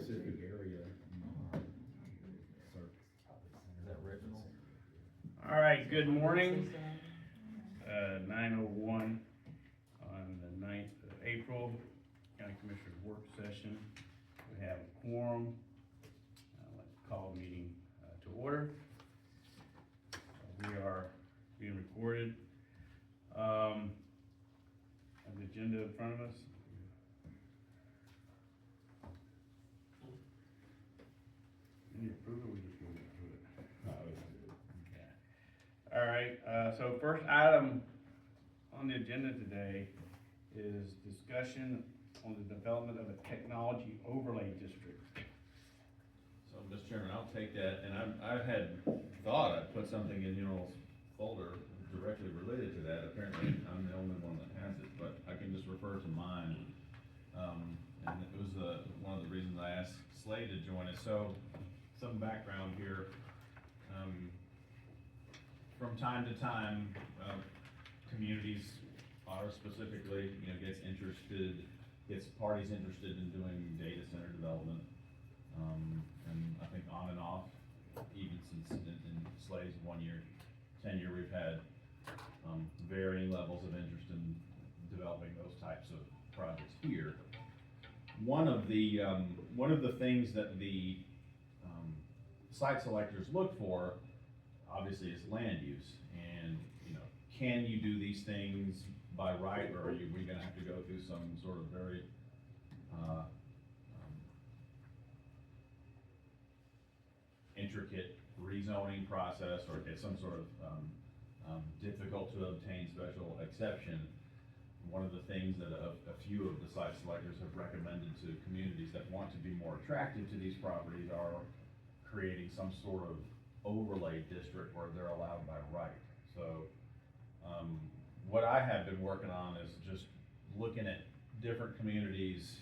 specific area. Is that Reginald? All right, good morning. 9:01 on the 9th of April, County Commissioners Work Session. We have a quorum. I'd like to call the meeting to order. We are being recorded. Have the agenda in front of us. You need to approve it, we just go through it. Okay. All right, so first item on the agenda today is discussion on the development of a technology overlay district. So, Mr. Chairman, I'll take that, and I had thought I'd put something in your folder directly related to that. Apparently, I'm the only one that has it, but I can just refer to mine. And it was one of the reasons I asked Slade to join us. So, some background here. From time to time, communities are specifically, gets parties interested in doing data center development. And I think on and off, even since in Slade's 1 year tenure, we've had varying levels of interest in developing those types of projects here. One of the things that the site selectors look for, obviously, is land use. And can you do these things by right, or are we going to have to go through some sort of very intricate rezoning process, or get some sort of difficult to obtain special exception? One of the things that a few of the site selectors have recommended to communities that want to be more attractive to these properties are creating some sort of overlay district where they're allowed by right. So what I have been working on is just looking at different communities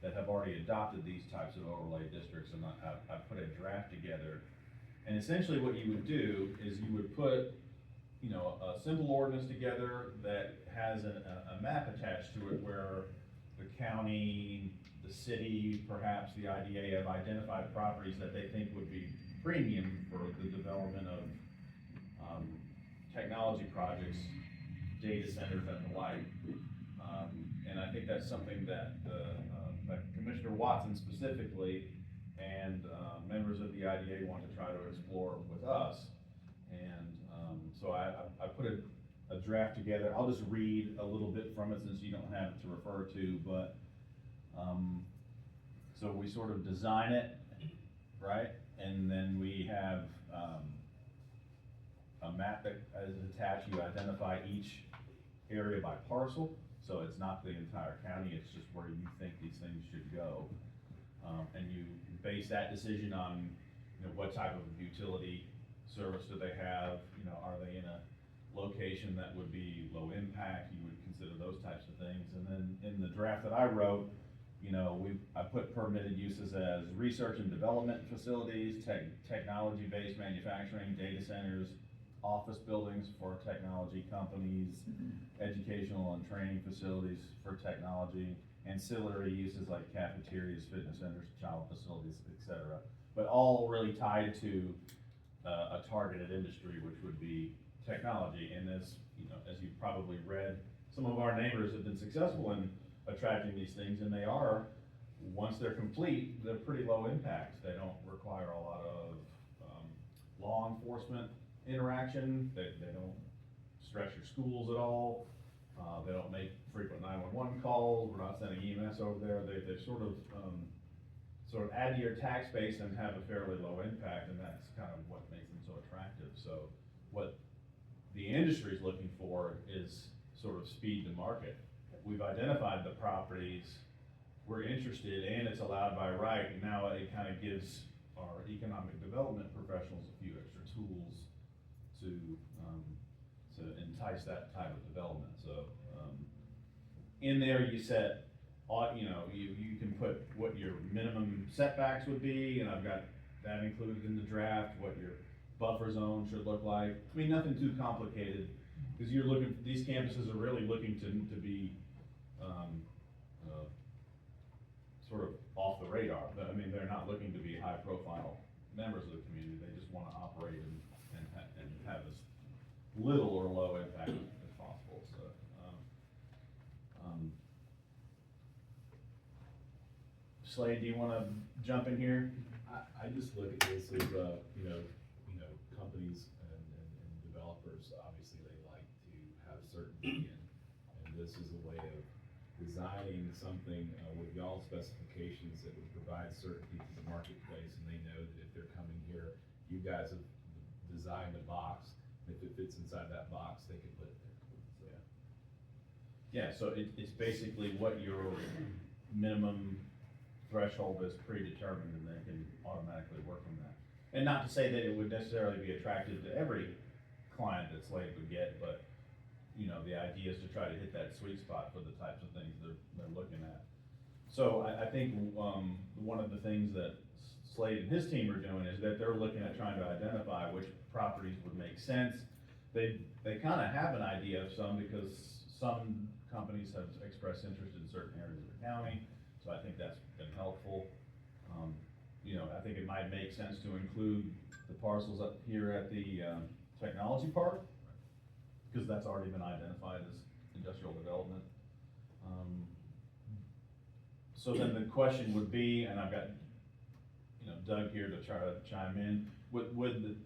that have already adopted these types of overlay districts, and I put a draft together. And essentially what you would do is you would put a simple ordinance together that has a map attached to it where the county, the city, perhaps the IDA have identified properties that they think would be premium for the development of technology projects, data centers and the like. And I think that's something that Commissioner Watson specifically and members of the IDA want to try to explore with us. And so I put a draft together. I'll just read a little bit from it since you don't have it to refer to, but so we sort of design it, right? And then we have a map that is attached. You identify each area by parcel, so it's not the entire county, it's just where you think these things should go. And you base that decision on what type of utility service do they have, are they in a location that would be low impact, you would consider those types of things. And then in the draft that I wrote, I put permitted uses as research and development facilities, technology-based manufacturing, data centers, office buildings for technology companies, educational and training facilities for technology, ancillary uses like cafeterias, fitness centers, child facilities, etc. But all really tied to a targeted industry, which would be technology. And as you've probably read, some of our neighbors have been successful in attracting these things, and they are, once they're complete, they're pretty low impact. They don't require a lot of law enforcement interaction. They don't stress your schools at all. They don't make frequent 911 calls. We're not sending EMS over there. They sort of add to your tax base and have a fairly low impact, and that's kind of what makes them so attractive. So what the industry is looking for is sort of speed to market. We've identified the properties we're interested in, it's allowed by right, and now it kind of gives our economic development professionals a few extra tools to entice that type of development. So in there you set, you can put what your minimum setbacks would be, and I've got that included in the draft, what your buffer zone should look like. I mean, nothing too complicated, because these campuses are really looking to be sort of off the radar. radar, but I mean, they're not looking to be high-profile members of the community, they just wanna operate and have as little or low impact as possible, so, Slade, do you wanna jump in here? I just look at this as, companies and developers, obviously they like to have certainty, and this is a way of designing something, with y'all's specifications that would provide certainty to the marketplace, and they know that if they're coming here, you guys have designed a box, and if it fits inside that box, they can put it there, so. Yeah, so it's basically what your minimum threshold is predetermined, and they can automatically work from that. And not to say that it would necessarily be attractive to every client that Slade would get, but, the idea is to try to hit that sweet spot for the types of things they're looking at. So I think, one of the things that Slade and his team are doing is that they're looking at trying to identify which properties would make sense. They kinda have an idea of some, because some companies have expressed interest in certain areas of the county, so I think that's been helpful. I think it might make sense to include the parcels up here at the, technology park, because that's already been identified as industrial development. So then the question would be, and I've got, Doug here to try to chime in, would we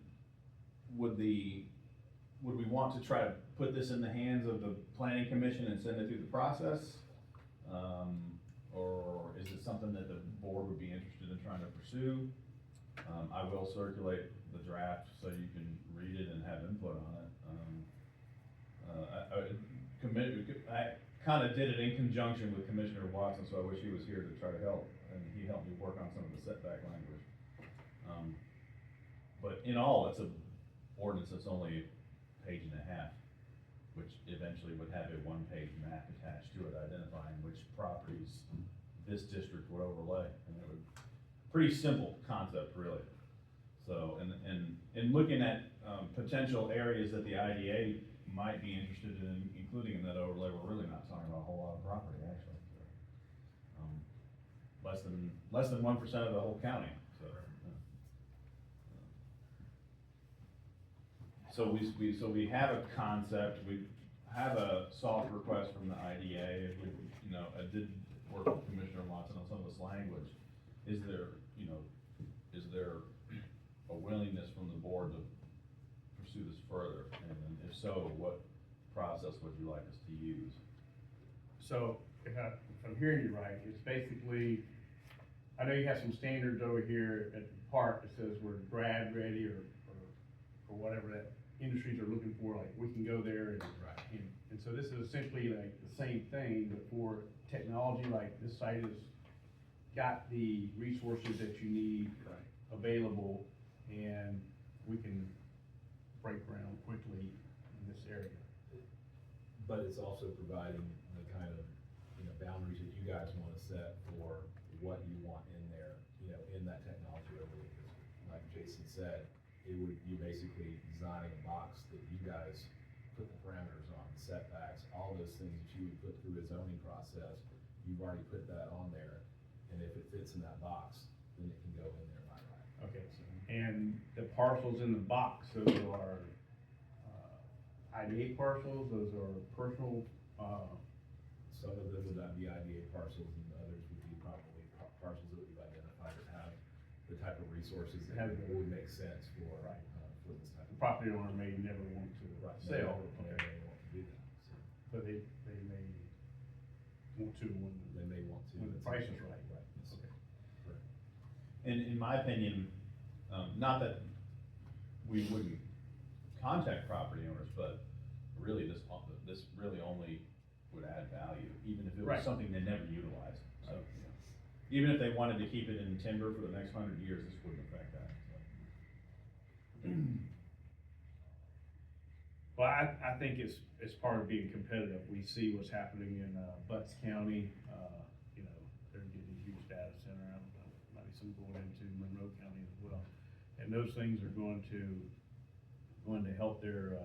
want to try to put this in the hands of the planning commission and send it through the process? Or is it something that the board would be interested in trying to pursue? I will circulate the draft so you can read it and have input on it. I kinda did it in conjunction with Commissioner Watson, so I wish he was here to try to help, and he helped me work on some of the setback language. But in all, it's a ordinance that's only a page and a half, which eventually would have a one-page map attached to it identifying which properties this district would overlay, and it would, pretty simple concept, really. So, and in looking at, potential areas that the IDA might be interested in including in that overlay, we're really not talking about a whole lot of property, actually. Less than 1% of the whole county, so. So we have a concept, we have a soft request from the IDA, I did work with Commissioner Watson on some of this language. Is there a willingness from the board to pursue this further? And if so, what process would you like us to use? So, if I'm hearing you right, it's basically, I know you have some standards over here at the park that says we're grad ready or whatever that industries are looking for, like we can go there and. Right. And so this is essentially like the same thing, but for technology, like this site has got the resources that you need available, and we can break ground quickly in this area. But it's also providing the kind of, boundaries that you guys wanna set for what you want in there, in that technology overlay district. Like Jason said, you're basically designing a box that you guys put the parameters on, setbacks, all those things that you would put through a zoning process, you've already put that on there, and if it fits in that box, then it can go in there by right. Okay, so, and the parcels in the box, those are, IDA parcels, those are personal, Some of them would not be IDA parcels, and others would be probably parcels that we've identified that have the type of resources that would make sense for, for this type the of. property owner may never want to sell, They okay, may want to do that, so. but they may want to when They may want to. when the price is right. Right, yes, Okay. correct. And in my opinion, not that we wouldn't contact property owners, but really this really only would add value, even if it was Right. something they never utilized. So, even if they wanted to keep it in timber for the next 100 years, this wouldn't affect that. So. Well, I think it's part of being competitive. We see what's happening in, Butts County, they're getting a huge data center, I don't know, might be some going into Monroe County as well. And those things are going to help their,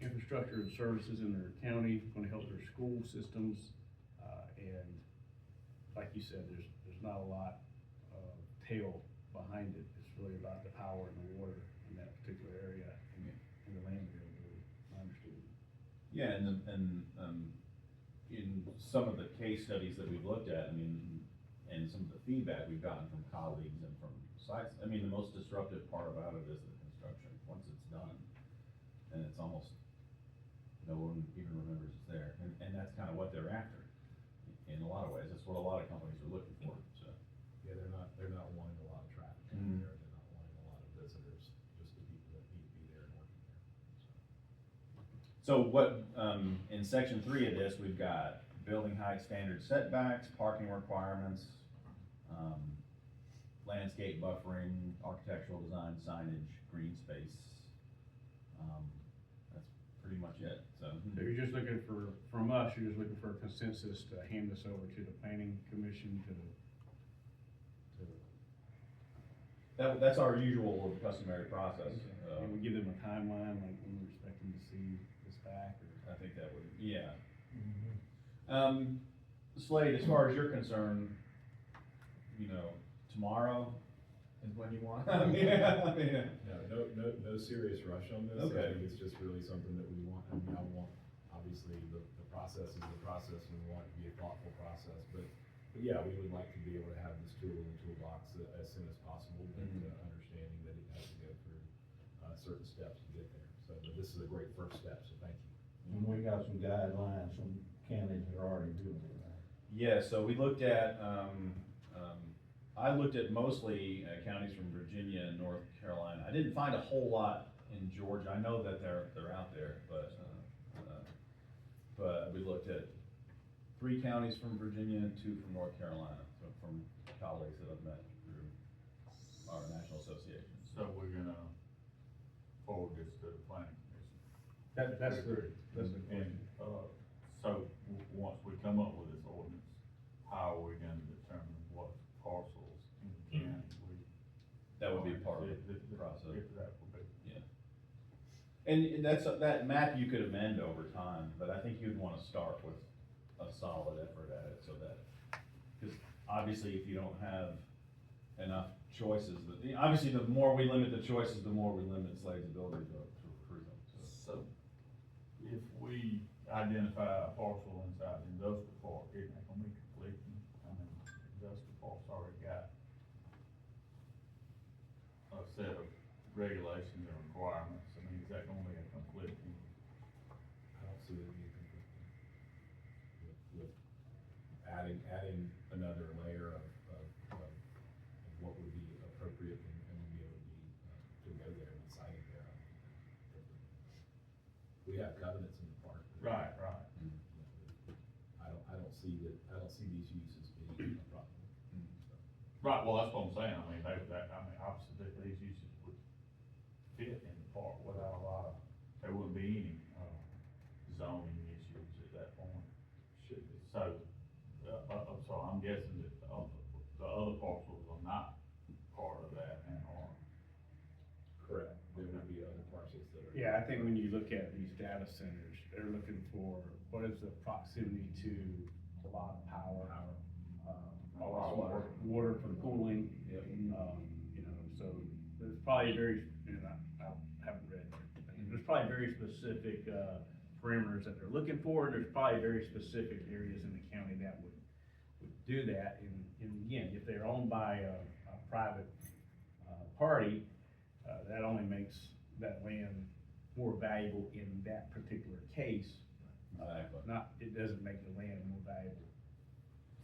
infrastructure and services in their county, going to help their school systems, and like you said, there's not a lot of tail behind it. It's really about the power and the water in that particular area and the land availability, my understanding. Yeah, in some of the case studies that we've looked at, I mean, and some of the feedback we've gotten from colleagues and from sites, I mean, the most disruptive part about it is the construction, once it's done. And it's almost, no one even remembers it's there, and that's kind of what they're after, in a lot of ways, that's what a lot of companies are looking for, so. Yeah, they're not wanting a lot of traffic in Mhm. there, they're not wanting a lot of visitors, just the people that need to be there and working there, so. So what, in section 3 of this, we've got building height standard setbacks, parking requirements, landscape buffering, architectural design, signage, green space. That's pretty much it, so. So you're just looking for, from us, you're just looking for a consensus to hand this over to the planning commission to. That's our usual customary process. And we give them a timeline, like when we're expecting to see this back, or? I think that would, yeah. Slade, as far as you're concerned, you know, tomorrow is when you want? Yeah. No serious rush on this. Okay. I think it's just really something that we want, I mean, I want, obviously, the process is the process, and we want it to be a thoughtful process, but yeah, we would like to be able to have this tool in the toolbox as soon as possible, but understanding that it has to go through, certain steps to get there. So, but this is a great first step, so thank you. And we got some guidelines from counties that are already doing it, right? Yeah, so we looked at, I looked at mostly counties from Virginia and North Carolina. I didn't find a whole lot in Georgia. I know that they're out there, but we looked at 3 counties from Virginia and 2 from North Carolina, so from colleagues that I've met through our national association. So we're gonna forward this to the planning commission. That's the And, so once we come up with this ordinance, how are we gonna determine what parcels in the county we? That would be part of If- the if- process. If that would be. Yeah. And that map you could amend over time, but I think you'd wanna start with a solid effort at it, so that, because obviously if you don't have enough choices, obviously the more we limit the choices, the more we limit Slade's ability to recruit them, so. So if we identify a parcel inside the industrial park, isn't that gonna be conflicting? I mean, industrial park's already got a set of regulations and requirements. I mean, is that gonna be a conflicting? I don't see it being conflicting with adding another layer of what would be appropriate and be able to go there and sign it there. We have covenants in the park. Right. I don't see these uses being a problem. Right, well, that's what I'm saying, I mean, obviously, these uses would fit in the park without a lot of, there wouldn't be any, zoning issues at that point. Should be. So, so I'm guessing that the other parcels are not part of that and are. Correct. There would be other parcels that are. Yeah, I think when you look at these data centers, they're looking for what is the proximity to a lot of power. Water for cooling. Yep. You know, so there's probably very, you know, I haven't read everything. There's probably very specific, parameters that they're looking for, and there's probably very specific areas in the county that would do that. And again, if they're owned by a private, party, that only makes that land more valuable in that particular case. Exactly. It doesn't make the land more valuable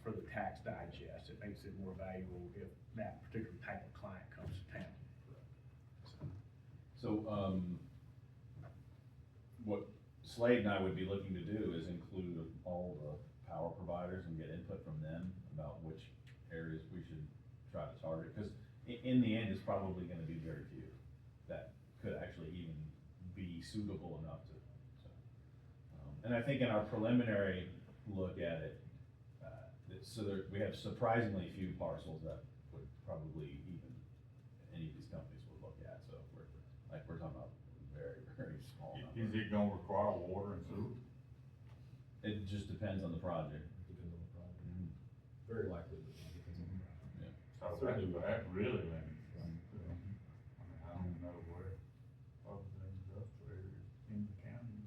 for the tax digest. It makes it more valuable if that particular type of client comes to town. So, what Slade and I would be looking to do is include all the power providers and get input from them about which areas we should try to target, because in the end, it's probably gonna be very few that could actually even be suitable enough to. And I think in our preliminary look at it, we have surprisingly few parcels that would probably even, any of these companies would look at, so we're talking about very, very small numbers. Is it gonna require water and sewer? It just depends on the project. Depends on the project. Very likely. Well, that really limits things, I mean, I don't know where other industrial areas in the county.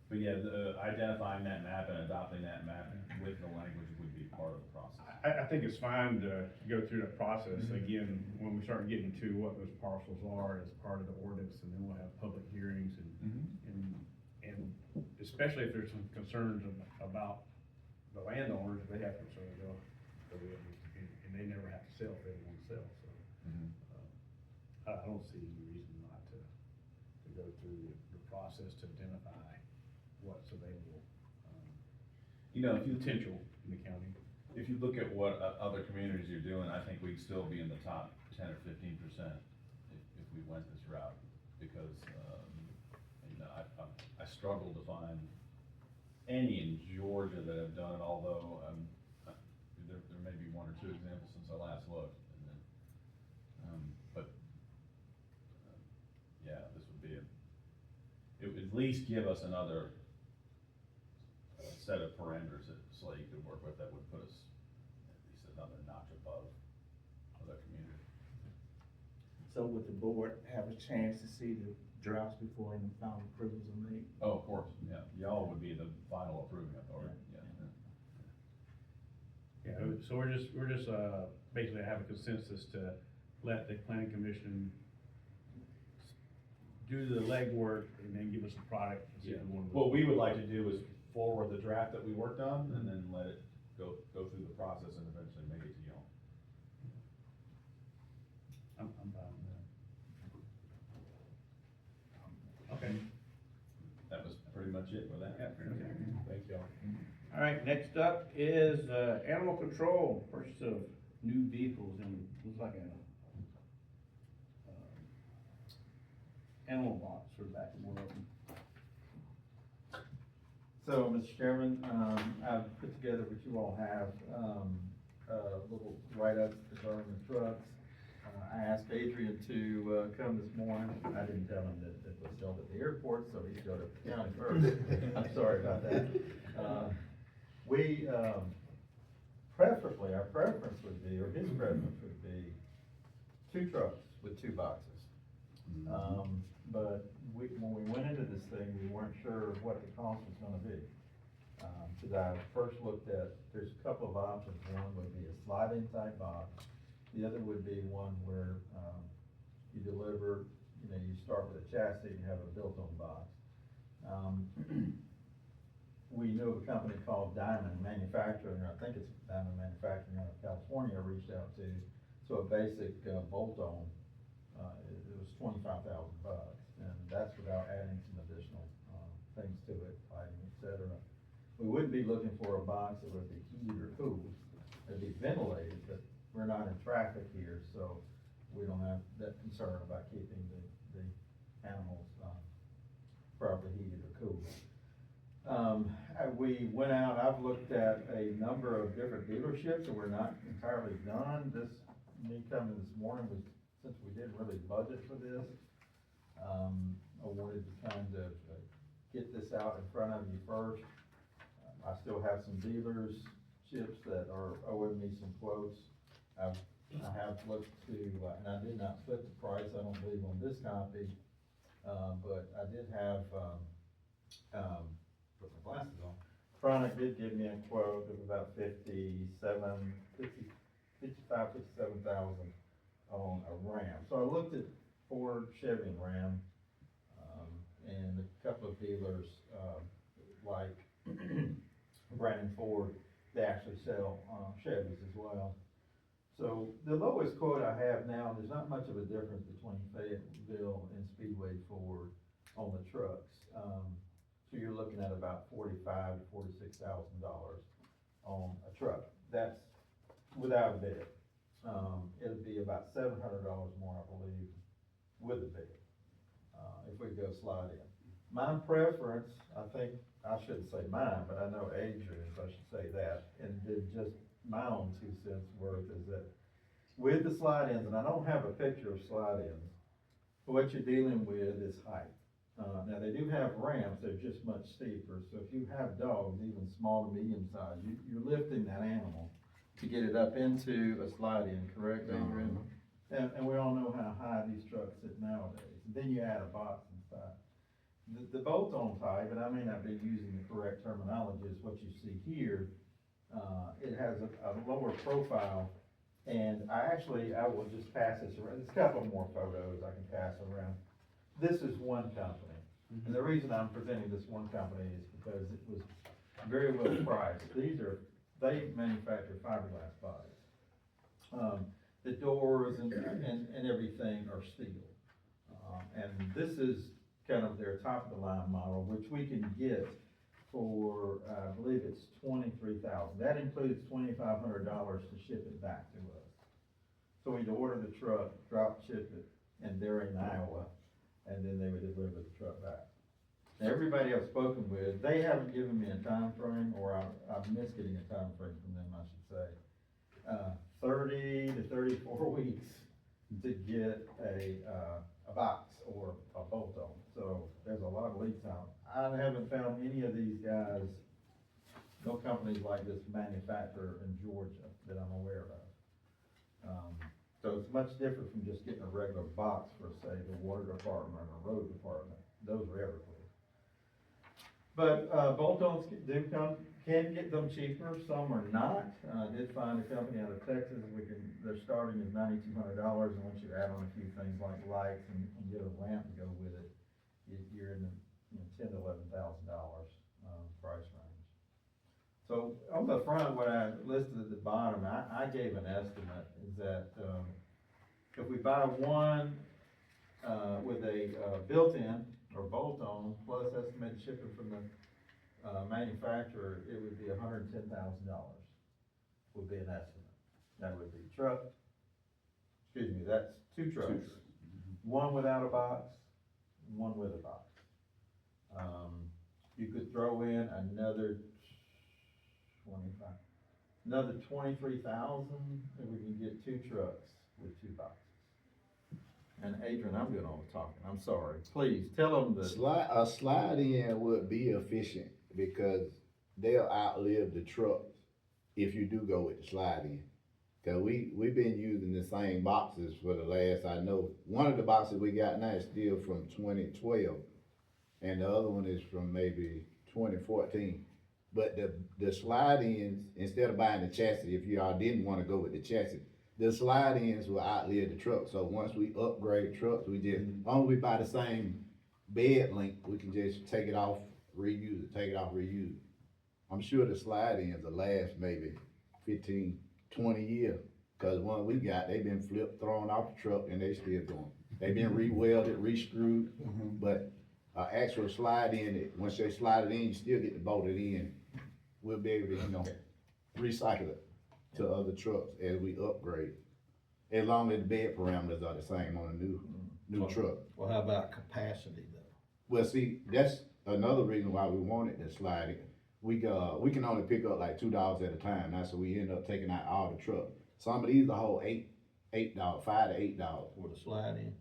But yeah, identifying that map and adopting that map with the language would be part of the process. I think it's fine to go through that process, again, when we start getting to what those parcels are as part of the ordinance, and then we'll have public hearings and especially if there's some concerns about the landowners, if they have concerns, they'll go in, and they never have to sell if they don't want to sell, so. I don't see any reason not to go through the process to identify what's available, You know, if you potential in the county. If you look at what other communities are doing, I think we'd still be in the top 10 or 15% if we went this route, because, you know, I struggle to find any in Georgia that have done it, although, there may be one or two examples since I last looked, and then, yeah, this would be it would at least give us another set of parameters that Slate could work with that would put us at least another notch above other communities. So would the board have a chance to see the drafts before any final approvals are made? Oh, of course, yeah, y'all would be the final approving authority, yeah. Yeah, so we're just, basically have a consensus to let the planning commission do the legwork and then give us a product. And see if we want to- What we would like to do is forward the draft that we worked on and then let it go through the process and eventually make it to y'all. I'm fine with that. Okay. That was pretty much it for that. Thank y'all. All right, next up is, animal control, purchase of new vehicles, and looks like a, animal box for the back of one of them. So, Mr. Chairman, I've put together what you all have, a little write-up regarding the trucks. I asked Adrian to, come this morning. I didn't tell him that it was held at the airport, so he showed up at the county first. I'm sorry about that. Preferably, our preference would be, or his preference would be, 2 trucks with 2 boxes. But when we went into this thing, we weren't sure what the cost was gonna be. Cause I first looked at, there's a couple of options. One would be a slide-in type box. The other would be one where, you deliver, you know, you start with a chassis and you have a built-on box. We knew of a company called Diamond Manufacturing, or I think it's Diamond Manufacturing out of California, I reached out to. So a basic, bolt-on, it was $25,000, and that's without adding some additional, things to it, lighting, et cetera. We wouldn't be looking for a box that would be heated or cooled, it'd be ventilated, but we're not in traffic here, so we don't have that concern about keeping the animals, properly heated or cooled. We went out, I've looked at a number of different dealerships, and we're not entirely done. Me coming this morning was, since we didn't really budget for this, I wanted to kind of get this out in front of you first. I still have some dealerships that are owing me some quotes. I have looked to, and I did not put the price, I don't believe, on this copy, but I did have, put my glasses on. Chronic did give me a quote of about 57,000 on a Ram. So I looked at Ford, Chevy, and Ram, and a couple of dealers, like Brandon Ford, they actually sell, Chevys as well. So the lowest quote I have now, there's not much of a difference between Fayetteville and Speedway Ford on the trucks. So you're looking at about $45,000 to $46,000 on a truck. That's without a bid. It'll be about $700 more, I believe, with a bid, if we go slide in. My preference, I think, I shouldn't say mine, but I know Adrian's, I should say that, and then just my own 2 cents worth is that with the slide-ins, and I don't have a picture of slide-ins, what you're dealing with is height. Now they do have ramps, they're just much steeper, so if you have dogs, even small to medium size, you're lifting that animal to get it up into a slide-in, correct, Adrian? And we all know how high these trucks sit nowadays, and then you add a box inside. The bolt-on type, and I may not be using the correct terminology, is what you see here. It has a lower profile, and I will just pass this around, there's a couple more photos I can pass around. This is one company, and the reason I'm presenting this one company is because it was very well priced. They manufacture fiberglass bodies. The doors and everything are steel. And this is kind of their top of the line model, which we can get for, I believe it's $23,000. That includes $2,500 to ship it back to us. So we'd order the truck, drop ship it, and they're in Iowa, and then they would deliver the truck back. Now, everybody I've spoken with, they haven't given me a time frame, or I've missed getting a time frame from them, I should say. 30 to 34 weeks to get a box or a bolt-on. So there's a lot of lead time. I haven't found any of these guys, no companies like this manufacturer in Georgia that I'm aware of. So it's much different from just getting a regular box for, say, the water department or road department. Those are everywhere. But bolt-ons can get them cheaper, some are not. I did find a company out of Texas, their starting is $9,200, and once you add on a few things like lights and get a lamp to go with it, you're in the $10,000 to $11,000 price range. So on the front, what I listed at the bottom, I gave an estimate, is that if we buy one with a built-in or bolt-on, plus estimated shipping from the manufacturer, it would be $110,000, would be an estimate. That would be that's two trucks. One without a box, one with a box. You could throw in another 23,000, and we can get two trucks with two boxes. And Adrian, I'm doing all the talking, I'm sorry. Please, tell them A slide in would be efficient because they'll outlive the trucks if you do go with the slide in. Cause we've been using the same boxes for the last, I know, one of the boxes we got now is still from 2012. And the other one is from maybe 2014. But the slide ins, instead of buying the chassis, if y'all didn't wanna go with the chassis, the slide ins will outlive the truck. So once we upgrade trucks, only we buy the same bed length, we can just take it off, reuse it, take it off, reuse it. I'm sure the slide ins will last maybe 15, 20 years. Cause one we got, they've been flipped, thrown off the truck, and they still going. They've been re-welded, re-screwed, but actual slide in, once they slide it in, you still get to bolt it in. We'll be able to, recycle it to other trucks as we upgrade. As long as the bed parameters are the same on a new truck. Well, how about capacity though? Well, see, that's another reason why we wanted the slide in. We can only pick up like 2 dogs at a time now, so we end up taking out all the truck. Some of these are whole 8 dogs, 5 to 8 dogs. For the slide in?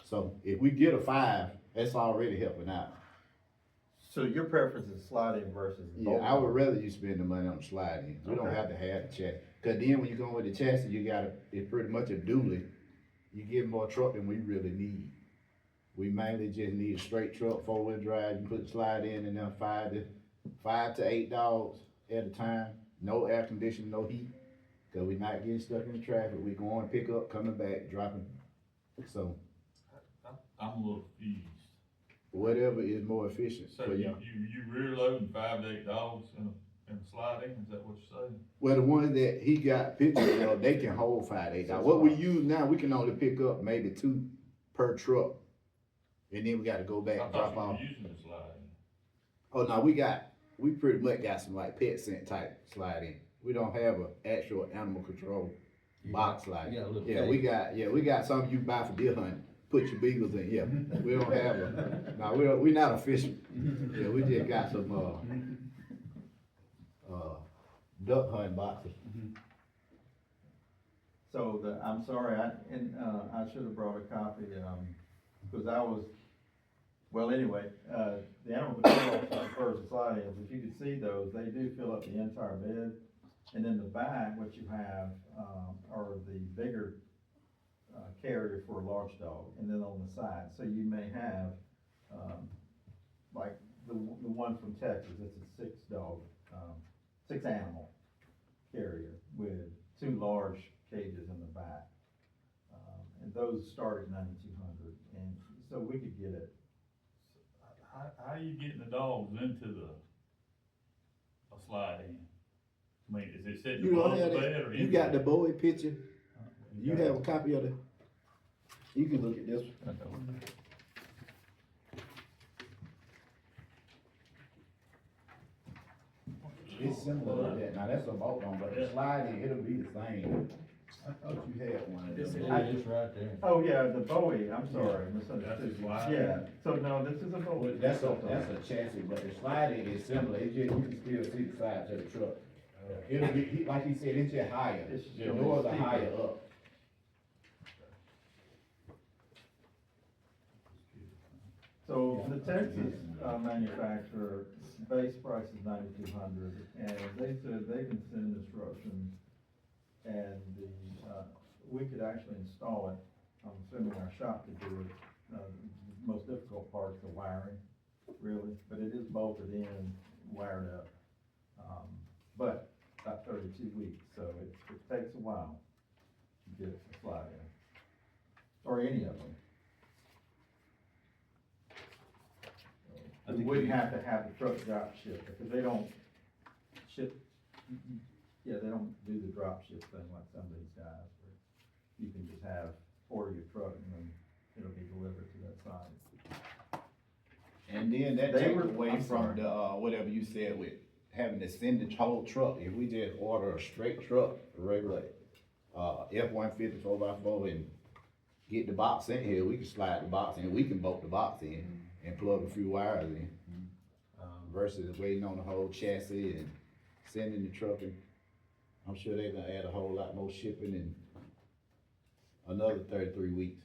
So if we get a 5, that's already helping out. So your preference is slide in versus Yeah, bolt? I would rather you spend the money on the slide in. We don't Okay. have to have the chassis. Cause then when you go with the chassis, it's pretty much a dually. You get more truck than we really need. We mainly just need a straight truck, 4-wheel drive. You put the slide in and then 5 to 8 dogs at a time. No air conditioning, no heat. Cause we're not getting stuck in the traffic. We going pick up, coming back, dropping. So I'm a little confused. whatever is more efficient So for you you. rear loading 5 to 8 dogs in a slide in, is that what you're saying? Well, the ones that he got pictures of, they can hold 5 to 8 dogs. What we use now, we can only pick up maybe 2 per truck. And then we gotta go back I and thought drop you off. were using the slide in. Oh, no, we pretty much got some like pet scent type slide in. We don't have an actual animal control box slide. you got a little We got some you buy for deer hunting. Put your beagles in, yeah. We don't have we're not official. Yeah, we just got some, duck hunting boxes. So I'm sorry, I should have brought a copy, because I was Well, anyway, the animal control officer prefers the slide-ins, if you could see those, they do fill up the entire bed. And in the back, what you have, are the bigger, carrier for a large dog, and then on the side, so you may have, like, the one from Texas, it's a 6 dog, 6 animal carrier with 2 large cages in the back. And those start at 9,200, and so we could get it. How are you getting the dogs into a slide in? I mean, is it sitting You don't above have the bed that, or you in got the bed? Bowie picture, you have a copy of it? You can look at this one. It's similar to that, now that's a bolt on, but the sliding, it'll be the same. I thought you had one of them. It's right there. Oh, yeah, the Bowie, I'm sorry, That's misunderstood. a slide? Yeah, so no, this is a Bowie. Well, that's a chassis, but the sliding is similar, it's just, you can still see the sides of the truck. It'll be, like he said, it's just higher, It's just the gonna be doors are steeper. higher up. So the Texas, manufacturer, base price is 9,200, and they said they can send instructions, and the, we could actually install it, I'm assuming our shop could do it. The most difficult part is the wiring, really, but it is bolted in, wired up. But about 32 weeks, so it takes a while to get it to slide in, or any of them. I We think wouldn't we- have to have the truck drop ship, because they don't ship, yeah, they don't do the drop ship thing like some of these guys, where you can just order your truck and then it'll be delivered to that site. And then that They takes were- away I'm from sorry. the, whatever you said with having to send the whole truck, if we just order a straight truck, a regular, F-150 4x4 and get the box in here, we can slide the box in, we can bolt the box in and plug a few wires in, versus waiting on the whole chassis and sending the truck in. I'm sure they're gonna add a whole lot more shipping and another 33 weeks.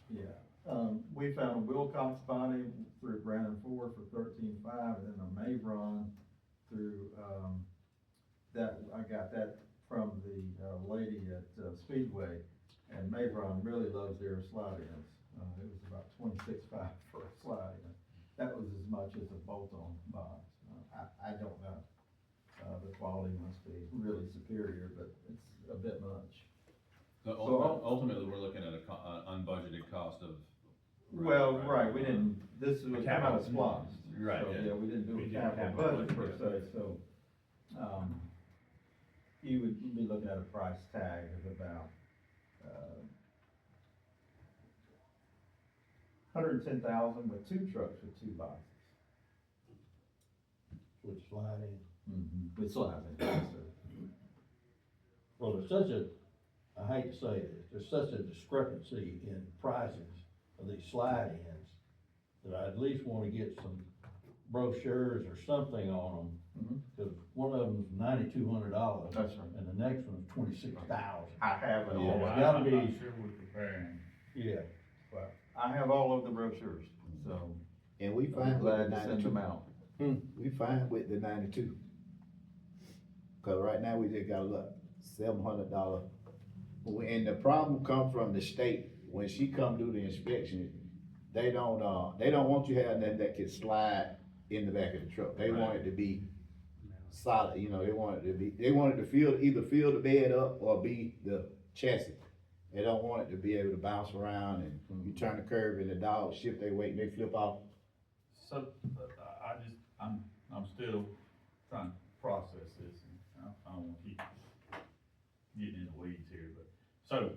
Yeah, we found a Wilcox body through Brandon Ford for 13.5, and then a Mavron through, that, I got that from the, lady at Speedway, and Mavron really loves their slide-ins. It was about 26.5 for a slide-in. That was as much as a bolt-on box. I don't know. The quality must be really superior, but it's a bit much. So ultimately, we're looking at unbudgeted cost of. Well, right, we didn't, this was come out of SPOS. Right, So, yeah. yeah, we didn't do We a did capital capital budget per budget, se, so, you would be looking at a price tag of about, $110,000 with 2 trucks with 2 boxes. Would slide in. With slabs in, yes, sir. Well, there's such a, I hate to say this, there's such a discrepancy in prices of these slide-ins that I at least wanna get some brochures or something on them, cause one of them's $9,200. That's right. And the next one's $26,000. I have it Yeah. all, It's gotta I'm be- not sure we're comparing. Yeah, but I have all of the brochures, so And we I'm find with the glad to send them 92, out. we find with the 92. Cause right now we just got a look, $700. And the problem come from the state, when she come do the inspection, they don't want you to have nothing that can slide in the back of the truck. They want it to be solid, they want it to be, they want it to either fill the bed up or be the chassis. They don't want it to be able to bounce around and you turn the curve and the dogs shift their weight and they flip off. So, I'm still trying to process this, and I don't wanna keep getting in the weeds here, but, so,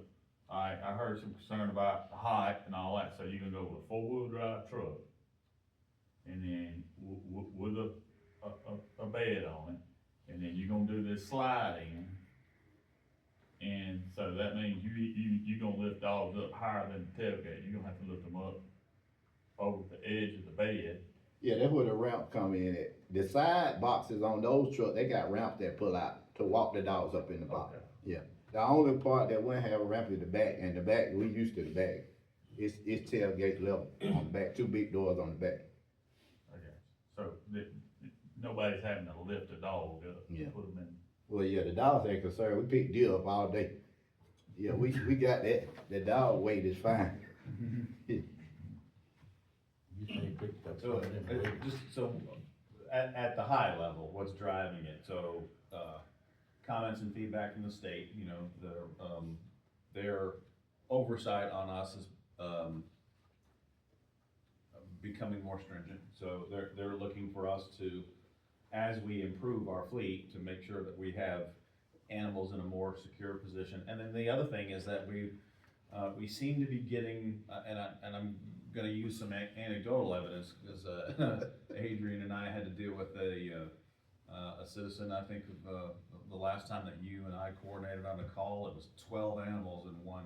I heard some concern about the height and all that, so you're gonna go with a 4-wheel drive truck, and then with a bed on it, and then you're gonna do this slide in, and so that means you gonna lift dogs up higher than the tailgate, you're gonna have to lift them up over the edge of the bed. Yeah, that's where the ramp come in at. The side boxes on those trucks, they got ramps that pull out to walk the dogs up in the box. Okay. Yeah. The only part that wouldn't have a ramp is the back, and the back, we used to the back. it's tailgate level on the back, two big doors on the back. Okay, so nobody's having to lift a dog up, Yeah. put them in. Well, yeah, the dogs ain't concerned, we pick deer up all day. Yeah, we got that, the dog weight is fine. You say pick up. So, at the high level, what's driving it? So, comments and feedback from the state, you know, their oversight on us is, becoming more stringent. So they're looking for us to, as we improve our fleet, to make sure that we have animals in a more secure position. And then the other thing is that we seem to be getting, and I'm gonna use some anecdotal evidence, because, Adrian and I had to deal with a citizen, I think, the last time that you and I coordinated on a call, it was 12 animals in one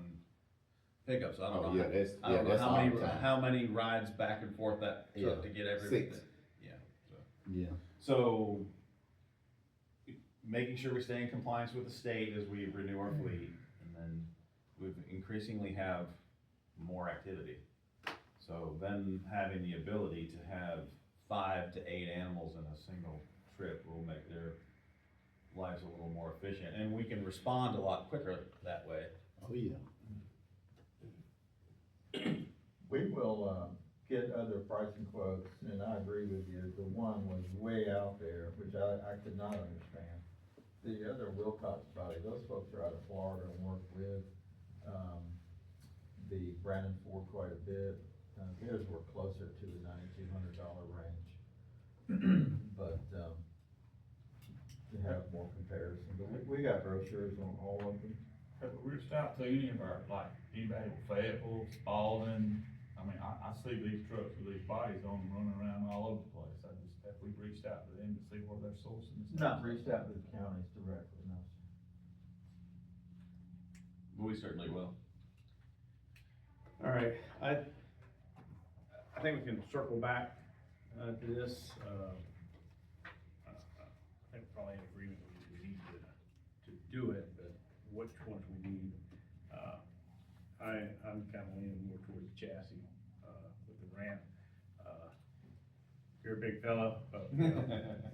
pickup, so I don't Oh, know. yeah, that's, I yeah, don't know that's how all many, the time. how many rides back and forth that took Yeah, to get everything. 6. Yeah, so. Yeah. So, making sure we stay in compliance with the state as we renew our fleet, and then we increasingly have more activity. So then having the ability to have 5 to 8 animals in a single trip will make their lives a little more efficient, and we can respond a lot quicker that way. Oh, yeah. We will, get other pricing quotes, and I agree with you, the one was way out there, which I could not understand. The other Wilcox body, those folks are out of Florida and work with, the Brandon Ford quite a bit. Theirs were closer to the $9,200 range. But, you have more comparison, but we got brochures on all of them. Have we reached out to any of our, like, anybody with Fayetteville, Spalding? I mean, I see these trucks with these bodies on them running around all over the place. Have we reached out to them to see where they're sourcing this? Not reached out to the counties directly, no, sir. We certainly will. All right, I think we can circle back, to this, I think we're probably in agreement we need to do it, but which ones we need. I'm kind of leaning more towards the chassis, with the ramp. You're a big fella, but,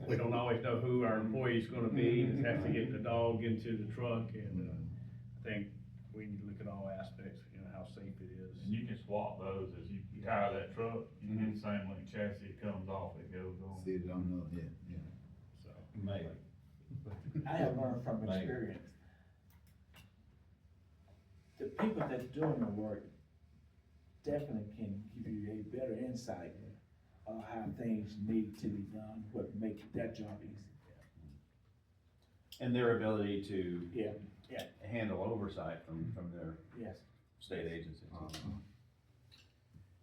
we don't always know who our employee's gonna be, just have to get the dog into the truck, and, I think we need to look at all aspects, you know, how safe it is. And you can swap those as you hire that truck, you can get the same length chassis, it comes off, it goes on. See it on the, yeah. So, Maybe. I have learned from Maybe. experience. The people that's doing the work definitely can give you a better insight of how things need to be done, what makes that job easy. And their ability to Yeah, handle oversight from their yes. state agencies.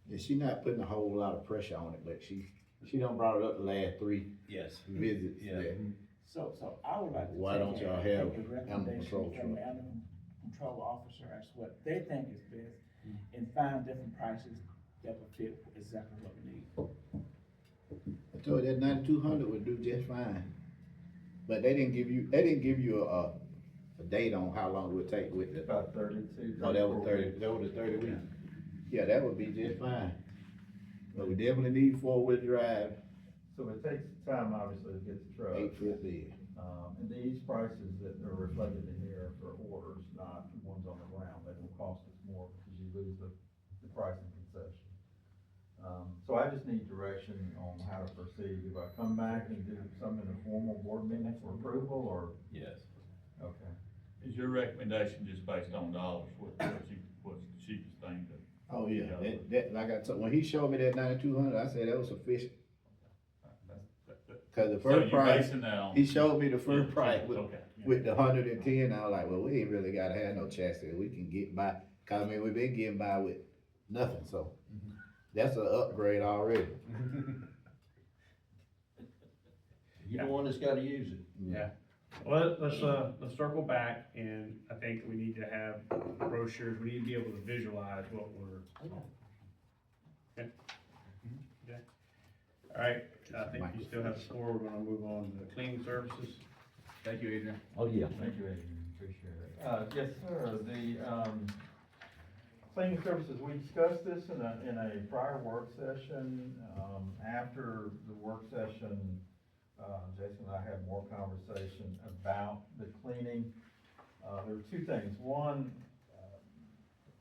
Yeah, she not putting a whole lot of pressure on it, but she done brought it up the last 3 Yes. visits. Yeah. that So I would like to Why don't y'all have take a animal recommendation control from the truck? animal control officer as what they think is best, and find different prices that would fit exactly what we need. I told you that 9,200 would do just fine. But they didn't give you a date on how long it would take with it. About 32. Oh, that was 34 that was the 30 weeks. Yeah, that would be just fine. But we definitely need 4-wheel drive, So it takes time, obviously, to get the truck. 8-foot bed. And these prices that are reflected in here are for orders, not the ones on the ground. They will cost us more because you lose the pricing concession. So I just need direction on how to proceed. Do I come back and do something in a formal board meeting for approval, or? Yes. Okay. Is your recommendation just based on dollars, what's the cheapest thing to? Oh, yeah, that, like I told, when he showed me that 9,200, I said that was sufficient. Cause the So first you're price, basing that on? he showed me the first price Okay. with the 110, I was like, well, we ain't really gotta have no chassis, we can get by, cause I mean, we've been getting by with nothing, so. That's an upgrade already. You the one that's gotta use it. yeah. Well, let's circle back, and I think we need to have brochures, we need to be able to visualize what we're. Okay. Okay. All right, I think you still have 4, we're gonna move on to cleaning services. Thank you, Adrian. Oh, yeah. Thank you, Adrian, appreciate it. Yes, sir, cleaning services, we discussed this in a prior work session. After the work session, Jason and I had more conversation about the cleaning. There were two things. One,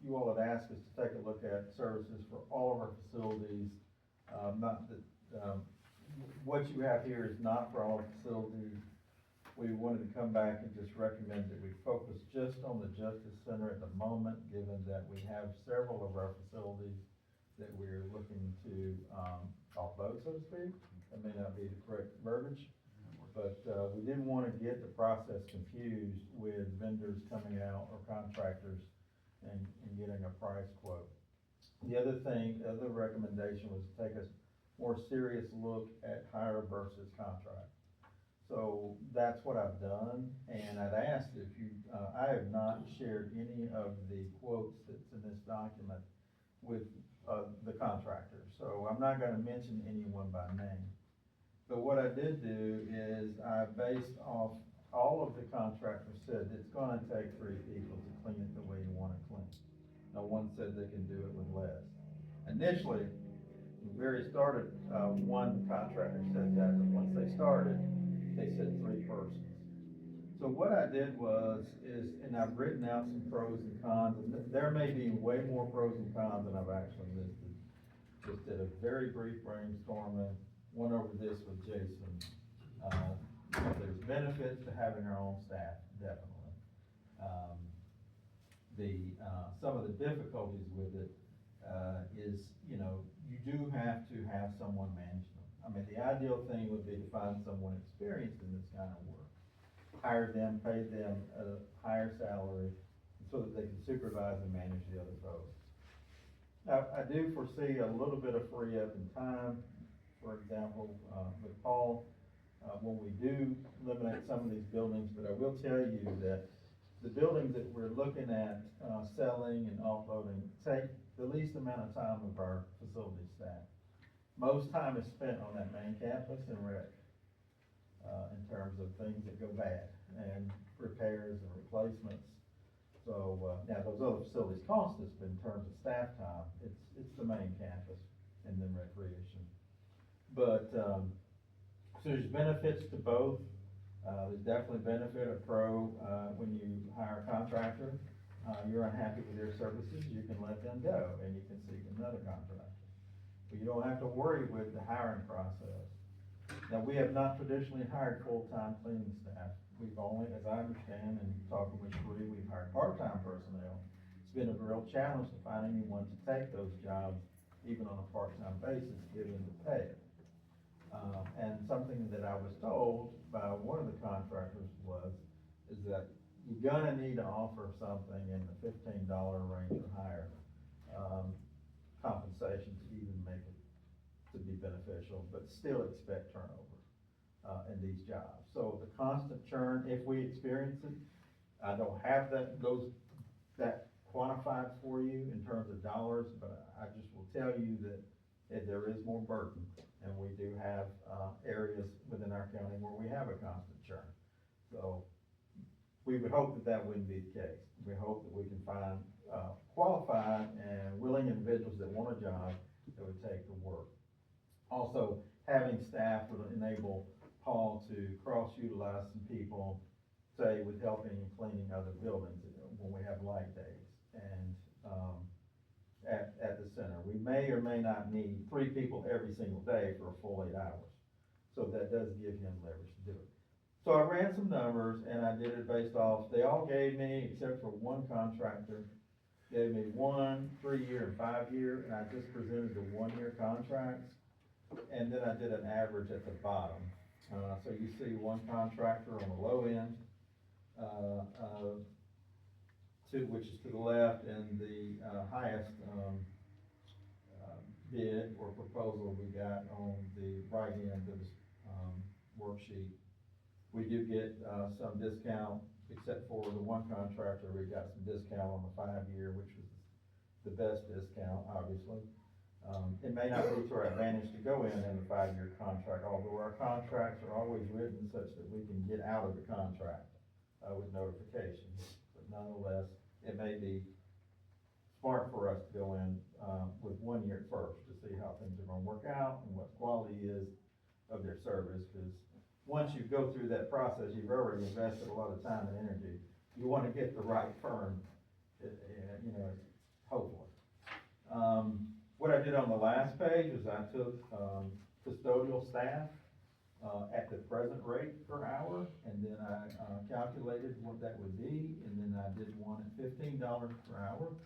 you all had asked us to take a look at services for all of our facilities. Not that, what you have here is not for all facilities. We wanted to come back and just recommend that we focus just on the Justice Center at the moment, given that we have several of our facilities that we're looking to, offload, so to speak. That may not be the correct verbiage, but, we didn't want to get the process confused with vendors coming out or contractors and getting a price quote. The other recommendation was to take a more serious look at hire versus contract. So that's what I've done, and I'd asked if you, I have not shared any of the quotes that's in this document with, the contractors, so I'm not gonna mention anyone by name. But what I did do is I based off, all of the contractors said it's gonna take 3 people to clean it the way you want it cleaned. No one said they can do it with less. Initially, when Barry started, one contractor said that, but once they started, they said 3 persons. So what I did and I've written out some pros and cons, and there may be way more pros and cons than I've actually listed. Just did a very brief brainstorming, went over this with Jason. There's benefits to having our own staff, definitely. Some of the difficulties with it, is, you do have to have someone manage them. I mean, the ideal thing would be to find someone experienced in this kind of work. Hire them, pay them a higher salary, so that they can supervise and manage the other folks. Now, I do foresee a little bit of free up in time, for example, with Paul, when we do eliminate some of these buildings, but I will tell you that the buildings that we're looking at, selling and offloading take the least amount of time of our facility staff. Most time is spent on that main campus and rec, in terms of things that go bad, and repairs and replacements. So, now those other facilities cost us, but in terms of staff time, it's the main campus and then recreation. But, so there's benefits to both. There's definitely benefit of pro, when you hire a contractor, you're unhappy with their services, you can let them go and you can seek another contractor. But you don't have to worry with the hiring process. Now, we have not traditionally hired full-time cleaning staff. We've only, as I understand, and talking with Bree, we've hired part-time personnel. It's been a real challenge to find anyone to take those jobs, even on a part-time basis, given the pay. And something that I was told by one of the contractors is that you're gonna need to offer something in the $15 range or higher, compensation to even make it to be beneficial, but still expect turnover, in these jobs. So the constant churn, if we experience it, I don't have that quantified for you in terms of dollars, but I just will tell you that there is more burden. And we do have, areas within our county where we have a constant churn. So we would hope that wouldn't be the case. We hope that we can find, qualified and willing individuals that want a job that would take the work. Also, having staff would enable Paul to cross-utilize some people, say, with helping and cleaning other buildings when we have light days. And, at the center, we may or may not need 3 people every single day for a full 8 hours. So that does give him leverage to do it. So I ran some numbers and I did it based off, they all gave me, except for one contractor, gave me 1, 3-year and 5-year, and I just presented the 1-year contracts. And then I did an average at the bottom. So you see one contractor on the low end, which is to the left, and the, highest, bid or proposal we got on the right end of this, worksheet. We do get, some discount, except for the one contractor, we got some discount on the 5-year, which was the best discount, obviously. It may not be to our advantage to go in the 5-year contract, although our contracts are always written such that we can get out of the contract, with notification. But nonetheless, it may be smart for us to go in, with 1 year first to see how things are gonna work out and what the quality is of their service, because once you go through that process, you've already invested a lot of time and energy. You wanna get the right firm, you know, hopefully. What I did on the last page is I took, custodial staff, at the present rate per hour, and then I, calculated what that would be, and then I did one at $15 per hour.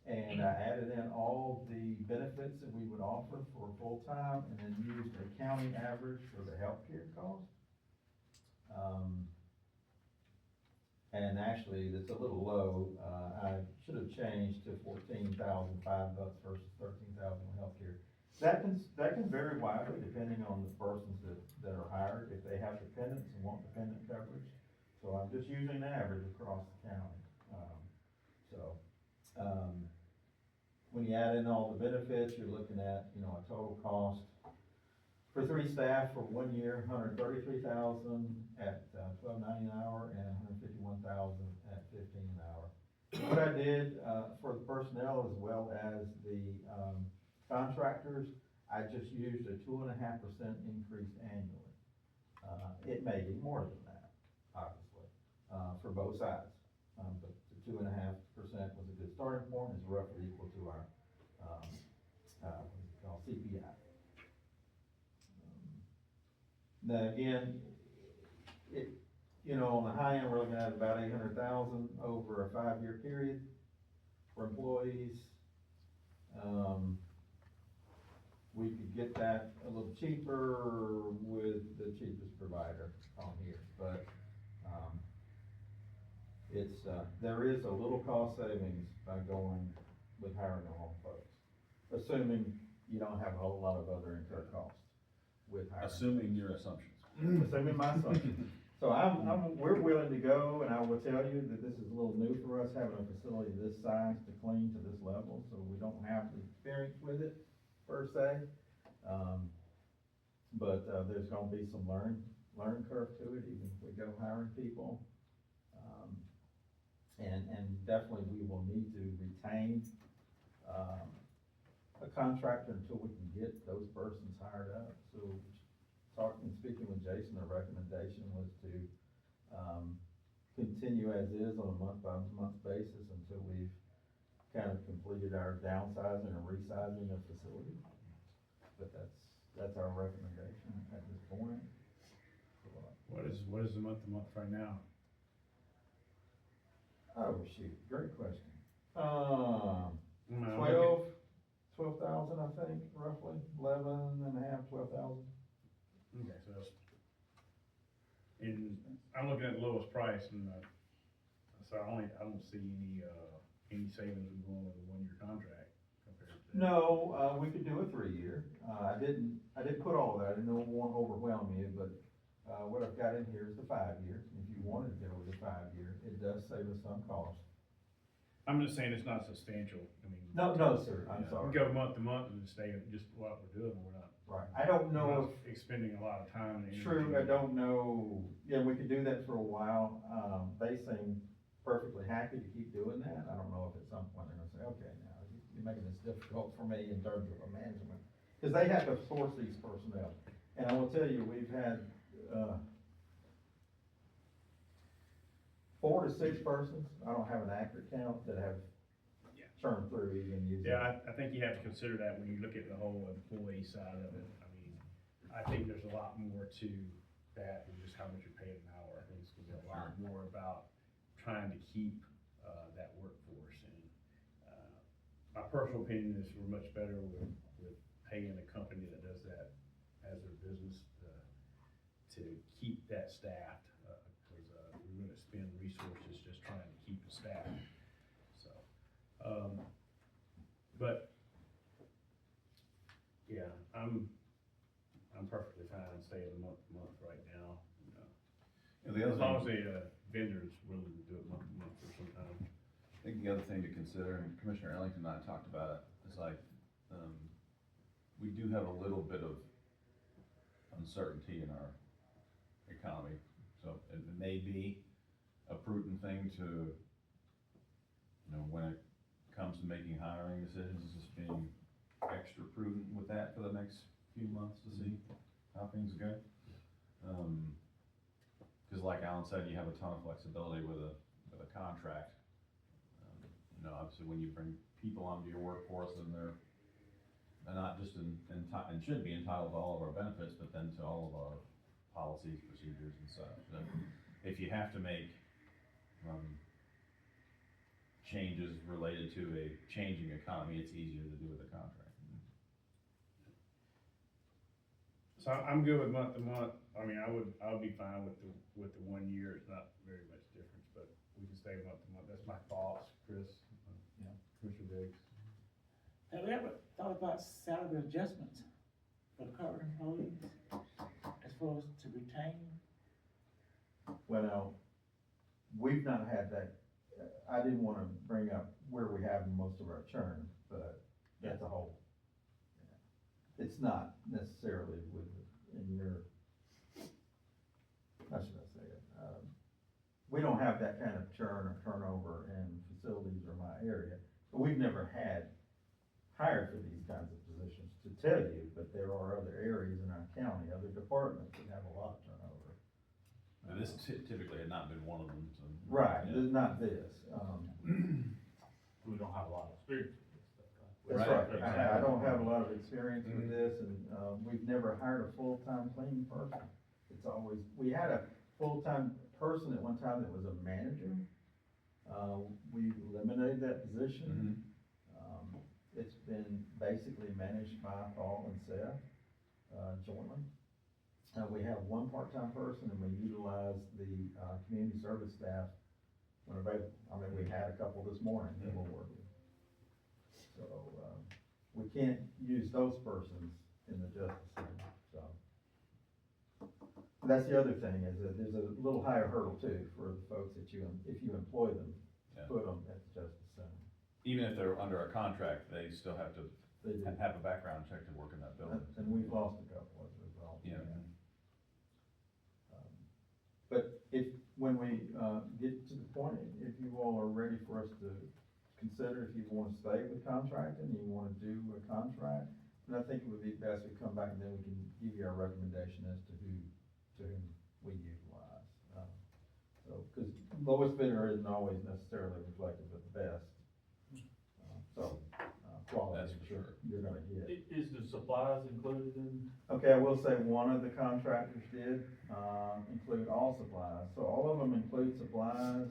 And I added in all the benefits that we would offer for full-time, and then used a county average for the healthcare cost. And actually, it's a little low, I should have changed to $14,005 versus $13,000 healthcare. That can vary widely depending on the persons that are hired, if they have dependents and want dependent coverage. So I'm just using the average across the county. When you add in all the benefits, you're looking at, you know, a total cost for 3 staff for 1 year, $133,000 at $12.90 an hour, and $151,000 at $15 an hour. What I did for the personnel as well as the contractors, I just used a 2.5% increase annually. It may be more than that, obviously, for both sides. But the 2.5% was a good starting point, is roughly equal to our, what is it called, CPI. Now, again, you know, on the high end, we're looking at about 800,000 over a 5-year period for employees. We could get that a little cheaper with the cheapest provider on here, but, there is a little cost savings by going with hiring our own folks, assuming you don't have a whole lot of other incurred costs with hiring. Assuming your assumptions. Assuming my assumption. So we're willing to go, and I will tell you that this is a little new for us, having a facility this size to clean to this level, so we don't have the experience with it, per se. But there's gonna be some learning curve to it, even if we go hiring people. And definitely we will need to retain, a contractor until we can get those persons hired up. So, speaking with Jason, the recommendation was to, continue as is on a month-by-month basis until we've kind of completed our downsizing and resizing of facility. But that's our recommendation at this point. What is the month-to-month right now? Oh, shoot, great question. I'm looking- 12,000, I think, roughly, 12,000. Okay, so that's, I'm looking at the lowest price, and, so I don't see any savings in going with a 1-year contract compared to. No, we could do a 3-year. I didn't put all of that, I didn't want to overwhelm you, but, what I've got in here is the 5-year. If you wanted to go with the 5-year, it does save us some cost. I'm just saying it's not substantial, I mean. No, sir, I'm We sorry. go month to month and stay at just what we're doing, we're not. Right, I don't know we're if. not expending a lot of time and energy. True, I don't know, yeah, we could do that for a while, they seem perfectly happy to keep doing that, I don't know if at some point they're gonna say, okay, now, you're making this difficult for me in terms of a management, cause they have to source these personnel, and I will tell you, we've had, 4 to 6 persons, I don't have an accurate count, that have Yeah. churned through even using. Yeah, I think you have to consider that when you look at the whole employee side of it. I mean, I think there's a lot more to that than just how much you're paid an hour. I think it's gonna be a lot more about trying to keep, that workforce. And, my personal opinion is we're much better with paying a company that does that as their business, to keep that staffed, because, we're gonna spend resources just trying to keep it staffed, so. But, yeah, I'm perfectly fine staying month to month right now, you know. And the other As long as thing, the vendor's willing to do it month to month for some time. I think the other thing to consider, and Commissioner Ellington and I talked about it, is like, we do have a little bit of uncertainty in our economy, so it may be a prudent thing to, you know, when it comes to making hiring decisions, just being extra prudent with that for the next few months to see how things go. Cause like Alan said, you have a ton of flexibility with a contract. You know, obviously when you bring people onto your workforce, and they're not just and should be entitled to all of our benefits, but then to all of our policies, procedures and such. So if you have to make, changes related to a changing economy, it's easier to do with a contract. So I'm good with month to month. I mean, I'll be fine with the 1 year. It's not very much difference, but we can stay month to month. That's my thoughts, Chris. Yeah. Commissioner Biggs. Have you ever thought about salary adjustments for current employees as far as to retain? Well, we've not had that, I didn't wanna bring up where we have most of our churn, but that's a whole. It's not necessarily in your, how should I say it? We don't have that kind of churn or turnover in facilities or my area, but we've never had hired for these kinds of positions to tell you, but there are other areas in our county, other departments that have a lot of turnover. And this typically had not been one of them, so. Right, Yeah. there's not this, We don't have a lot of experience with this stuff, that's Right, right, I don't have a lot of experience with this, and, we've never hired a full-time cleaning person. It's always, we had a full-time person at one time that was a manager, we eliminated that position. It's been basically managed by Paul and Seth, jointly. We have one part-time person, and we utilize the, community service staff when available. I mean, we had a couple this morning that were working. So, we can't use those persons in the justice center, so. That's the other thing, is that there's a little higher hurdle too, for the folks that if you employ them, Yeah. put them at the justice center. Even if they're under a contract, they still have to They do. have a background check to work in that building. And we've lost a couple as a result. Yeah. But when we, get to the point, if you all are ready for us to consider if you wanna stay with contracting, you wanna do a contract, then I think it would be best we come back and then we can give you our recommendation as to whom we utilize. Cause lowest bidder isn't always necessarily reflective of the best. Quality, That's for sure. you're gonna get. Is the supplies included in? Okay, I will say one of the contractors did, include all supplies, so all of them include supplies,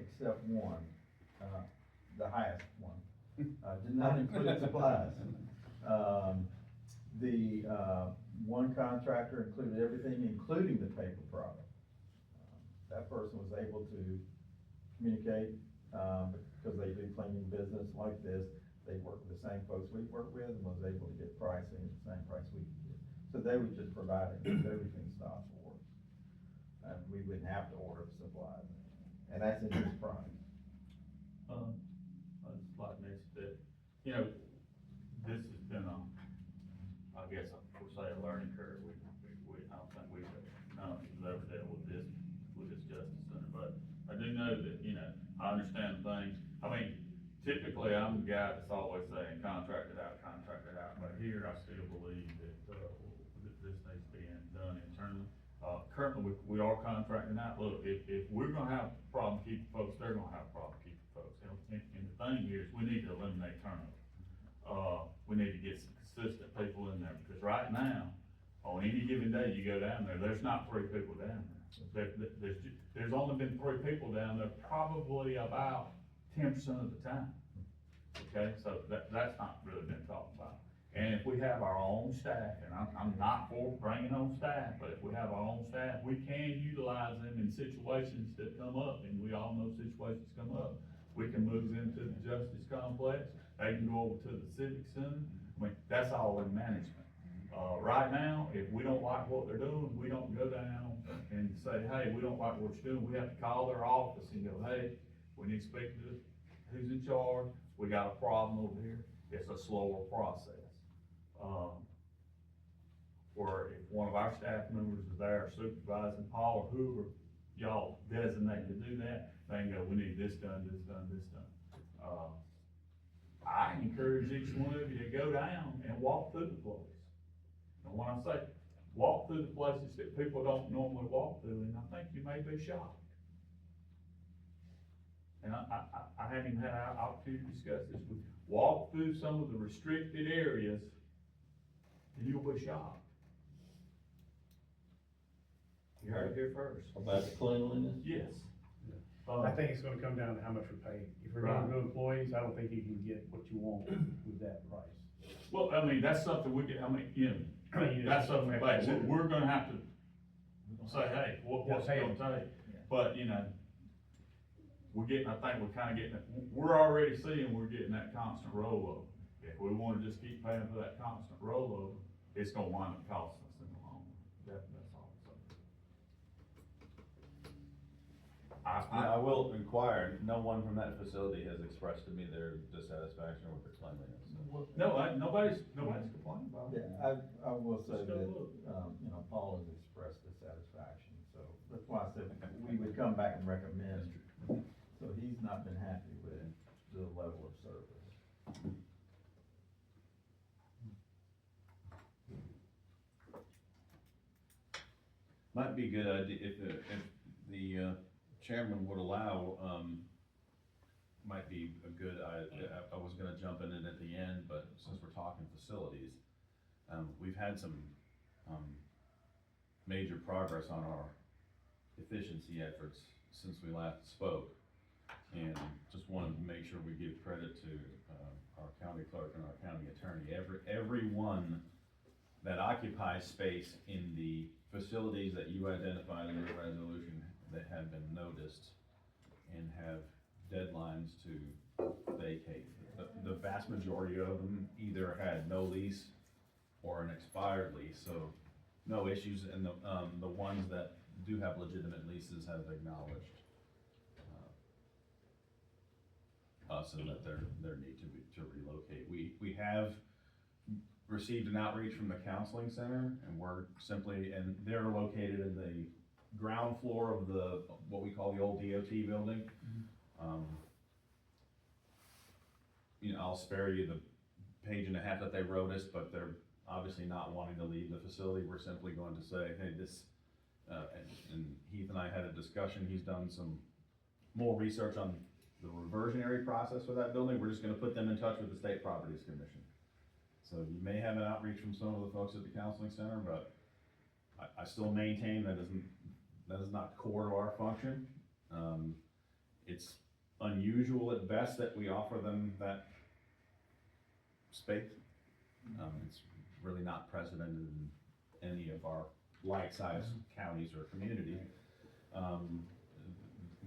except one, the highest one, did not include supplies. The, one contractor included everything, including the paper product. That person was able to communicate, because they do cleaning business like this, they work with the same folks we work with, and was able to get pricing at the same price we could get. So they would just provide it, because everything stopped for us. And we wouldn't have to order the supplies, and that's in his price. It's like this, that, you know, this has been I guess, per se, a learning curve. I don't think we've ever dealt with this justice center, but I do know that, you know, I understand things. I mean, typically, I'm the guy that's always saying contract it out, but here I still believe that, this needs to be done internally. Currently, we are contracting out. Look, if we're gonna have a problem keeping folks, they're gonna have a problem keeping folks. And the thing here is, we need to eliminate turnover. We need to get some consistent people in there, because right now, on any given day you go down there, there's not 3 people down there. There's only been 3 people down there, probably about 10% of the time. Okay, so that's not really been talked about. And if we have our own staff, and I'm not for bringing on staff, but if we have our own staff, we can utilize them in situations that come up, and we all know situations come up. We can move them to the Justice Complex, they can go over to the Civic Center. I mean, that's all in management. Right now, if we don't like what they're doing, we don't go down and say, hey, we don't like what you're doing. We have to call their office and go, hey, we need to speak to who's in charge. We got a problem over here. It's a slower process. Or if one of our staff members is there supervising Paul or whoever y'all designate to do that, they can go, we need this done, this done, this done. I encourage each one of you to go down and walk through the place. And when I say walk through the places that people don't normally walk through, and I think you may be shocked. And I haven't even had an opportunity to discuss this with you. Walk through some of the restricted areas, and you'll be shocked. You heard it here first. About the cleanliness? Yes. I think it's gonna come down to how much we're paying. If we're getting new employees, I don't think you can get what you want with that price. Well, I mean, that's something we get, I mean, you know, that's something like, we're gonna have to say, hey, what's it gonna take? But, you know, we're getting, I think we're kinda getting, we're already seeing we're getting that constant rollover. If we wanna just keep paying for that constant rollover, it's gonna wind up costing us in the long run. That's all. So. I will inquire, no one from that facility has expressed to me their dissatisfaction with the cleanliness. No, nobody's complaining about it. Yeah, I will say Just go that, look. you know, Paul has expressed dissatisfaction, so that's why I said we would come back and recommend. So he's not been happy with the level of service. Might be a good idea, if the chairman would allow, might be a good, I was gonna jump in it at the end, but since we're talking facilities, we've had some, major progress on our efficiency efforts since we last spoke. And just wanted to make sure we give credit to, our county clerk and our county attorney. Everyone that occupies space in the facilities that you identified in your resolution that have been noticed and have deadlines to vacate. The vast majority of them either had no lease or an expired lease, so no issues, and the ones that do have legitimate leases have acknowledged us and that their need to relocate. We have received an outreach from the counseling center, and we're simply, and they're located in the ground floor of the, what we call the old DOT building. You know, I'll spare you the page and a half that they wrote us, but they're obviously not wanting to leave the facility. We're simply going to say, hey, this, and Heath and I had a discussion, he's done some more research on the reversionary process for that building. We're just gonna put them in touch with the State Properties Commission. So you may have an outreach from some of the folks at the counseling center, but I still maintain that is not core to our function. It's unusual at best that we offer them that space. It's really not precedented in any of our like-sized counties or communities.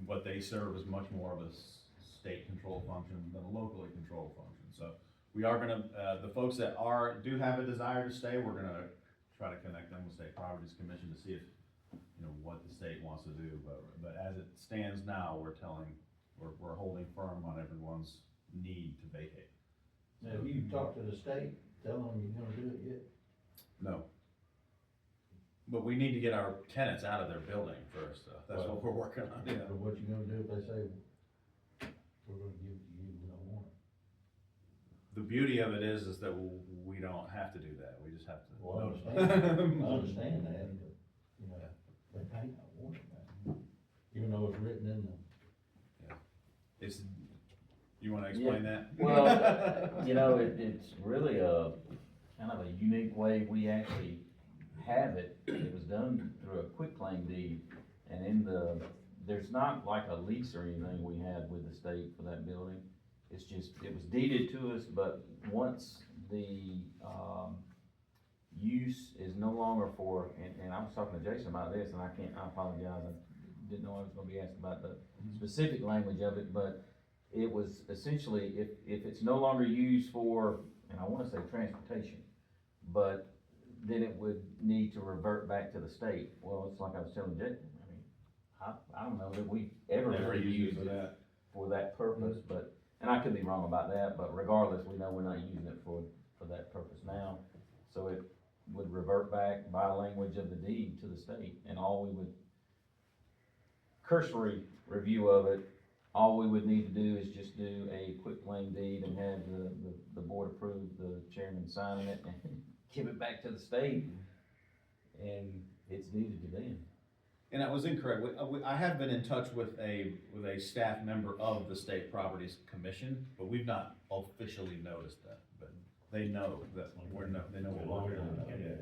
What they serve is much more of a state control function than a locally controlled function. So we are gonna, the folks that do have a desire to stay, we're gonna try to connect them with State Properties Commission to see if, you know, what the state wants to do. But as it stands now, we're holding firm on everyone's need to vacate. Now, have you talked to the state, tell them you're gonna do it yet? No. But we need to get our tenants out of their building first, that's what we're working on. Yeah. But what you gonna do if they say, we're gonna give it to you, we don't want it? The beauty of it is that we don't have to do that, we just have to. Well, I notify. understand, I understand that, but, you know, they may not want it, man. Even though it's written in the. You wanna explain that? Well, you know, it's really a, kind of a unique way we actually have it. It was done through a quitclaim deed, and there's not like a lease or anything we had with the state for that building. It's just, it was deeded to us, but once the, use is no longer for, and I was talking to Jason about this, and I apologize, I didn't know I was gonna be asked about the specific language of it, but it was essentially, if it's no longer used for, and I wanna say transportation, but then it would need to revert back to the state. Well, it's like I was telling Jake, I mean, I don't know that we ever really used it for that purpose, but, and I could be wrong about that, but regardless, we know we're not using it for that purpose now. So it would revert back by language of the deed to the state, and all we would, cursory review of it, all we would need to do is just do a quick claim deed and have the board approve the chairman signing it and give it back to the state, and it's deeded to them. And that was incorrect. I have been in touch with a staff member of the State Properties Commission, but we've not officially noticed that, but they know that they know what we're doing. Yeah.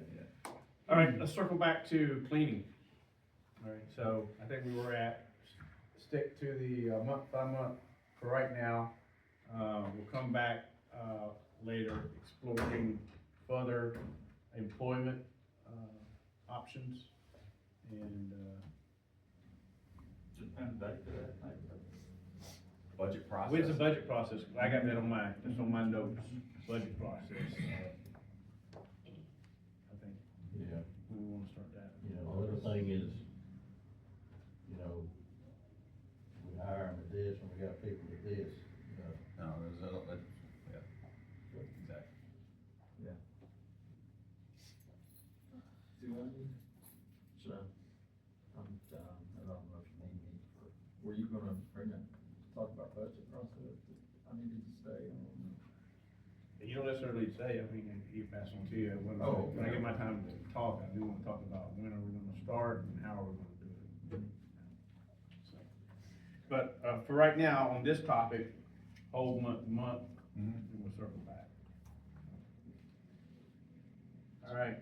All right, let's circle back to cleaning. All right, so I think we were at, stick to the month by month for right now. We'll come back, later exploring further employment, options and, Just kind of back to that, Budget process. when's the budget process? I got that on that's on my notes, budget process. I think Yeah. we wanna start that. You know, the other thing is, you know, we hire them at this and we got people at this, you know. No, yeah, exactly. So, I don't know if you need me for, were you gonna talk about budget process? I needed to stay on. You don't necessarily say, I mean, he passed on to you, when I get my time to talk, I do wanna talk about when are we gonna start and how are we gonna do it. So, but, for right now, on this topic, whole month, and we'll circle back. All right,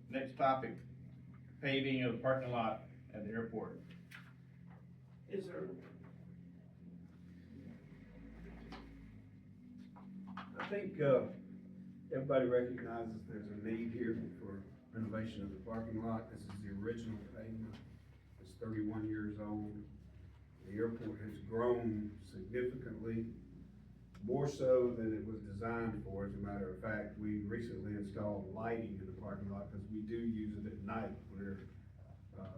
next topic, paving of the parking lot at the airport. Is there? I think, everybody recognizes there's a need here for renovation of the parking lot. This is the original pavement. It's 31 years old. The airport has grown significantly, more so than it was designed for. As a matter of fact, we recently installed lighting in the parking lot because we do use it at night, where,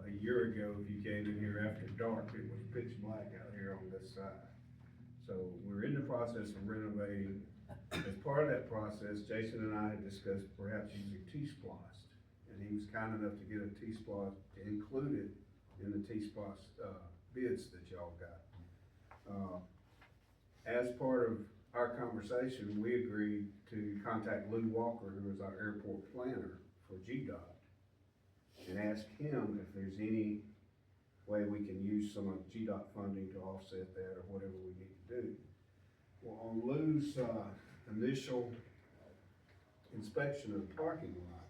a year ago, if you came in here after dark, it was pitch black out here on this side. So we're in the process of renovating. As part of that process, Jason and I had discussed perhaps using T-Splost, and he was kind enough to get a T-Splost included in the T-Splost, bids that y'all got. As part of our conversation, we agreed to contact Lou Walker, who is our airport planner for GDOT, and ask him if there's any way we can use some of GDOT funding to offset that or whatever we need to do. Well, on Lou's, initial inspection of the parking lot,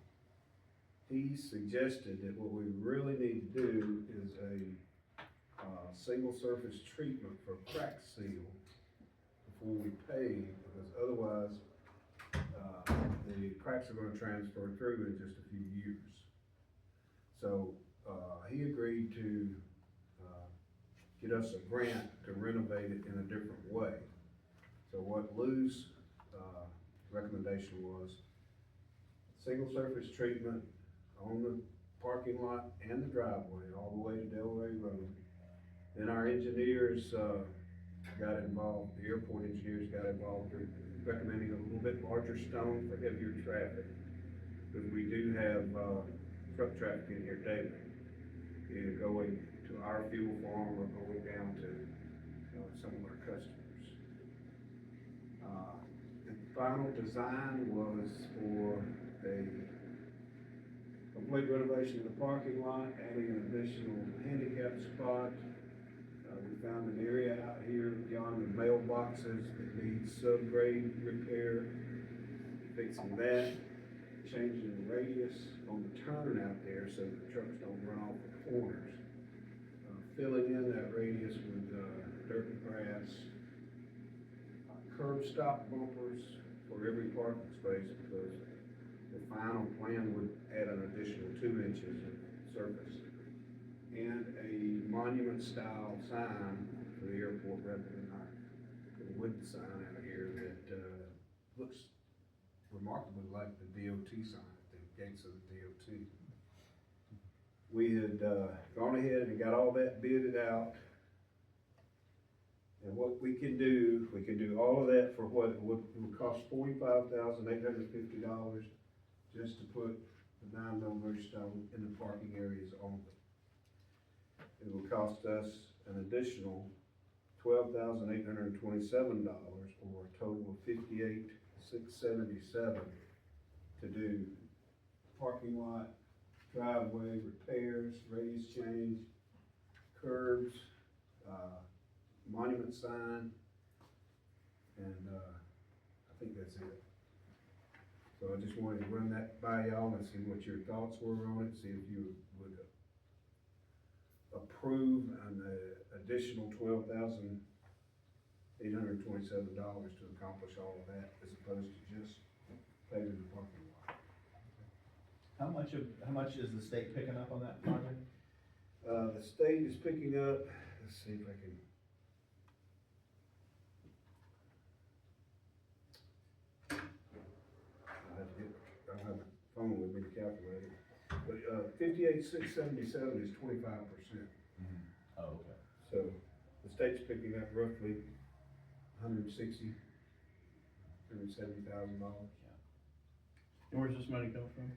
he suggested that what we really need to do is a single surface treatment for crack seal before we pave, because otherwise, the cracks are gonna transfer through in just a few years. So, he agreed to, get us a grant to renovate it in a different way. So what Lou's, recommendation was, single surface treatment on the parking lot and the driveway, all the way to Delray Road. Then our engineers, got involved, the airport engineers got involved in recommending a little bit larger stone for heavier traffic. Because we do have, truck traffic in here daily, either going to our fuel farm or going down to, some of our customers. The final design was for a complete renovation of the parking lot, adding an additional handicap spot. We found an area out here beyond the mailboxes that needs subgrade repair, fixing that, changing the radius on the turn out there so the trucks don't run off the corners. Filling in that radius with, dirt and grass, curb stop bumpers for every parking space, because the final plan would add an additional 2 inches of surface. And a monument style sign for the airport rather than our wooden sign out here that, looks remarkably like the DOT sign at the gates of the DOT. We had, gone ahead and got all that bidded out. And what we can do all of that for what it would cost $45,850 just to put the 9mm stone in the parking areas only. It will cost us an additional $12,827, or a total of $58,677 to do parking lot, driveway repairs, radius change, curbs, monument sign, and, I think that's it. So I just wanted to run that by y'all and see what your thoughts were on it, see if you would approve an additional $12,827 to accomplish all of that, as opposed to just paving the parking lot. How much is the state picking up on that project? The state is picking up, let's see if I can. I don't have my phone with me to calculate it, but, 58,677 is 25%. Oh, okay. So the state's picking up roughly $170,000. And where's this money come from?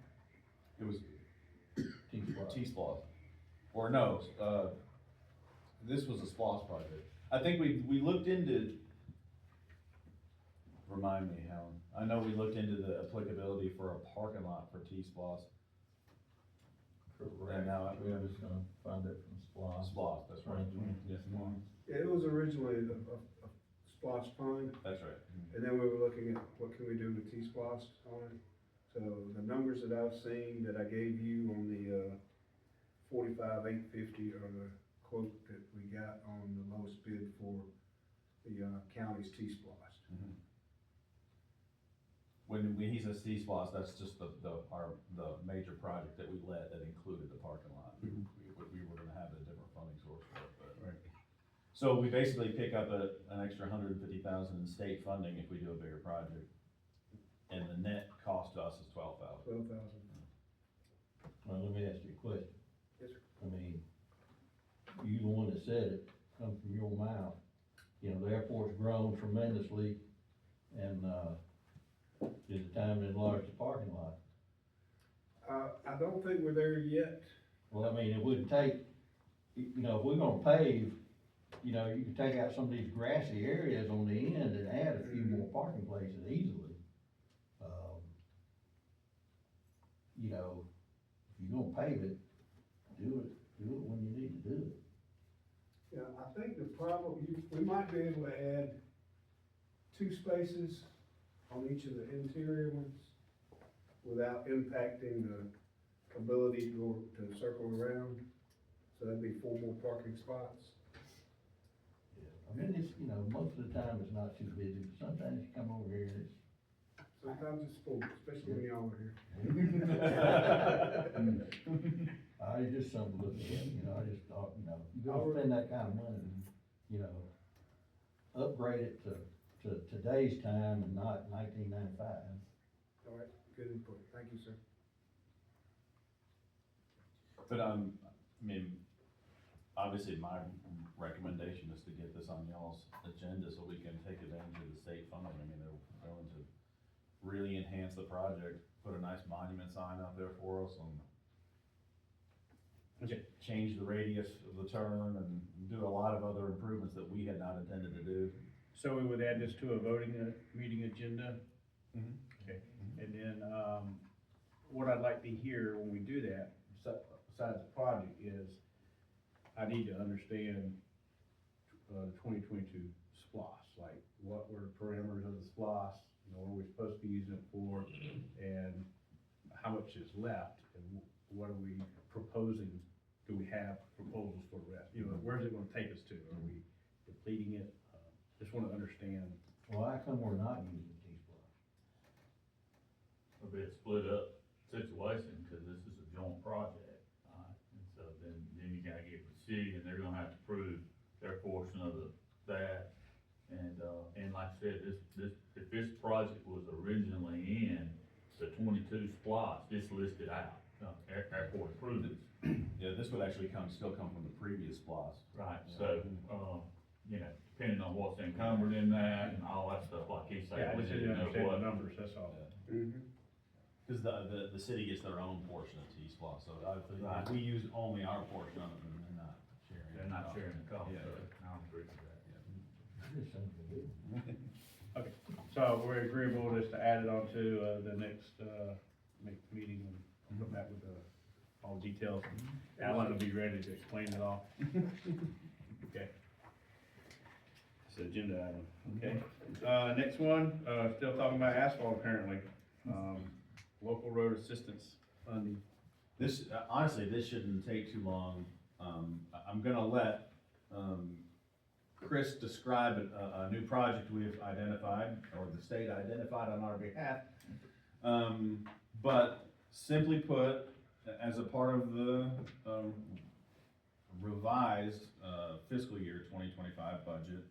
It was T-Splosh. T-Splosh. Or no, this was a SPOS project. I think we looked into, remind me, Helen, I know we looked into the applicability for a parking lot for T-Splosh. Correct. And now We were just gonna fund it from SPOS. SPOS, that's right. Yes, Yeah, it was originally a SPOS fund, that's right. and then we were looking at what can we do with T-Splosh on it. So the numbers that I've seen that I gave you on the, 45,850 are the quote that we got on the lowest bid for the, county's T-Splosh. When he says T-Splosh, that's just the major project that we let that included the parking lot. We were gonna have a different funding source for it, but. Right. So we basically pick up an extra $150,000 in state funding if we do a bigger project. And the net cost to us is $12,000. 12,000. Well, let me ask you a question. Yes, sir. I mean, you the one that said it, come from your mouth. You know, the airport's grown tremendously, and, is it time to enlarge the parking lot? I don't think we're there yet. Well, I mean, it wouldn't take, you know, if we're gonna pave, you know, you can take out some of these grassy areas on the end and add a few more parking places easily. You know, if you're gonna pave it, do it when you need to do it. Yeah, I think the problem, we might be able to add 2 spaces on each of the interior ones without impacting the ability to circle around. So that'd be 4 more parking spots. I mean, it's, you know, most of the time it's not too busy, but sometimes you come over here and it's. Sometimes it's full, especially when y'all are here. It's just something to look at, you know, I just thought, you know, you gonna spend that kind of money, you know, upgrade it to today's time and not 1995. All right, good input. Thank you, sir. But, I mean, obviously my recommendation is to get this on y'all's agenda so we can take advantage of the state funding. I mean, they're going to really enhance the project, put a nice monument sign out there for us and change the radius of the turn and do a lot of other improvements that we had not intended to do. So we would add this to a voting, meeting agenda? Mhm. Okay, and then, what I'd like to hear when we do that, besides the project, is I need to understand, the 2022 SPOS, like, what were the parameters of the SPOS, you know, what are we supposed to be using it for, and how much is left, and what are we proposing, do we have proposals for the rest? You know, where's it gonna take us to? Are we depleting it? Just wanna understand. Well, how come we're not using T-Splosh? It'll be a split up situation, cause this is a joint project. And so then you gotta get with the city, and they're gonna have to prove their portion of that. And like I said, if this project was originally in the 22 SPOS, this listed out, airport improvements. Yeah, this would actually still come from the previous SPOS. Right, so, you know, depending on what's encumbered in that and all that stuff, like he said. Yeah, I we just need to didn't know understand the what- numbers, that's all. Mm-hmm. Cause the city gets their own portion of T-Splosh, so Right. we use only our portion of it and they're not sharing. They're not sharing the cost, Yeah. so I don't agree with that. Okay, so we're agreeable just to add it on to, the next meeting and I'll come back with, all the details. Alan will be ready to explain it all. Okay. It's an agenda item, okay. Next one, still talking about asphalt apparently. Local road assistance funding. This, honestly, this shouldn't take too long. I'm gonna let, Chris describe a new project we've identified, or the state identified on our behalf. But simply put, as a part of the, revised, fiscal year 2025 budget,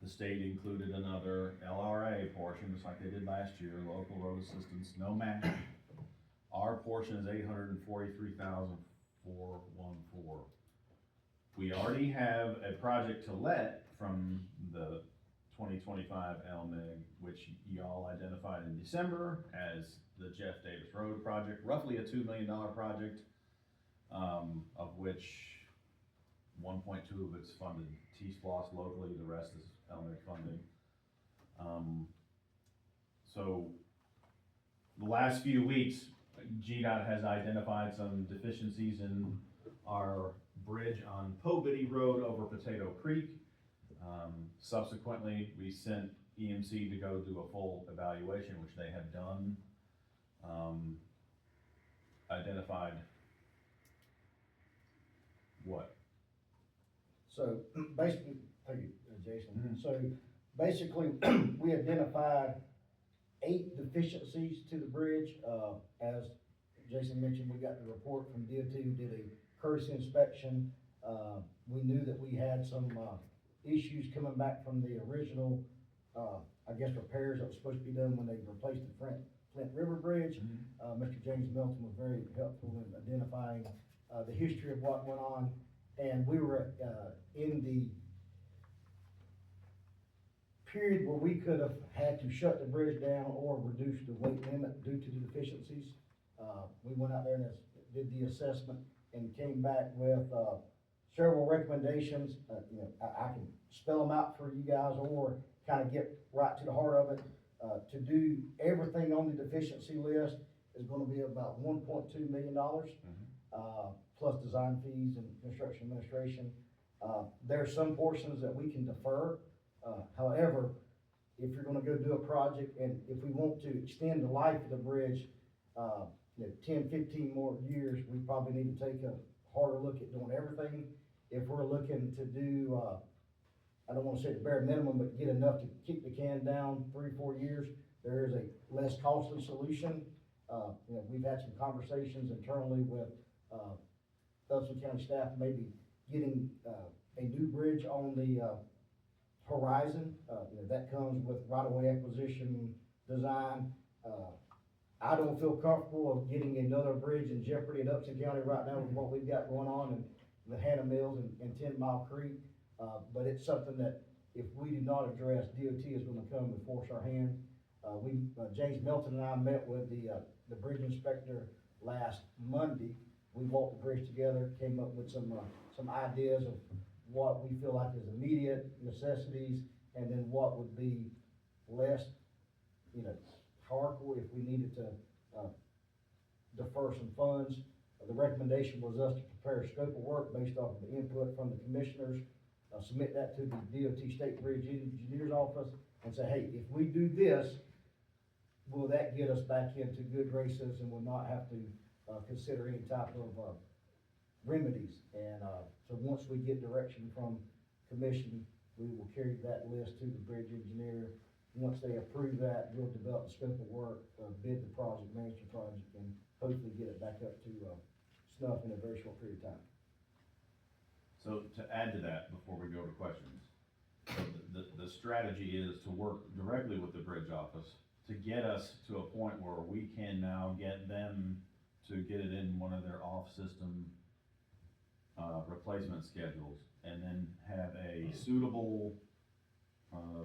the state included another LRA portion, just like they did last year, local road assistance, no match. Our portion is $843,414. We already have a project to let from the 2025 LMIG, which y'all identified in December as the Jeff Davis Road project, roughly a $2 million project, of which 1.2 of it's funded T-Splosh locally, the rest is LMIG funding. So the last few weeks, GDOT has identified some deficiencies in our bridge on Pobity Road over Potato Creek. Subsequently, we sent EMC to go do a full evaluation, which they have done. Identified what? So basically, thank you, Jason. So basically, we identified 8 deficiencies to the bridge. As Jason mentioned, we got the report from DOT who did a courtesy inspection. We knew that we had some issues coming back from the original, I guess, repairs that was supposed to be done when they replaced the Flint River Bridge. Mr. James Milton was very helpful in identifying the history of what went on. And we were in the period where we could have had to shut the bridge down or reduce the weight limit due to the deficiencies. We went out there and did the assessment and came back with several recommendations. I can spell them out for you guys or kind of get right to the heart of it. To do everything on the deficiency list is gonna be about $1.2 million. Plus design fees and construction administration. There are some portions that we can defer. However, if you're gonna go do a project and if we want to extend the life of the bridge, 10, 15 more years, we probably need to take a harder look at doing everything. If we're looking to do, I don't wanna say the bare minimum, but get enough to keep the can down 3-4 years, there is a less costly solution. We've had some conversations internally with, Upson County staff, maybe getting, a new bridge on the, horizon. That comes with right-of-way acquisition, design. I don't feel comfortable of getting another bridge in jeopardy in Upson County right now with what we've got going on in the Hannah Mills and 10 Mile Creek. But it's something that if we do not address, DOT is gonna come and force our hand. James Milton and I met with the bridge inspector last Monday. We walked the bridge together, came up with some ideas of what we feel like is immediate necessities, and then what would be less, hardcore if we needed to, defer some funds. The recommendation was us to prepare a scope of work based off of the input from the commissioners, submit that to the DOT State Bridge Engineer's Office, and say, hey, if we do this, will that get us back into good graces and will not have to consider any type of remedies? And so once we get direction from commission, we will carry that list to the bridge engineer. Once they approve that, we'll develop a scope of work, bid the project, manage the project, and hopefully get it back up to snuff in a very short period of time. So to add to that, before we go to questions, so the strategy is to work directly with the bridge office to get us to a point where we can now get them to get it in one of their off-system replacement schedules, and then have a suitable, what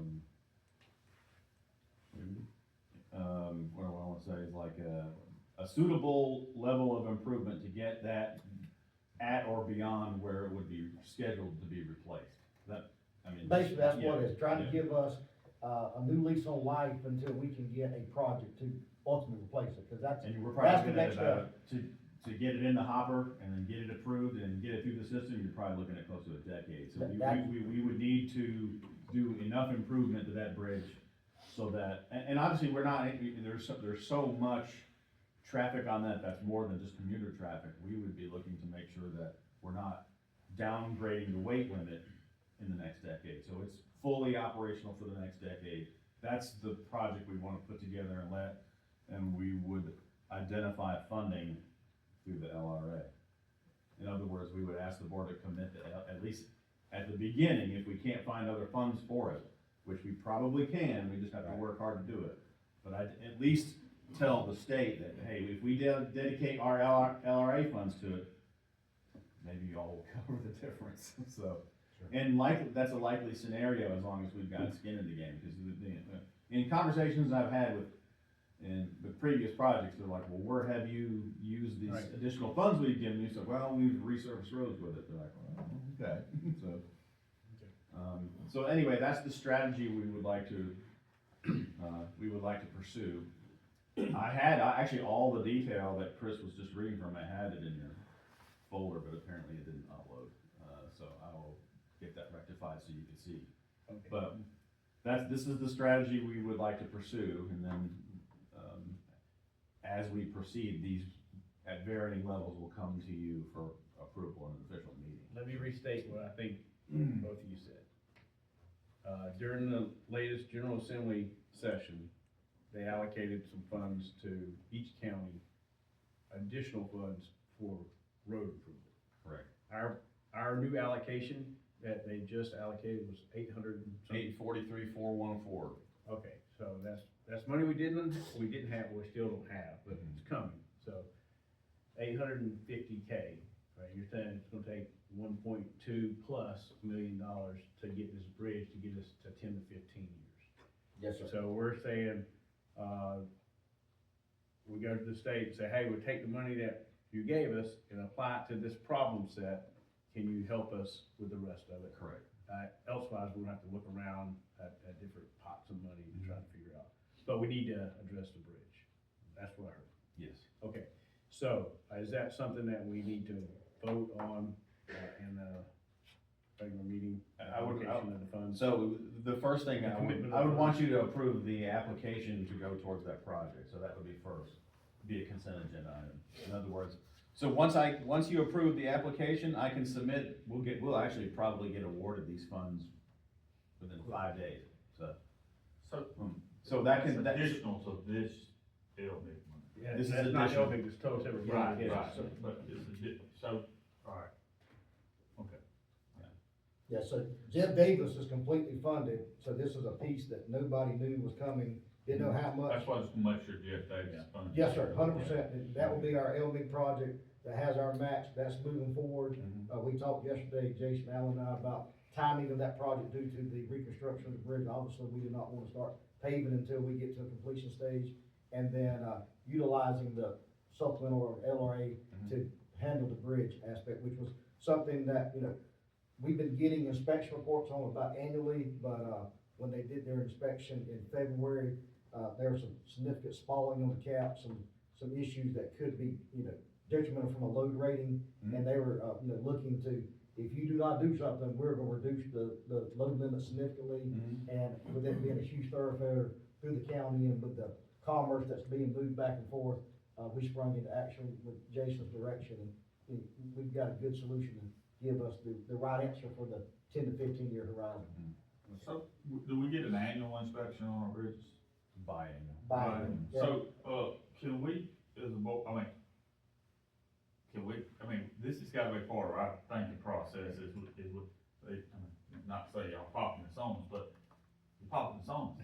do I wanna say, is like a suitable level of improvement to get that at or beyond where it would be scheduled to be replaced. I mean. Basically, that's what it yeah, is, trying to yeah. give us, a new lease on life until we can get a project to ultimately replace it, cause that's, And we're that's probably the looking at next about, step. to get it in the hopper and then get it approved and get it through the system, you're probably looking at close to a decade. So we would need to do enough improvement to that bridge so that, and obviously, we're not, there's so much traffic on that, that's more than just commuter traffic. We would be looking to make sure that we're not downgrading the weight limit in the next decade. So it's fully operational for the next decade. That's the project we wanna put together and we would identify funding through the LRA. In other words, we would ask the board to commit to, at least at the beginning, if we can't find other funds for it, which we probably can, we just have to work hard to do it. But I'd at least tell the state that, hey, if we dedicate our LRA funds to it, maybe y'all will cover the difference, so. And that's a likely scenario as long as we've got skin in the game, because in conversations I've had in the previous projects, they're like, well, where have you used these additional funds we've given you? So, well, we've resurfaced roads with it. They're like, well, okay, so anyway, that's the strategy we would like to pursue. Actually, all the detail that Chris was just reading from, I had it in your folder, but apparently it didn't upload. So I will get that rectified so you can see. Okay. But this is the strategy we would like to pursue, and then, as we proceed, these at varying levels will come to you for approval in an official meeting. Let me restate what I think both of you said. During the latest General Assembly session, they allocated some funds to each county, additional funds for road improvement. Correct. Our new allocation that they just allocated was 800 and something. 843,414. Okay, so that's money we didn't have, we still don't have, but it's coming, so 850K, right, you're saying it's gonna take 1.2+ million to get this bridge, to get us to 10 to 15 years. Yes, sir. So we're saying, we go to the state and say, hey, we'll take the money that you gave us and apply it to this problem set, can you help us with the rest of it? Correct. Elsewise, we're gonna have to look around at different pots of money to try to figure out. But we need to address the bridge. That's what I heard. Yes. Okay, so is that something that we need to vote on in the regular meeting? Allocation of the funds? So the first thing, The commitment of I would the want funds. you to approve the application to go towards that project, so that would be first, be a consent agenda item. In other words, so once you approve the application, I can submit, we'll actually probably get awarded these funds within 5 days, so. So that can, That's additional to this LMIG money. Yeah, this is that's not additional. helping, it's total separate. Right, Yeah, right, so- but so, alright. Okay. Yeah, so Jeff Davis is completely funded, so this is a piece that nobody knew was coming, didn't know how much. That's why I just want to make sure Jeff Davis is funded. Yes, sir, 100%, that will be our LMIG project that has our match, that's moving forward. We talked yesterday, Jason Allen and I, about timing of that project due to the reconstruction of the bridge. Obviously, we do not wanna start paving until we get to a completion stage. And then, utilizing the supplemental or LRA to handle the bridge aspect, which was something that, we've been getting inspection reports on about annually, but, when they did their inspection in February, there was some significant spalling on the cap, some issues that could be, detrimental from a load rating. And they were, looking to, if you do not do something, we're gonna reduce the load limit significantly. And with it being a huge thoroughfare through the county and with the commerce that's being moved back and forth, we sprung into action with Jason's direction, and we've got a good solution to give us the right answer for the 10 to 15 year horizon. So, do we get an annual inspection on our bridges? Biennial, yeah. So, can we, as a board, this has gotta be part of our thinking process, not to say y'all popping the songs, but you're popping the songs.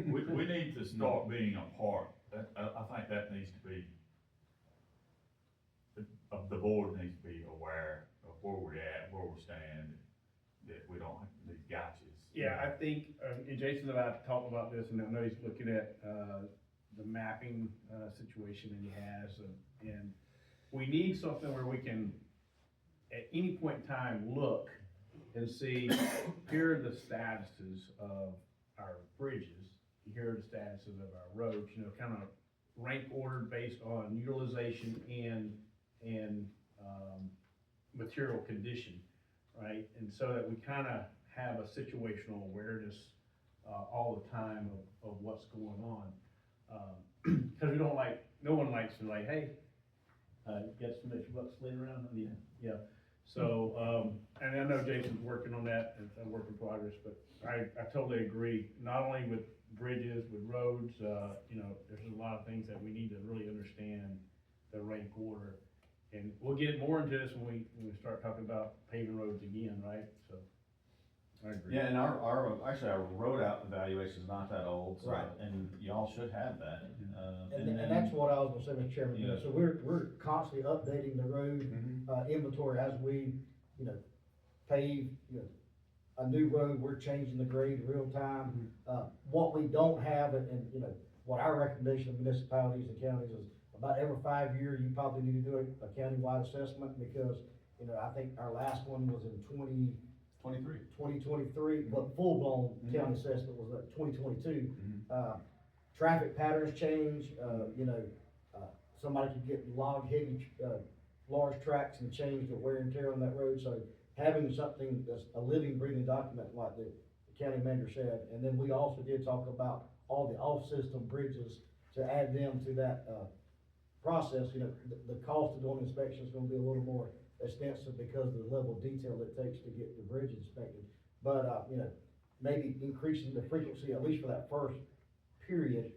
We need to start being a part, I think that needs to be, the board needs to be aware of where we're at, where we stand, that we don't have these gotchas. Yeah, I think, and Jason and I talked about this, and I know he's looking at, the mapping, situation that he has, and we need something where we can, at any point in time, look and see, here are the statuses of our bridges, here are the statuses of our roads, you know, kind of rank ordered based on utilization and material condition, right? And so that we kind of have a situational awareness all the time of what's going on. Because we don't like, no one likes to like, hey, you got some extra bucks laying around? Yeah. So, and I know Jason's working on that, it's a work in progress, but I totally agree. Not only with bridges, with roads, you know, there's a lot of things that we need to really understand the rank order. And we'll get more into this when we start talking about paving roads again, right? So, I agree. Yeah, and our road out evaluation is not that old, so, Right. and y'all should have that. And that's what I was gonna say, Mr. Chairman, you know, Yeah. so we're constantly updating the road, inventory as we, you know, pave, you know, a new road, we're changing the grade real time. What we don't have, and, you know, what our recommendation of municipalities and counties is, about every 5 years, you probably need to do a countywide assessment, because, you know, I think our last one was in 2023, but full-blown county assessment was like 2022. Traffic patterns change, you know, somebody could get heavy, large tracks and change the wear and tear on that road, so having something that's a living, breathing document like the county manager said. And then we also did talk about all the off-system bridges, to add them to that, process. You know, the cost of doing inspection is gonna be a little more extensive because of the level of detail it takes to get the bridge inspected. But, you know, maybe increasing the frequency, at least for that first period,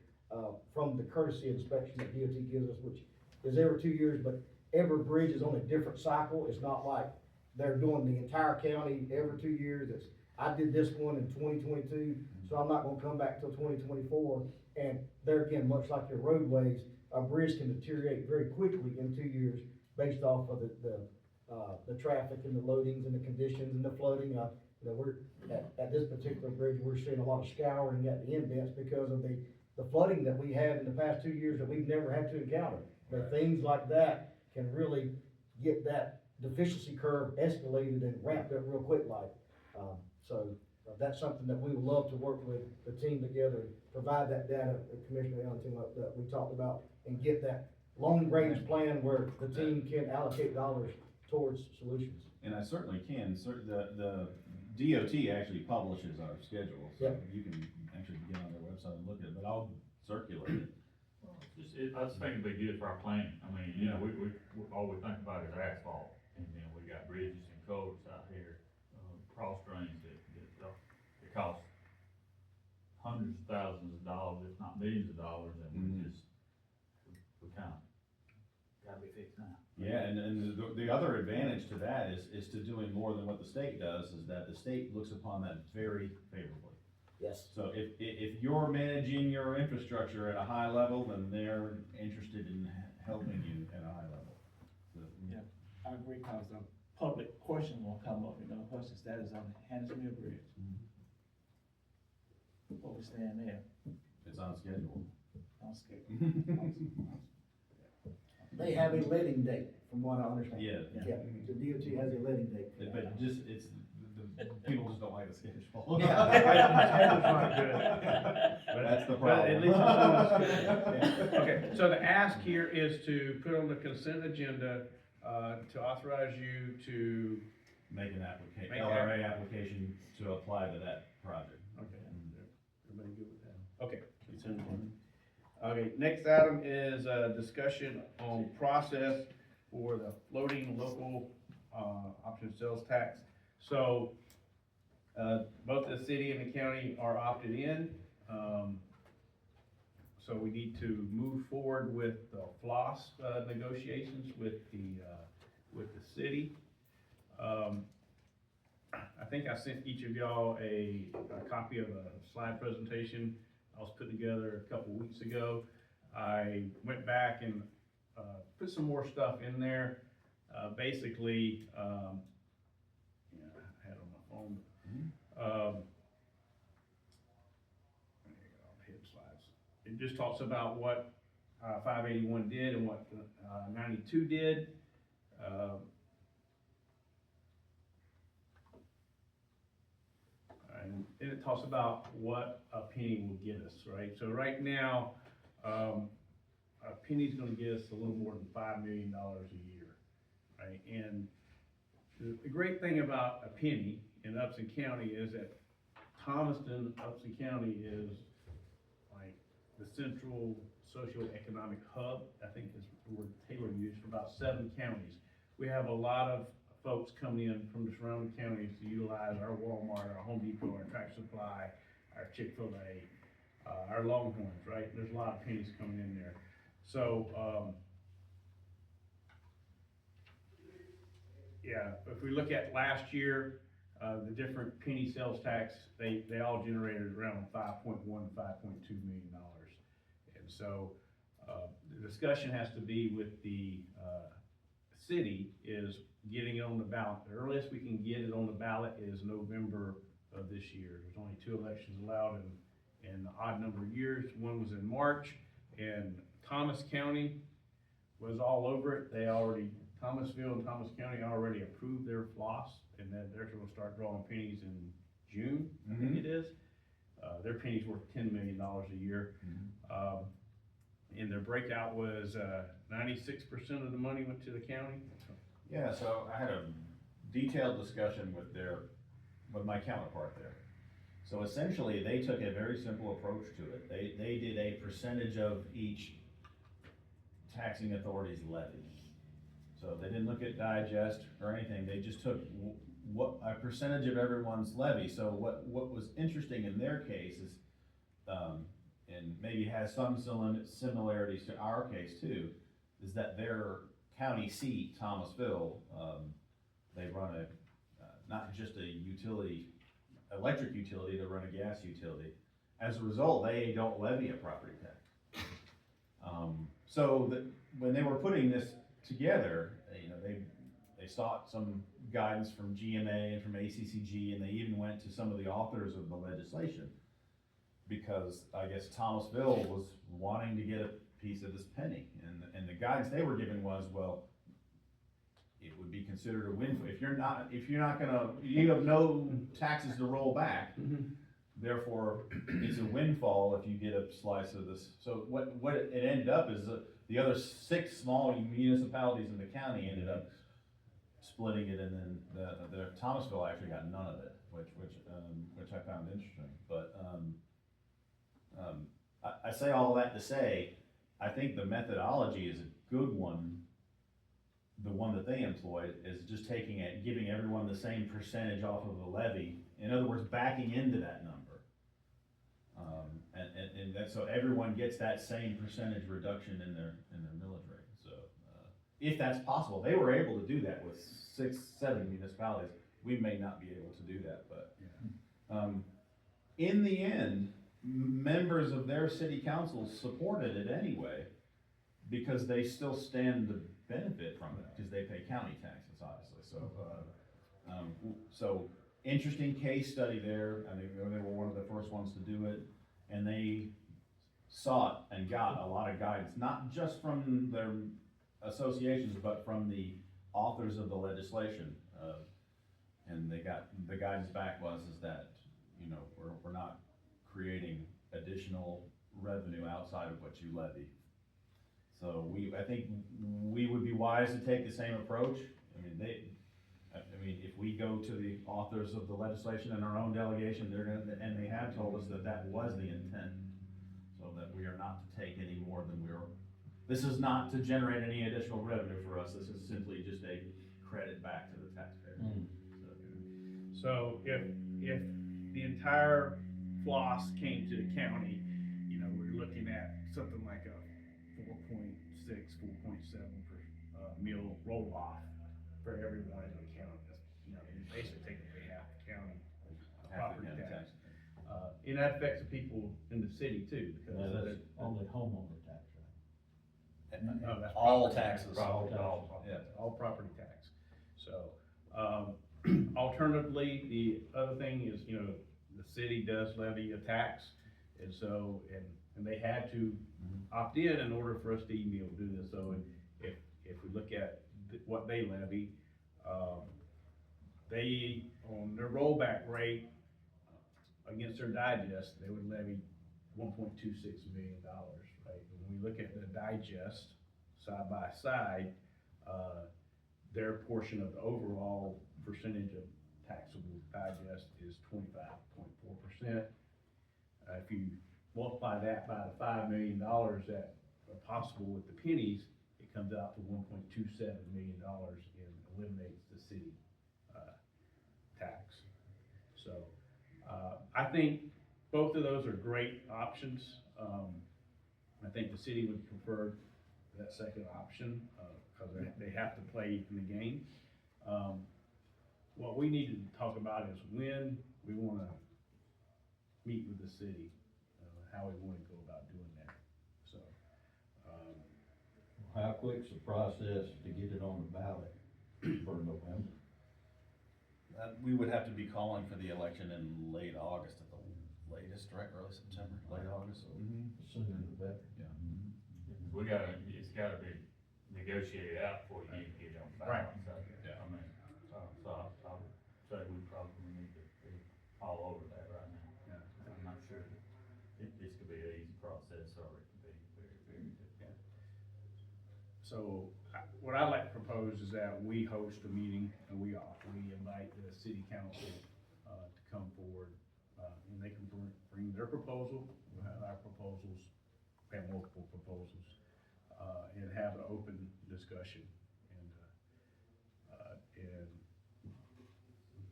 from the courtesy inspection that DOT gives us, which is every 2 years, but every bridge is on a different cycle. It's not like they're doing the entire county every 2 years. I did this one in 2022, so I'm not gonna come back till 2024. And there again, much like your roadways, a bridge can deteriorate very quickly in 2 years based off of the traffic and the loadings and the conditions and the flooding. You know, we're, at this particular bridge, we're seeing a lot of scouring at the indents because of the flooding that we had in the past 2 years that we've never had to encounter. But things like that can really get that deficiency curve escalated and ramped up real quick like. So that's something that we would love to work with the team together, provide that data, Commissioner Ellington, that we talked about, and get that long-range plan where the team can allocate dollars towards solutions. And I certainly can, the DOT actually publishes our schedule, so Yep. you can actually get on their website and look at it, but I'll circulate it. I just think it'd be good for our planning. I mean, you know, we all we think about is asphalt, and then we got bridges and culverts out here, cross drains that cost hundreds of thousands of dollars, if not millions of dollars, and we kind of gotta be fixed now. Yeah, and the other advantage to that is to doing more than what the state does, is that the state looks upon that very favorably. Yes. So if you're managing your infrastructure at a high level, then they're interested in helping you at a high level. So, Yeah, I agree, cause the public question will come up, you know, what's the status on Hannesville Bridge? What we stand there, It's on schedule. on schedule. They have a letting date, from what I understand. Yeah. Yeah, the DOT has a letting date. But just, the people just don't like the schedule. Yeah. Schedule's not good. That's the But at least problem. it's on the schedule. Okay, so the ask here is to put on the consent agenda, to authorize you to, Make an application, Make LRA application to apply to that project. okay, everybody good with that? Okay. consent agenda. Okay, next item is a discussion on process for the floating local, option sales tax. So, both the city and the county are opted in. So we need to move forward with the FLOSS, negotiations with the city. I think I sent each of y'all a copy of a slide presentation I was putting together a couple weeks ago. I went back and, put some more stuff in there. Basically, yeah, I had it on my phone. There you go, head slides. It just talks about what, 581 did and what, 92 did. talks about what a penny will get us, right? So right now, a penny's gonna get us a little more than $5 million a year, right? And the great thing about a penny in Upson County is that Thomaston, Upson County is like the central socioeconomic hub, I think is the word Taylor used, for about 7 counties. We have a lot of folks coming in from the surrounding counties to utilize our Walmart, our Home Depot, our Tractor Supply, our Chick-fil-A, our Longhorns, right? There's a lot of pennies coming in there. So, yeah, if we look at last year, the different penny sales tax, they all generated around $5.1 to $5.2 million. And so, the discussion has to be with the, city is getting it on the ballot. The earliest we can get it on the ballot is November of this year. There's only 2 elections allowed in an odd number of years. One was in March, and Thomas County was all over it. Thomasville and Thomas County already approved their floss, and then they're gonna start drawing pennies in June, I think it is. Their penny's worth $10 million a year. And their breakout was, 96% of the money went to the county. Yeah, so I had a detailed discussion with my counterpart there. So essentially, they took a very simple approach to it. They did a percentage of each taxing authority's levy. So they didn't look at digest or anything, they just took what a percentage of everyone's levy. So what was interesting in their case is, and maybe has some similarities to our case too, is that their county seat, Thomasville, they run not just a electric utility, they run a gas utility. As a result, they don't levy a property tax. So that when they were putting this together, they sought some guidance from GMA and from ACCG, and they even went to some of the authors of the legislation, because I guess Thomasville was wanting to get a piece of this penny, and the guidance they were given was, well, it would be considered a windfall. If you're not gonna, you have no taxes to roll back, therefore, it's a windfall if you get a slice of this. So what it ended up is the other 6 small municipalities in the county ended up splitting it, and then the Thomasville actually got none of it, which I found interesting. But I say all that to say, I think the methodology is a good one. The one that they employed is just taking it, giving everyone the same percentage off of the levy. In other words, backing into that number. And that, so everyone gets that same percentage reduction in their millage rate. So, if that's possible, they were able to do that with 6, 7 municipalities. We may not be able to do that, but, in the end, members of their city council supported it anyway, because they still stand to benefit from it, because they pay county taxes, obviously. So, so interesting case study there. I think they were one of the first ones to do it, and they sought and got a lot of guidance, not just from their associations, but from the authors of the legislation. And they got, the guidance back is that, we're not creating additional revenue outside of what you levy. So I think we would be wise to take the same approach. If we go to the authors of the legislation and our own delegation, and they have told us that was the intent, so that we are not to take any more than this is not to generate any additional revenue for us, this is simply just a credit back to the taxpayer. So if the entire floss came to the county, we're looking at something like a 4.6, 4.7 per meal roll off for everyone in the county. That's, basically taking away half the county property tax. And that affects the people in the city too, because That's only homeowner tax, right? no, that's All property tax. taxes. All property tax. So, alternatively, the other thing is, the city does levy a tax, and so, and they had to opt in order for us to even be able to do this. So if we look at what they levy, they, on their rollback rate, against their digest, they would levy $1.26 million, right? When we look at the digest side by side, their portion of the overall percentage of taxable digest is 25.4%. If you multiply that by the $5 million that are possible with the pennies, it comes out to $1.27 million and eliminates the city tax. So I think both of those are great options. I think the city would prefer that second option because they have to play in the game. What we need to talk about is when we want to meet with the city, how we want to go about doing that. So, How quick's the process to get it on the ballot for November? We would have to be calling for the election in late August at the latest, right, early September, late August, so. The sooner the better. Yeah. It's gotta be negotiated out before you get it on the ballot. So, Yeah. I mean, so I would say we probably need to be all over that right now. I'm not sure if this could be an easy process or it could be very, very difficult. so what I'd like to propose is that we host a meeting and we invite the city council to come forward and they can bring their proposal. We'll have our proposals, we have multiple proposals, and have an open discussion and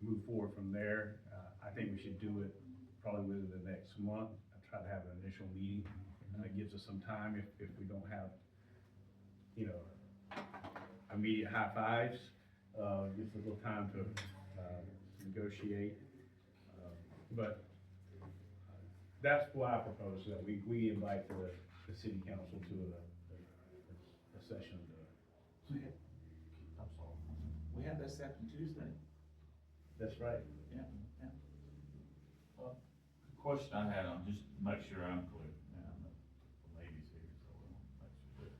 move forward from there. I think we should do it probably within the next month. I try to have an initial meeting. It gives us some time if we don't have, you know, immediate high fives. Gives us a little time to negotiate. But that's what I propose, that we invite the city council to a session of the. We have that second Tuesday. That's right. Yeah. Question I had on, just to make sure I'm clear, now, the ladies here, so we'll make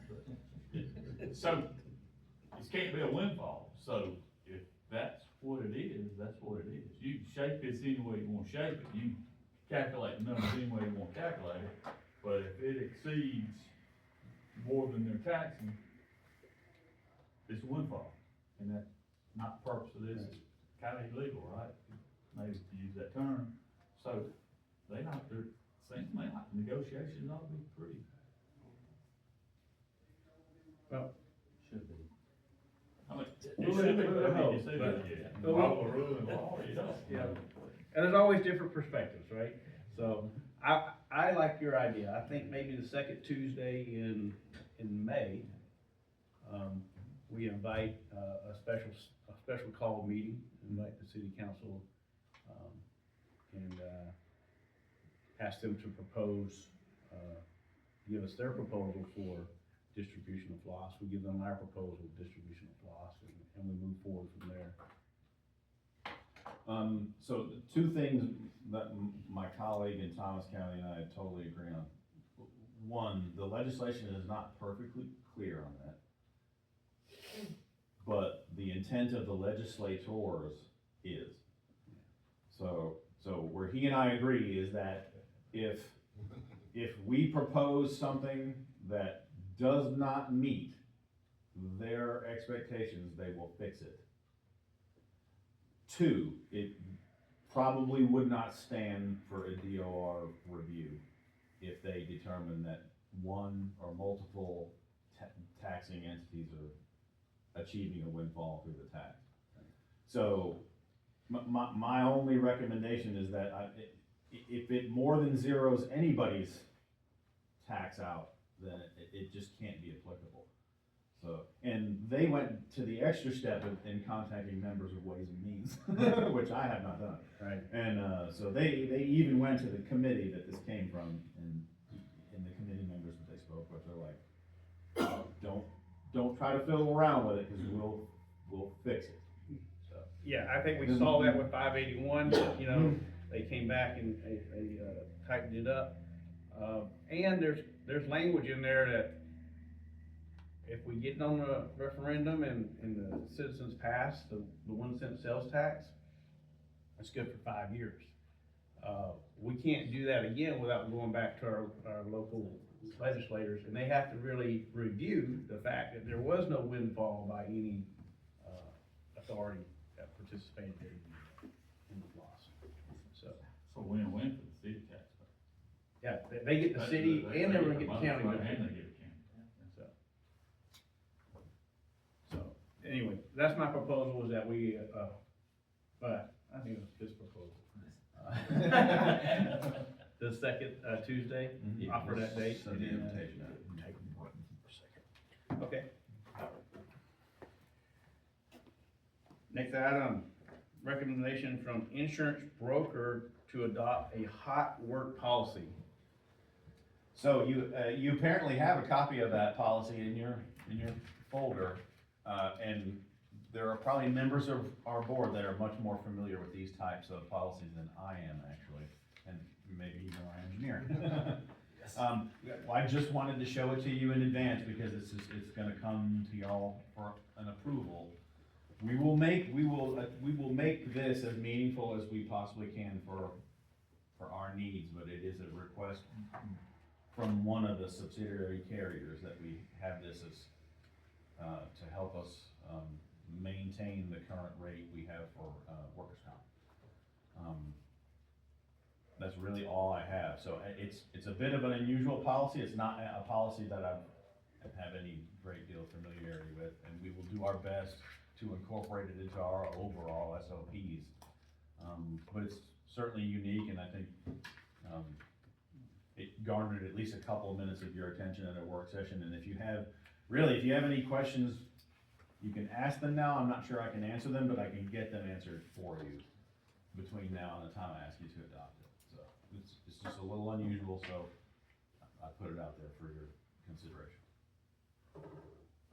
sure they're clear. So, it can't be a windfall, so if that's what it is, that's what it is. You can shape this any way you wanna shape it, you calculate the numbers any way you wanna calculate it, but if it exceeds more than they're taxing, it's a windfall, and that's not the purpose of this, it's kinda illegal, right? Maybe to use that term, so seems to me like negotiations ought to be pretty. Well, Should be. I mean, it should be, but I mean, you see that, yeah. Follow the rule of law, you don't. yeah. And there's always different perspectives, right? So I like your idea. I think maybe the second Tuesday in May, we invite a special call meeting, invite the city council, and ask them to propose, give us their proposal for distribution of loss. We give them our proposal, distribution of loss, and we move forward from there. So the two things that my colleague in Thomas County and I totally agree on. One, the legislation is not perfectly clear on that. But the intent of the legislators is. So where he and I agree is that if we propose something that does not meet their expectations, they will fix it. Two, it probably would not stand for a DOR review if they determine that one or multiple taxing entities are achieving a windfall through the tax. So my only recommendation is that if it more than zeros anybody's tax out, then it just can't be applicable. So, and they went to the extra step in contacting members of Ways and Means, which I have not done. Right. And so they even went to the committee that this came from, and the committee members that they spoke with, they're like, don't try to fiddle around with it, because we'll fix it. So. Yeah, I think we saw that with 581, you know, they came back and they tightened it up. And there's language in there that if we get on a referendum and the citizens pass the 1 cent sales tax, it's good for 5 years. We can't do that again without going back to our local legislators, and they have to really review the fact that there was no windfall by any, authority that participated in the loss. So, So win-win for the city taxpayer. yeah, they get the city, and they're gonna get the county. And they get the county. So, anyway, that's my proposal, is that we, but I think it was his proposal. The second, Tuesday, offer that date. Send the and then, invitation out. Okay. Next item, recommendation from insurance broker to adopt a hot work policy. So you apparently have a copy of that policy in your folder, and there are probably members of our board that are much more familiar with these types of policies than I am, actually, and maybe even our engineer. I just wanted to show it to you in advance because it's gonna come to y'all for an approval. We will make this as meaningful as we possibly can for our needs, but it is a request from one of the subsidiary carriers that we have this as, to help us, maintain the current rate we have for, workers' comp. That's really all I have, so it's a bit of an unusual policy, it's not a policy that I have any great deal of familiarity with, and we will do our best to incorporate it into our overall SOPs. But it's certainly unique, and I think, it garnered at least a couple of minutes of your attention at a work session, and if you have any questions, you can ask them now. I'm not sure I can answer them, but I can get them answered for you between now and the time I ask you to adopt it. So it's just a little unusual, so I put it out there for your consideration.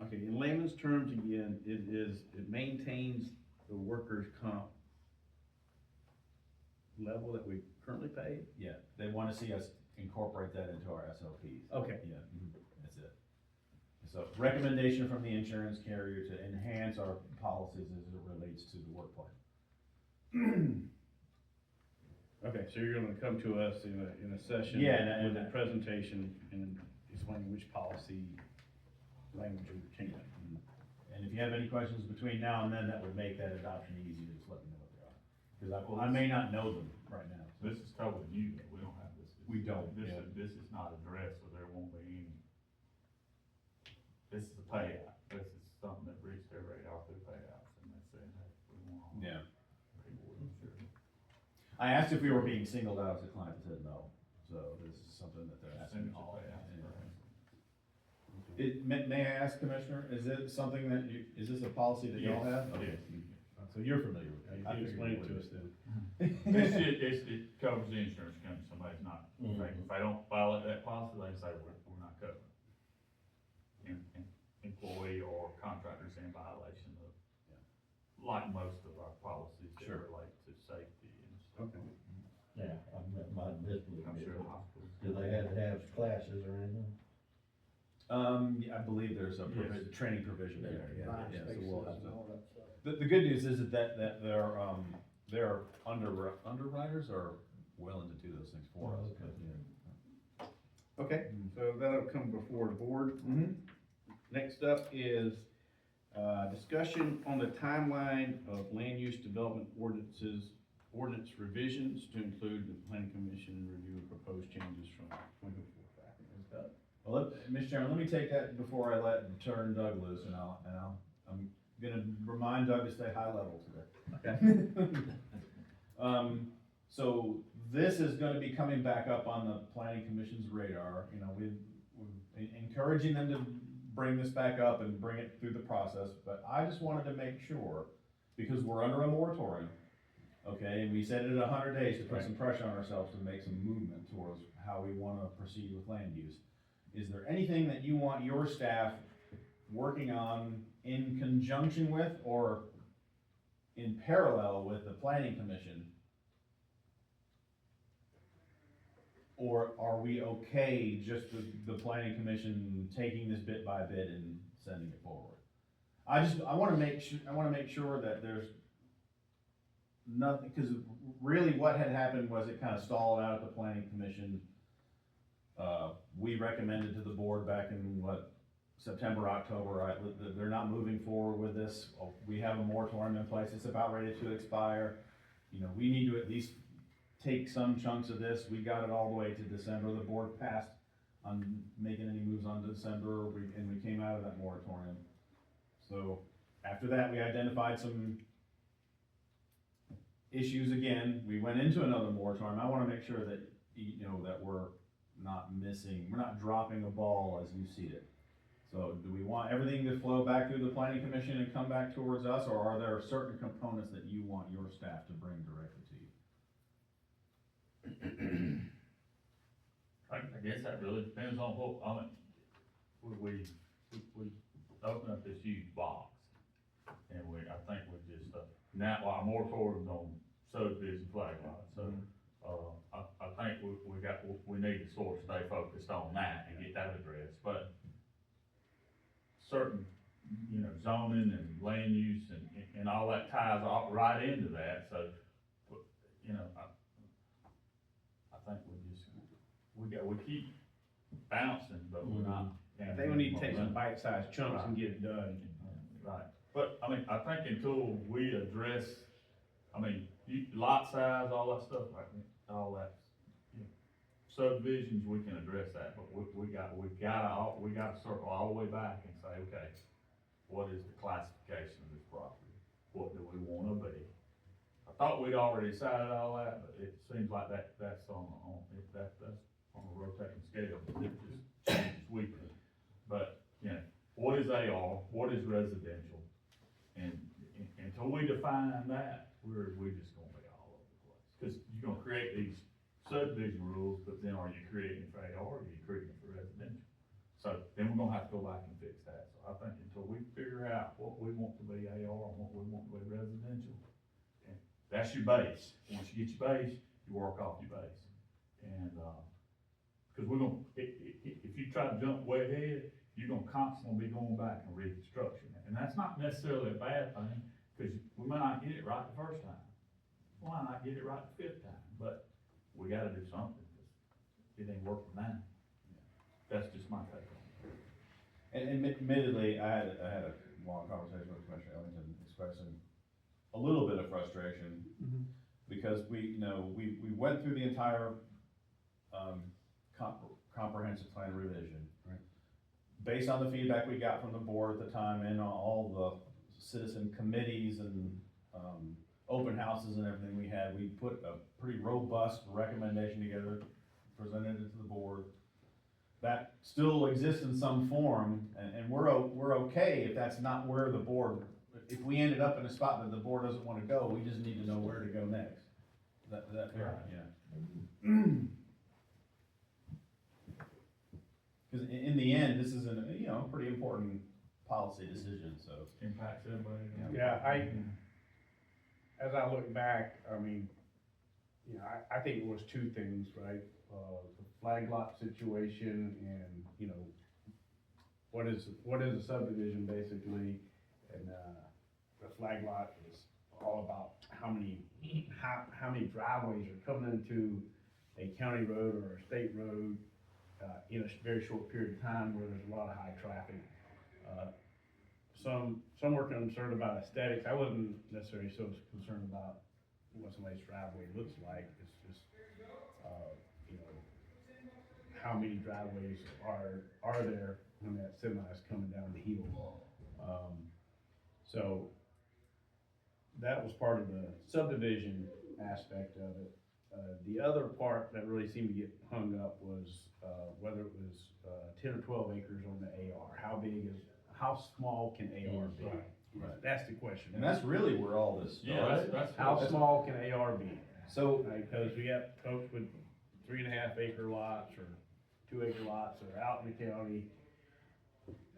Okay, in layman's terms again, it maintains the workers' comp level that we currently pay? Yeah, they wanna see us incorporate that into our SOPs. Okay. Yeah, that's it. So recommendation from the insurance carrier to enhance our policies as it relates to the workplace. Okay, so you're gonna come to us in a session. Yeah, and with a presentation and explaining which policy language you're changing. And if you have any questions between now and then that would make that adoption easier, just let me know what they are. Cause I may not know them right now. This is totally new, though. We don't have this. We don't, This yeah. is not addressed, so there won't be any. This is a payout. This is something that reached their radar through payouts, and they said, hey, we want. Yeah. People with insurance. I asked if we were being singled out as a client, they said no, so this is something that they're asking Percentage of all. payouts, Yeah. perhaps. May I ask, Commissioner, is it something that is this a policy that y'all have? Yes. So you're familiar with it? You explain it to us then. It covers the insurance company, somebody's not, Mhm. if they don't file that policy, they say, we're not covering. Employee or contractors in violation of, like most of our policies that Sure. relate to safety and stuff. Okay. Yeah, my business. I'm sure hospitals. Do they have to have classes or anything? Yeah, I believe there's a Yes. training provision there, yeah, Line yeah, so spaces we'll have and to. all that stuff. The good news is that they're underwriters are willing to do those things for us. Okay. Yeah. Okay, so that'll come before the board. Mm-hmm. Next up is, discussion on the timeline of land use development ordinance revisions to include the planning commission review of proposed changes from 2024. Well, Mr. Chairman, let me take that before I turn Doug loose, and I'm gonna remind Doug to stay high level today. Okay. So this is gonna be coming back up on the planning commission's radar, you know, we're encouraging them to bring this back up and bring it through the process, but I just wanted to make sure, because we're under a moratorium, okay, and we set it at 100 days to put some pressure on ourselves to make some movement towards how we wanna proceed with land use. Is there anything that you want your staff working on in conjunction with or in parallel with the planning commission? Or are we okay just with the planning commission taking this bit by bit and sending it forward? I wanna make sure that nothing, cause really what had happened was it kinda stalled out at the planning commission. We recommended to the board back in September, October, right, they're not moving forward with this. We have a moratorium in place, it's about ready to expire. You know, we need to at least take some chunks of this. We got it all the way to December, the board passed on making any moves on December, and we came out of that moratorium. So, after that, we identified some issues again, we went into another moratorium. I wanna make sure that, you know, that we're not dropping a ball as you see it. So do we want everything to flow back through the planning commission and come back towards us, or are there certain components that you want your staff to bring directly to you? I guess that really depends on what, I mean, we open up this huge box. And I think we just, now, our moratorium on subdivision flag lots, so, I think we need to sort of stay focused on that and get that addressed, but certain, you know, zoning and land use and all that ties all right into that, so, you know, I think we keep bouncing, but we're not. I think we need to take some bite-sized chunks and get it done. Right, but, I mean, I think until we address, I mean, lot size, all that stuff, right, all that, you know, subdivisions, we can address that, but we gotta circle all the way back and say, okay, what is the classification of this property? What do we wanna be? I thought we'd already decided all that, but it seems like that's on a rotating scale, it just changes weekly. But, you know, what is AR, what is residential? And until we define that, we're just gonna be all over the place. Cause you're gonna create these subdivision rules, but then are you creating it for AR or are you creating it for residential? So then we're gonna have to go back and fix that. So I think until we figure out what we want to be AR and what we want to be residential, and that's your base. Once you get your base, you work off your base. And, cause we're gonna, if you try to jump way ahead, you're gonna constantly be going back and reconstruction. And that's not necessarily a bad thing, cause we might not get it right the first time. We might not get it right the fifth time, but we gotta do something, cause it ain't working now. That's just my take on it. And admittedly, I had a long conversation with Commissioner Ellington expressing a little bit of frustration because we went through the entire, comprehensive plan revision. Right. Based on the feedback we got from the board at the time and all the citizen committees and, open houses and everything we had, we put a pretty robust recommendation together, presented it to the board. That still exists in some form, and we're okay if that's not where the board, if we ended up in a spot that the board doesn't wanna go, we just need to know where to go next. Is that fair? Yeah. Cause in the end, this is a pretty important policy decision, so. Impacts everybody. Yeah, as I look back, I mean, you know, I think it was two things, right? The flag lot situation and, you know, what is a subdivision basically? And, the flag lot is all about how many driveways are coming into a county road or a state road, in a very short period of time where there's a lot of high traffic. Some were concerned about aesthetics. I wasn't necessarily so concerned about what somebody's driveway looks like. It's just, you know, how many driveways are there when that semi is coming down the hill. So that was part of the subdivision aspect of it. The other part that really seemed to get hung up was, whether it was, 10 or 12 acres on the AR. How small can AR be? Right. That's the question. And that's really where all this started. Yeah, that's. How small can AR be? So, Because we have folks with 3.5 acre lots or 2 acre lots that are out in the county.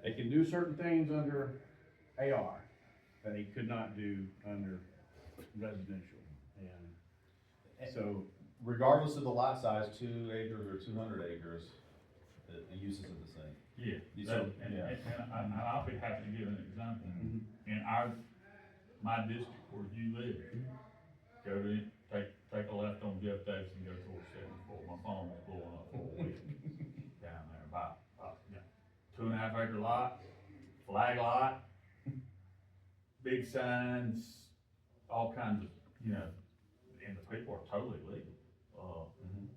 They can do certain things under AR that they could not do under residential. And so, regardless of the lot size, 2 acres or 200 acres, the uses are the same. Yeah, and I'll be happy to give an example. In my district where you live, signs, all kinds of, you know, and the people are totally legal.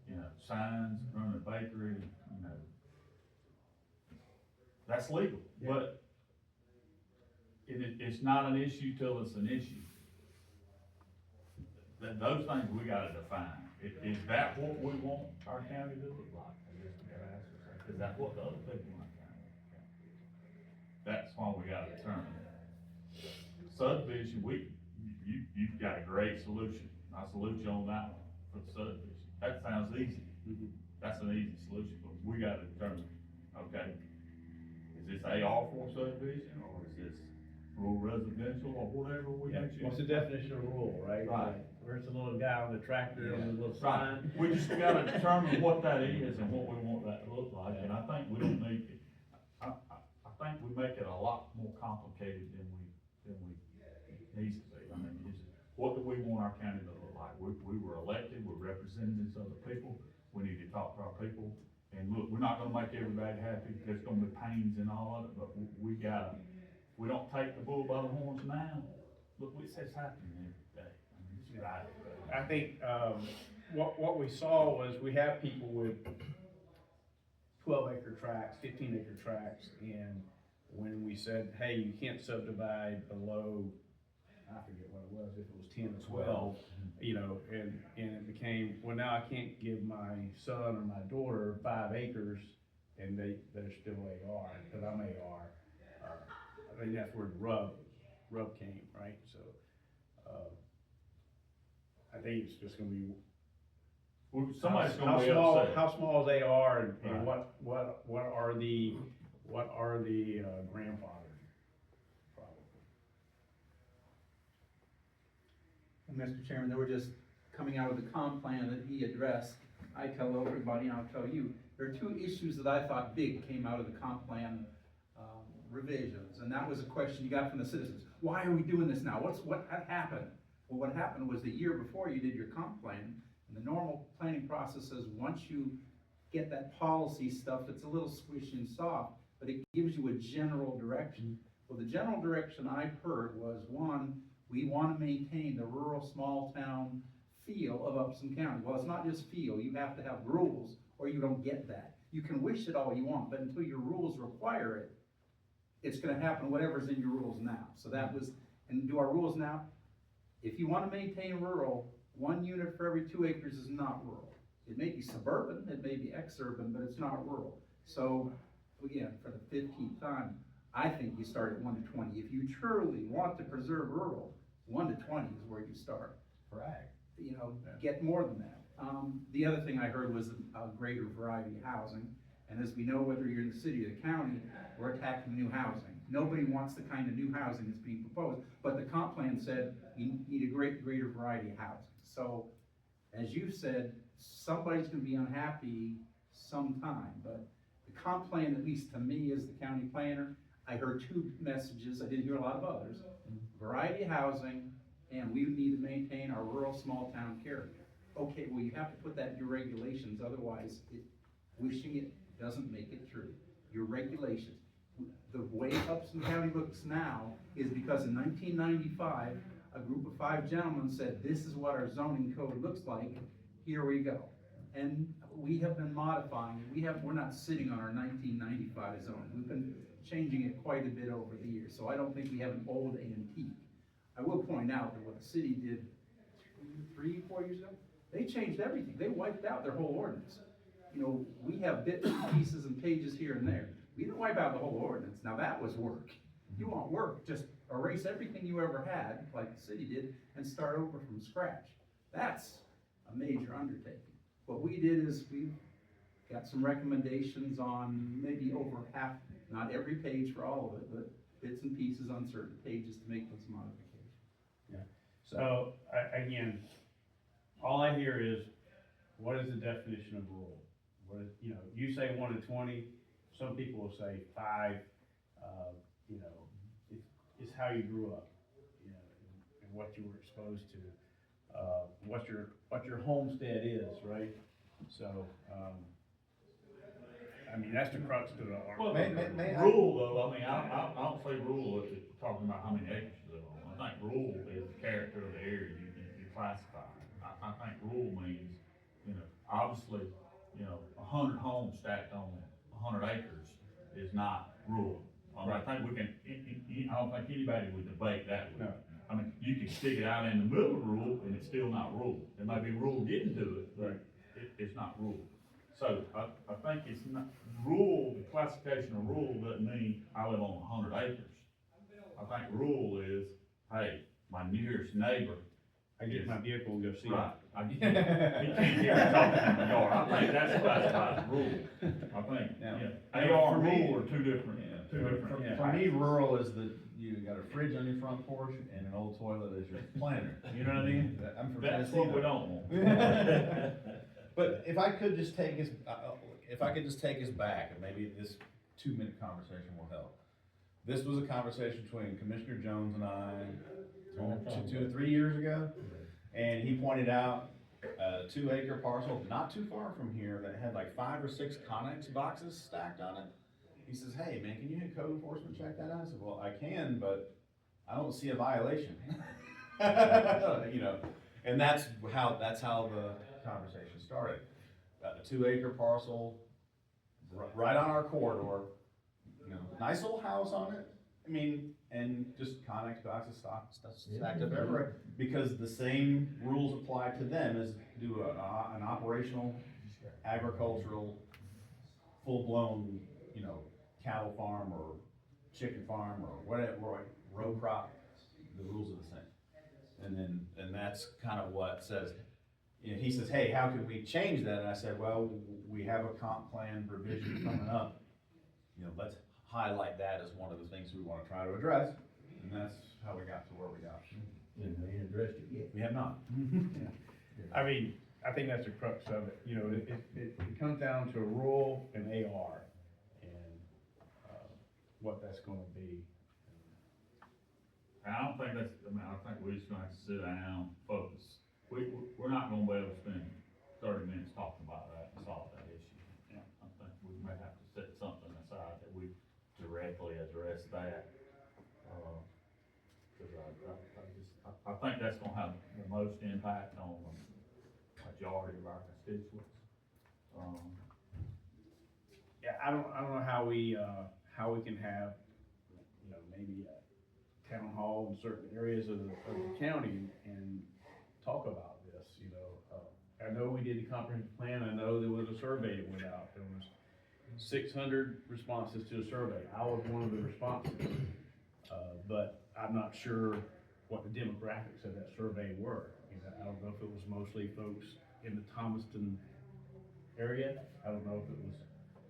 You know, signs, running a bakery, you know, that's legal, but it's not an issue till it's an issue. Those things we gotta define. Is that what we want our county to look like? I guess we gotta ask ourselves. Is that what the other people want our county to look like? That's why we gotta determine that. Subdivision, you've got a great solution. I salute you on that one for the subdivision. That sounds easy. That's an easy solution, but we gotta determine, okay, is this AR for subdivision, or is this rural residential, or whatever we Yeah, choose? what's the definition of rural, right? Right. Where's the little guy on the tractor on the little Right, sign? we just gotta determine what that is and what we want that to look like, and I think we don't need it. I think we make it a lot more complicated than we needs to be. I mean, what do we want our county to look like? We were elected, we're representatives of the people, we need to talk to our people. And look, we're not gonna make everybody happy, there's gonna be pains in all of it, but we don't take the bull by the horns now. Look, it's happening every day. I mean, it's right. I think, what we saw was we have people with 12-acre tracts, 15-acre tracts, and when we said, hey, you can't subdivide below, I forget what it was, if it was 10 or 12, you know, and it became, well, now I can't give my son or my daughter 5 acres, and they're still AR, because I'm AR. I think that's where the rub came, right? So, I think it's just gonna be. Somebody's how gonna be small, upset. how small they are, and Right. what are the grandfathers, probably. And Mr. Chairman, they were just coming out of the comp plan that he addressed. I tell everybody, and I'll tell you, there are 2 issues that I thought big came out of the comp plan revisions, and that was a question you got from the citizens. Why are we doing this now? What had happened? Well, what happened was the year before you did your comp plan, and the normal planning process is once you get that policy stuff, it's a little squishy and soft, but it gives you a general direction. Well, the general direction I heard was, 1, we want to maintain the rural small town feel of Upson County. Well, it's not just feel, you have to have rules or you don't get that. You can wish it all you want, but until your rules require it, it's gonna happen whatever's in your rules now. So that was, and do our rules now, if you wanna maintain rural, 1 unit for every 2 acres is not rural. It may be suburban, it may be exurban, but it's not rural. So, again, for the 15th time, I think you start at 1 to 20. If you truly want to preserve rural, 1 to 20 is where you start. Brag. You know, get more than that. The other thing I heard was a greater variety of housing. And as we know, whether you're in the city or the county, we're attacking new housing. Nobody wants the kind of new housing that's being proposed, but the comp plan said you need a greater variety of housing. So, as you said, somebody's gonna be unhappy sometime, but the comp plan, at least to me as the county planner, I heard 2 messages, I didn't hear a lot of others. Variety of housing, and we need to maintain our rural small town character. Okay, well, you have to put that in your regulations, otherwise wishing it doesn't make it true. Your regulations. The way Upson County looks now is because in 1995, a group of 5 gentlemen said, this is what our zoning code looks like, here we go. And we have been modifying it. We're not sitting on our 1995 zoning. We've been changing it quite a bit over the years, so I don't think we have an old antique. I will point out that what the city did 3, 4 years ago, they changed everything. They wiped out their whole ordinance. You know, we have bits and pieces and pages here and there. We didn't wipe out the whole ordinance. Now that was work. You want work, just erase everything you ever had, like the city did, and start over from scratch. That's a major undertaking. What we did is we got some recommendations on maybe over half, not every page for all of it, but bits and pieces on certain pages to make those modifications. So, again, all I hear is, what is the definition of rural? What is, you know, you say 1 to 20, some people will say 5, you know, it's how you grew up, you know, and what you were exposed to, what your homestead is, right? So, I mean, that's the crux to the Well, argument. rural though, I mean, I don't say rural if it's talking about how many acres you live on. I think rural is the character of the area you classify. I think rural means, you know, obviously, you know, 100 homes stacked on 100 acres is not rural. I think we can, I don't think anybody would debate that. No. I mean, you can stick it out in the middle of rural and it's still not rural. It might be rural getting to it, but it's not rural. So I think it's not, rural, the classification of rural doesn't mean I live on 100 acres. I think rural is, hey, my nearest neighbor. I get in my vehicle and go see it. Right. He can't hear me talking in the yard. I think that's classified as rural. I think, Now, yeah. AR and rural are two different. For me, rural is the, you got a fridge on your front porch and an old toilet as your planter, you know what I mean? I'm from That's Tennessee, what we though. don't want. But if I could just take us, back, and maybe this 2-minute conversation will help. This was a conversation between Commissioner Jones and I, 2 or 3 years ago, and he pointed out a 2-acre parcel not too far from here that had like 5 or 6 Connex boxes stacked on it. He says, hey man, can you have code enforcement check that out? I said, well, I can, but I don't see a violation. You know, and that's how the conversation started. A 2-acre parcel, right on our corridor, you know, nice little house on it. I mean, and just Connex boxes stacked up everywhere, because the same rules apply to them as do an operational, agricultural, full-blown, you know, cattle farm or chicken farm or whatever, row crop. The rules are the same. And that's kind of what says, you know, he says, hey, how can we change that? And I said, well, we have a comp plan revision coming up. You know, let's highlight that as one of the things we want to try to address. And that's how we got to where we got. And they ain't addressed it yet. We have not. I mean, I think that's the crux of it, you know, it comes down to rural and AR, and, what that's gonna be. And I don't think that's, I mean, I think we're just gonna have to sit down, focus. We're not gonna be able to spend 30 minutes talking about that and solve that issue. Yeah. I think we may have to set something aside that we directly address that. Cause I think that's gonna have the most impact on the majority of our constituents. Yeah, I don't know how we can have, you know, maybe a town hall in certain areas of the county and talk about this, you know. I know we did the comprehensive plan, I know there was a survey that went out, there was 600 responses to the survey, I was one of the responses. But I'm not sure what the demographics of that survey were. You know, I don't know if it was mostly folks in the Thomaston area, I don't know if it was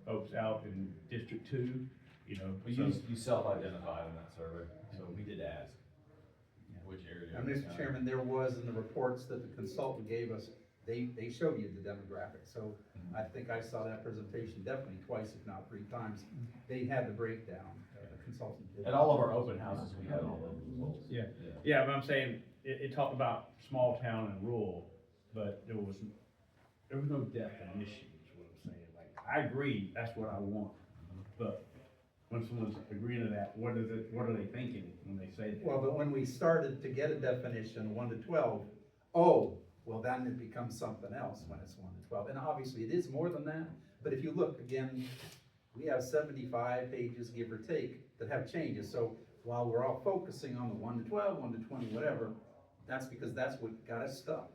folks out in District 2, you know. You self-identified in that survey, so we did ask which area. And Mr. Chairman, there was in the reports that the consultant gave us, they showed you the demographics, so I think I saw that presentation definitely twice, if not 3 times. They had the breakdown, the consultant did. At all of our open houses, we had all those results. Yeah, but I'm saying, it talked about small town and rural, but there was no definition, is what I'm saying. Like, I agree, that's what I want, but when someone's agreeing to that, what are they thinking when they say that? Well, but when we started to get a definition, 1 to 12, oh, well, then it becomes something else when it's 1 to 12. And obviously, it is more than that, but if you look, again, we have 75 pages, give or take, that have changes. So while we're all focusing on the 1 to 12, 1 to 20, whatever, that's because that's what got us stuck.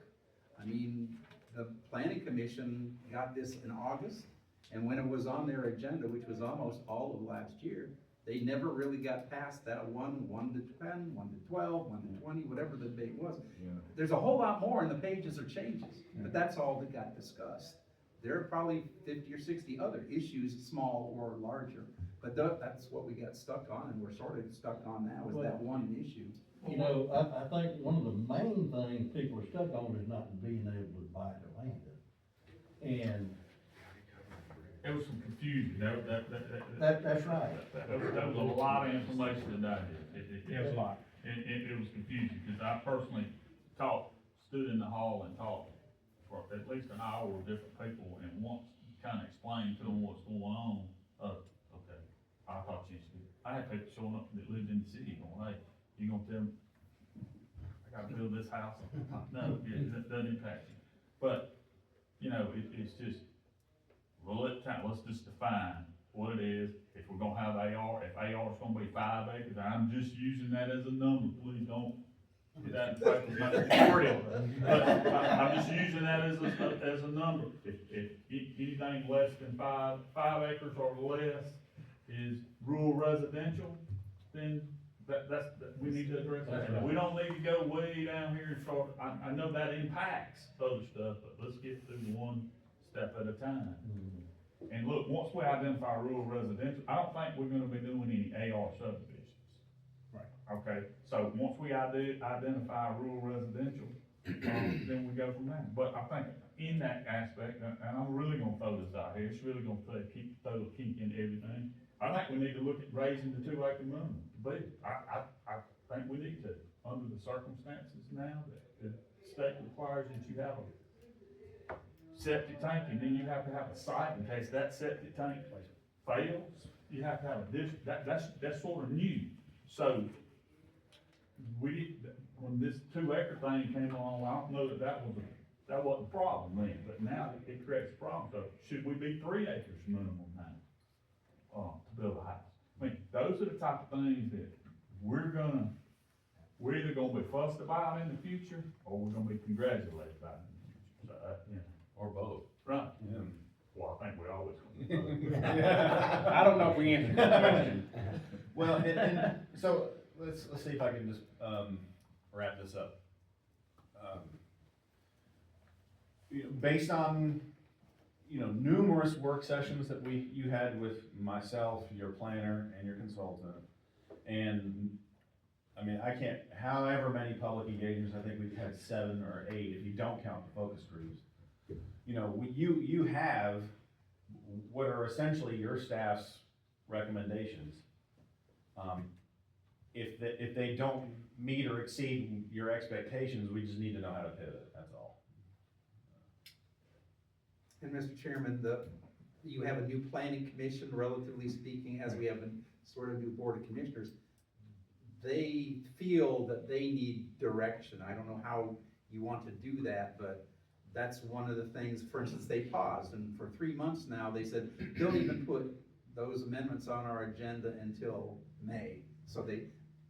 I mean, the planning commission got this in August, and when it was on their agenda, which was almost all of last year, they never really got past that 1 to 10, 1 to 12, 1 to 20, whatever the debate was. Yeah. There's a whole lot more, and the pages are changes, but that's all that got discussed. There are probably 50 or 60 other issues, small or larger, but that's what we got stuck on, and we're sort of stuck on now, is that one issue. You know, I think one of the main things people are stuck on is not being able to buy the land. And There was some confusion, that's right. That was a lot of information today. Yeah, it was a lot. And it was confusing, because I personally stood in the hall and talked for at least an hour with different people, and once kind of explained to them what's going on, okay, I thought you should. I had people showing up that lived in the city going, hey, you gonna tell me, gotta build this house. No, it doesn't impact you. But, you know, it's just, let's just define what it is. If we're gonna have AR, if AR is gonna be 5 acres, I'm just using that as a number, please don't get that in paper, not recorded. But I'm just using that as a number. If anything less than 5 acres or less is rural residential, then we need to address that. We don't need to go way down here and start, I know that impacts other stuff, but let's get through one step at a time. And look, once we identify rural residential, I don't think we're gonna be doing any AR subdivisions. Right. Okay, so once we identify rural residential, then we go from there. But I think in that aspect, and I'm really gonna throw this out here, it's really gonna throw a kink in everything. I think we need to look at raising the 2 acre minimum. But I think we need to, under the circumstances now that the state requires that you have a septic tank, and then you have to have a site in case that septic tank fails. You have to have a that's sort of new. So when this 2 acre thing came along, I don't know that wasn't a problem then, but now it creates a problem. So should we be 3 acres minimum now, to build a house? I mean, those are the type of things that we're either gonna be fussed about in the future, or we're gonna be congratulated about in the future. So, you know. Or both. Right. Yeah. Well, I think we always gonna be both. I don't know if we answered that question. Well, and so, let's see if I can just, wrap this up. You know, based on, you know, numerous work sessions that you had with myself, your planner, and your consultant, and, I mean, I can't, however many public engagements, I think we've had 7 or 8, if you don't count the focus groups. You know, you have what are essentially your staff's recommendations. If they don't meet or exceed your expectations, we just need to know how to pivot, that's all. And Mr. Chairman, you have a new planning commission, relatively speaking, as we have a sort of new board of commissioners. They feel that they need direction. I don't know how you want to do that, but that's one of the things. For instance, they paused, and for 3 months now, they said, don't even put those amendments on our agenda until May. So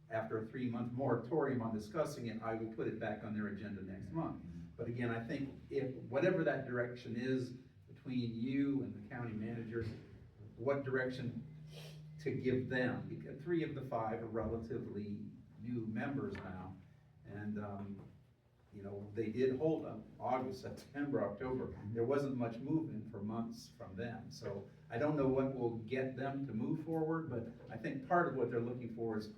after a 3-month moratorium on discussing it, I will put it back on their agenda next month. But again, I think whatever that direction is between you and the county managers, what direction to give them, because 3 of the 5 are relatively new members now. And, you know, they did hold up August, September, October. There wasn't much movement for months from them. So I don't know what will get them to move forward, but I think part of what they're looking for is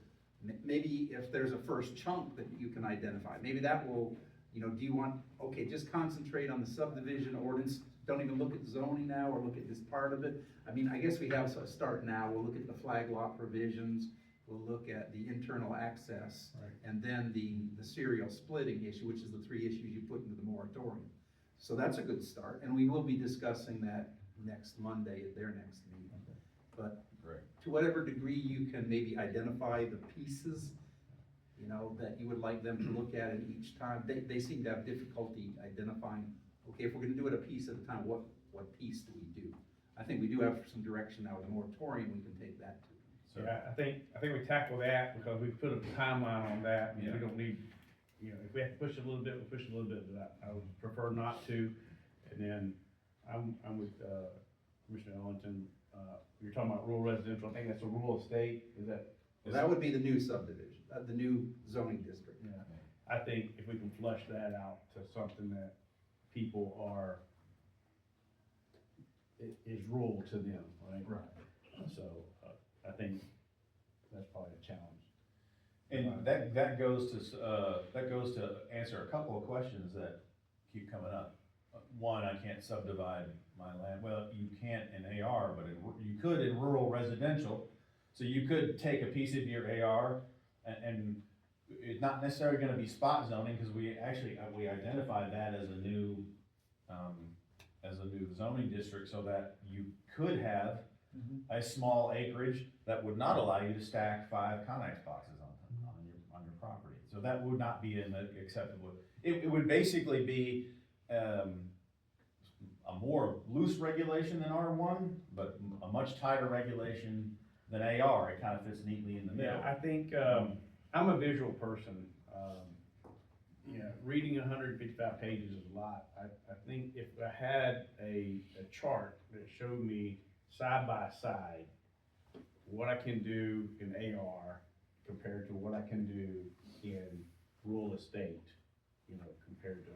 maybe if there's a first chunk that you can identify, maybe that will, you know, do you want, okay, just concentrate on the subdivision ordinance, don't even look at zoning now or look at this part of it. I mean, I guess we have a start now. We'll look at the flag lot provisions, we'll look at the internal access, Right. and then the serial splitting issue, which is the 3 issues you put into the moratorium. So that's a good start, and we will be discussing that next Monday at their next meeting. But Great. to whatever degree you can maybe identify the pieces, you know, that you would like them to look at it each time, they seem to have difficulty identifying, okay, if we're gonna do it a piece at a time, what piece do we do? I think we do have some direction now with the moratorium, we can take that to. So, Yeah, I think we tackle that because we put a timeline on that, and Yeah. we don't need, you know, if we have to push it a little bit, we'll push it a little bit, but I would prefer not to. And then, I'm with, Commissioner Ellington, you're talking about rural residential, I think that's a rural estate, is that? Well, that would be the new subdivision, the new zoning district. Yeah, I think if we can flush that out to something that people are, is rural to them, right? Right. So, I think that's probably a challenge. and that goes to answer a couple of questions that keep coming up. One, I can't subdivide my land, well, you can't in AR, but you could in rural residential. So you could take a piece of your AR and it's not necessarily gonna be spot zoning, cause we identified that as a new zoning district, so that you could have a small acreage that would not allow you to stack 5 Connex boxes on your property. So that would not be an acceptable, it would basically be, a more loose regulation than R1, but a much tighter regulation than AR. It kind of fits neatly in the middle. Yeah, I think, I'm a visual person, reading 155 pages is a lot. I think if I had a chart that showed me side by side what I can do in AR compared to what I can do in rural estate, compared to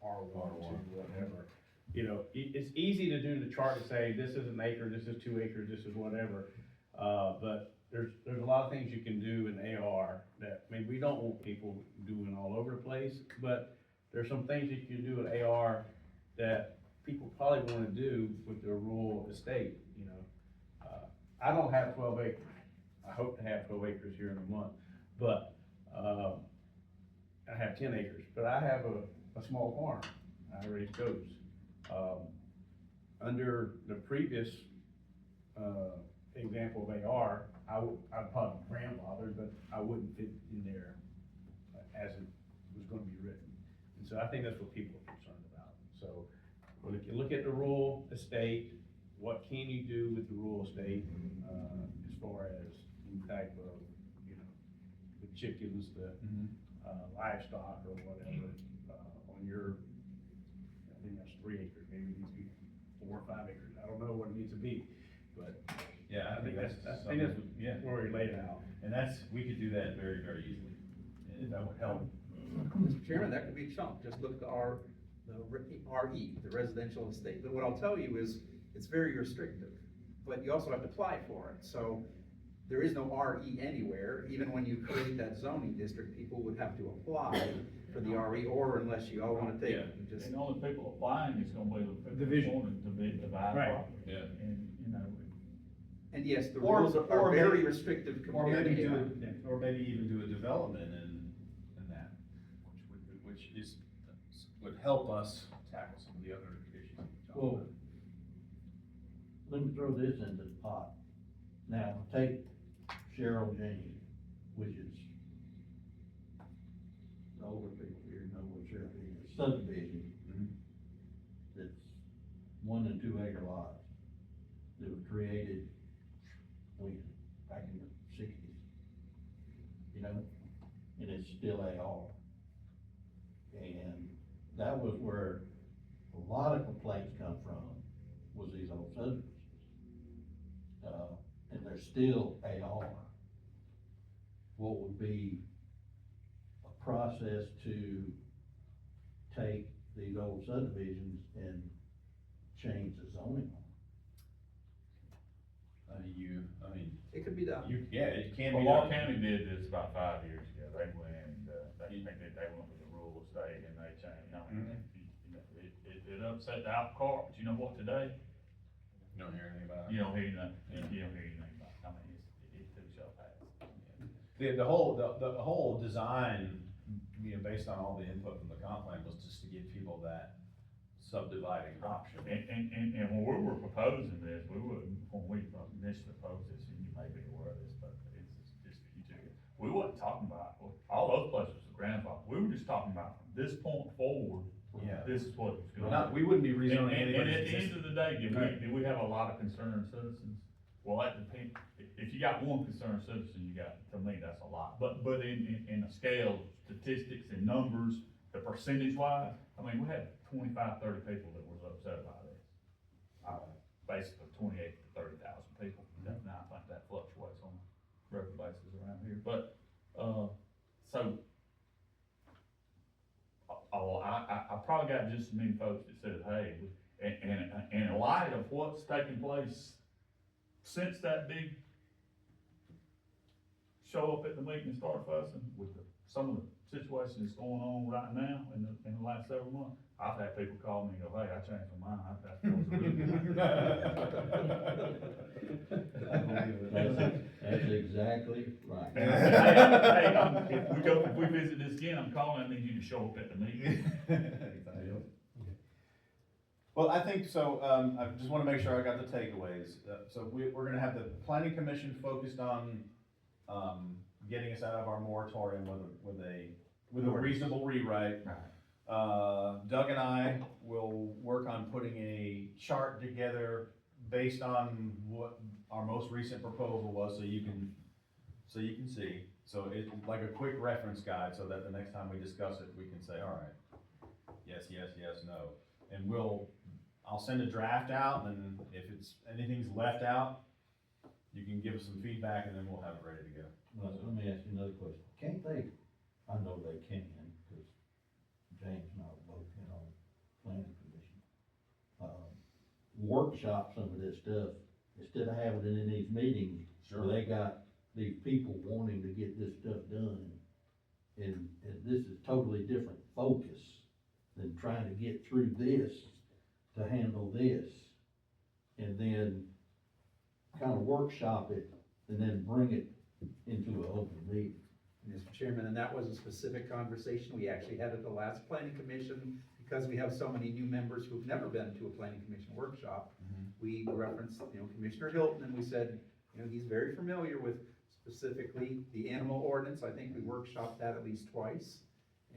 R1 to whatever. It's easy to do the chart and say, this is an acre, this is 2 acres, this is whatever. But there's a lot of things you can do in AR that, we don't want people doing all over the place, but there's some things that you can do in AR that people probably wanna do with their rural estate, I don't have 12 acres. I hope to have 12 acres here in a month, but, I have 10 acres, but I have a small farm. I raise goats. Under the previous, example of AR, I'd probably grandfathered, but I wouldn't fit in there as it was gonna be written. And so I think that's what people are concerned about. So, when you look at the rural estate, what can you do with the rural estate, as far as any type of, the chickens, the livestock or whatever, on your, I think that's 3 acres, maybe it needs to be 4 or 5 acres, I don't know what it needs to be, but. Yeah, I think that's something, yeah. where we lay it out. And we could do that very, very easily, and that would help. Mr. Chairman, that could be a chunk, just look at the RE, the residential estate, but what I'll tell you is, it's very restrictive, but you also have to apply for it, so there is no RE anywhere, even when you create that zoning district, people would have to apply for the RE, or unless you all wanna take it, and just. And the only people applying is gonna be the people Division. wanting to divide Right. property. Yeah. And, And yes, the Or- rules or are very maybe- restrictive Or compared maybe to. even do a development in that, which would help us tackle some of the other issues. Well, let me throw this into the pot. Now, take Cheryl Jane, which is, the older people here know what Cheryl Jane is, subdivision. That's 1 and 2 acre lots that were created back in the 60s, and it's still AR. And that was where a lot of complaints come from, was these old subdivisions. And they're still AR. What would be a process to take these old subdivisions and change the zoning? It could be done. It can be Well, Walk done. County did this about 5 years ago, they went and, they went with the rural estate and they changed, it upset the apple cart, but you know what, today, You don't hear anything about it. you don't hear anything, about it, it took so fast. The whole design, based on all the input from the comp plan, was just to give people that subdividing option. And when we were proposing this, when we initially proposed this, and you may be aware of this, but it's just for you two. We wasn't talking about, all those places were grandfathered, we were just talking about from this point forward, Yeah. this is what it's gonna be. We wouldn't be rezoning And anybody's at the end existing. of the day, did we have a lot of concerned citizens? Well, that depends, if you got one concerned citizen, to me, that's a lot, but in a scale of statistics and numbers, the percentage wise, we had 25, 30 people that was upset about this. Basically 28 to 30,000 people, now I think that fluctuates on a regular basis around here, but, so, I probably got just as many folks that said, hey, and in light of what's taking place since that big show up at the meeting and start fussing with some of the situations that's going on right now in the last several months, I've had people call me and go, hey, I changed my mind, That's exactly right. Hey, if we visit this again, I'm calling, I need you to show up at the meeting. Well, I think so, I just wanna make sure I got the takeaways. So we're gonna have the planning commission focused on, getting us out of our moratorium with a reasonable rewrite. Doug and I will work on putting a chart together based on what our most recent proposal was, so you can see. So it's like a quick reference guide, so that the next time we discuss it, we can say, all right, yes, yes, yes, no. And I'll send a draft out, and if anything's left out, you can give us some feedback, and then we'll have it ready to go. Well, let me ask you another question. Can't they, I know they can, because James and I were both in on planning commission. Workshop some of this stuff, instead of having it in these meetings, where they got these people wanting to get this stuff done. And this is totally different focus than trying to get through this to handle this. And then kind of workshop it and then bring it into an open meeting. Mr. Chairman, and that was a specific conversation we actually had at the last planning commission, because we have so many new members who've never been to a planning commission workshop. We referenced, Commissioner Hilton, and we said, he's very familiar with specifically the animal ordinance. I think we workshopped that at least twice.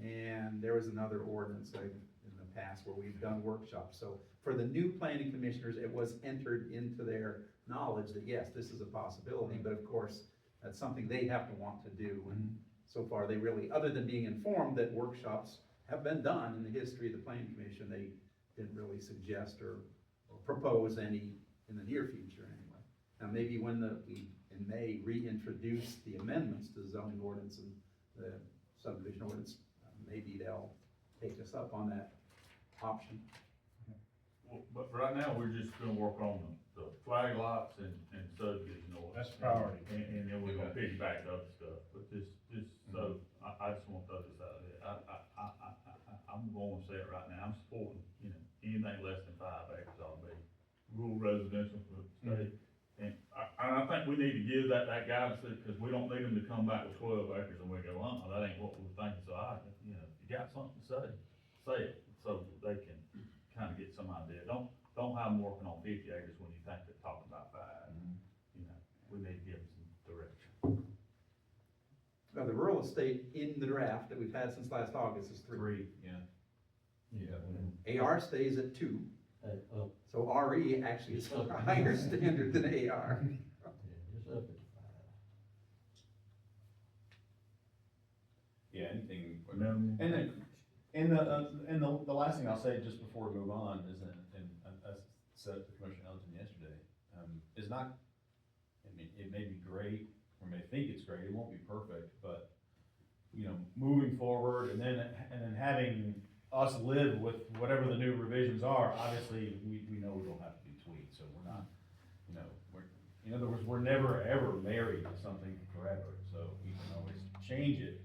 And there was another ordinance in the past where we've done workshops. So for the new planning commissioners, it was entered into their knowledge that yes, this is a possibility, but of course, that's something they have to want to do. And so far, they really, other than being informed that workshops have been done in the history of the planning commission, they didn't really suggest or propose any in the near future anyway. Now, maybe when we in May reintroduce the amendments to the zoning ordinance and the subdivision ordinance, maybe they'll take us up on that option. Well, but right now, we're just gonna work on the flag lots and subdivision ordinance. That's priority. And then we're gonna piggyback the other stuff, but so, I just want to throw this out there. I'm going to say it right now, I'm supporting, anything less than 5 acres ought to be rural residential for the state. And I think we need to give that guidance, because we don't need them to come back with 12 acres and we go, that ain't what we're thinking. So if you got something to say it, so they can kind of get some idea. Don't have them working on 50 acres when you think they're talking about 5. We need to give them some direction. Now, the rural estate in the draft that we've had since last August is 3. Yeah. AR stays at 2. So RE actually is a higher standard than AR. Just up at 5. Yeah, anything. Minimum. And the last thing I'll say just before we move on is that, and I said to Commissioner Ellington yesterday, is not, it may be great, or may think it's great, it won't be perfect, but, moving forward and then having us live with whatever the new revisions are, obviously, we know it'll have to be tweaked, so we're not, in other words, we're never ever married to something forever, so we can always change it.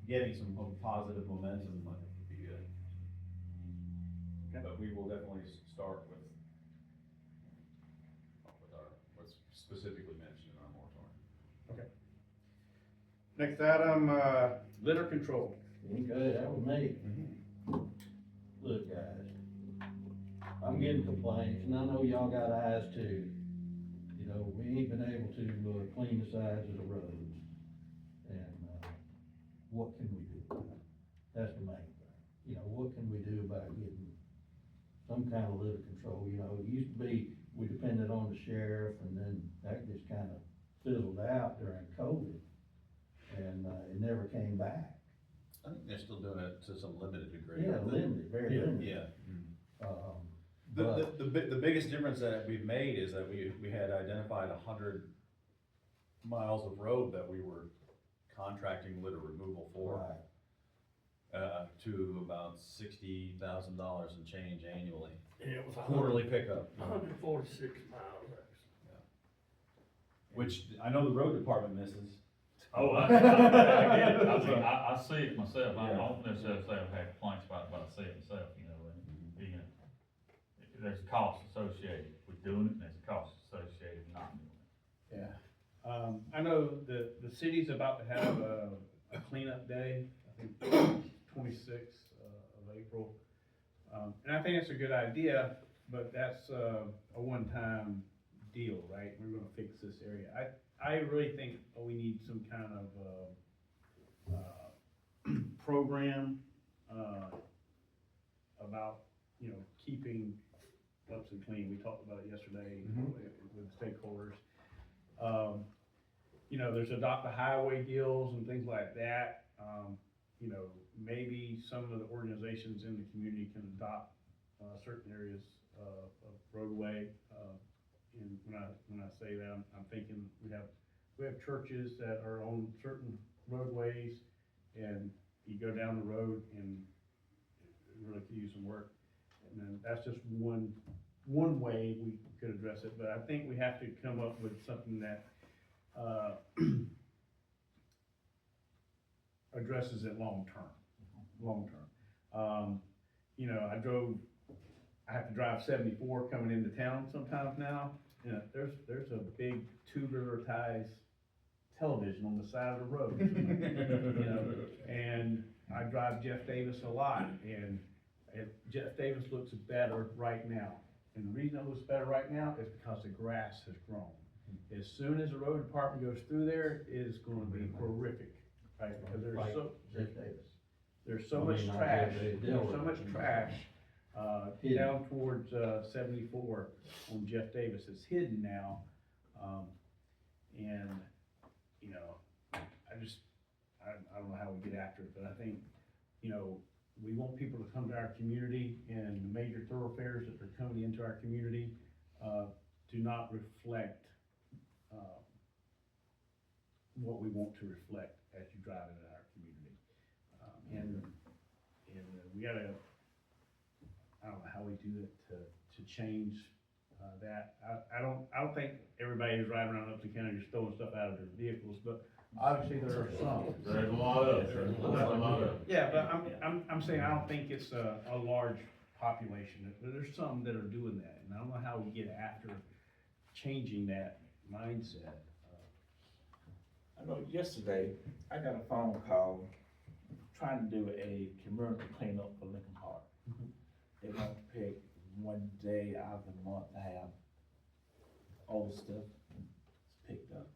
Getting some positive momentum, I think, would be good. Okay. But we will definitely start with what's specifically mentioned in our moratorium. Okay. Next item, litter control. Okay, that was me. Look, guys, I'm getting complaints, and I know y'all got eyes too. We ain't been able to clean the sides of the roads. And, what can we do about it? That's the main thing. What can we do about getting some kind of litter control? It used to be, we depended on the sheriff, and then that just kind of fizzled out during COVID. And, it never came back. I think they're still doing it to some limited degree. Yeah, limited, very limited. Yeah. But The biggest difference that we've made is that we had identified 100 miles of road that we were contracting litter removal for. Right. To about $60,000 and change annually. And it was Quarterly pickup. 146 miles. Which I know the road department misses. Oh, I get it. I see it myself. I don't necessarily say I've had complaints about it, but I see it myself, there's a cost associated with doing it, and there's a cost associated with not doing it. Yeah. I know the city's about to have a cleanup day, I think 26th of April. And I think it's a good idea, but that's a one-time deal, right? We're gonna fix this area. I really think we need some kind of, program, about, you know, keeping Upson clean. We talked about it yesterday with stakeholders. You know, there's adopt the highway deals and things like that. You know, maybe some of the organizations in the community can adopt, certain areas, of roadway. And when I say that, I'm thinking we have churches that are on certain roadways, and you go down the road and it really could use some work. And then that's just one way we could address it, but I think we have to come up with something that, addresses it long term. You know, I have to drive 74 coming into town sometimes now. You know, there's a big tubular-tized television on the side of the road. You know, and I drive Jeff Davis a lot, and Jeff Davis looks better right now. And the reason it looks better right now is because the grass has grown. As soon as the road department goes through there, it is gonna be horrific, right? Because Jeff Davis. there's so I much mean, not trash, Jeff Davis, there's so much Delaware. trash, Hidden. down towards, 74 on Jeff Davis. It's hidden now. And, you know, I don't know how we get after it, but I think, you know, we want people to come to our community, and the major thoroughfares that are coming into our community, do not reflect, what we want to reflect as you drive into our community. And we gotta, I don't know how we do it to change, that. I don't think everybody who's driving around Upson County is throwing stuff out of their vehicles, but obviously there are some. There's a lot of, there's a lot of. Yeah, but I'm saying I don't think it's a large population, but there's some that are doing that, and I don't know how we get after changing that mindset. I know yesterday, I got a phone call trying to do a community cleanup for Lincoln Park. They want to pick one day out of the month to have old stuff picked up.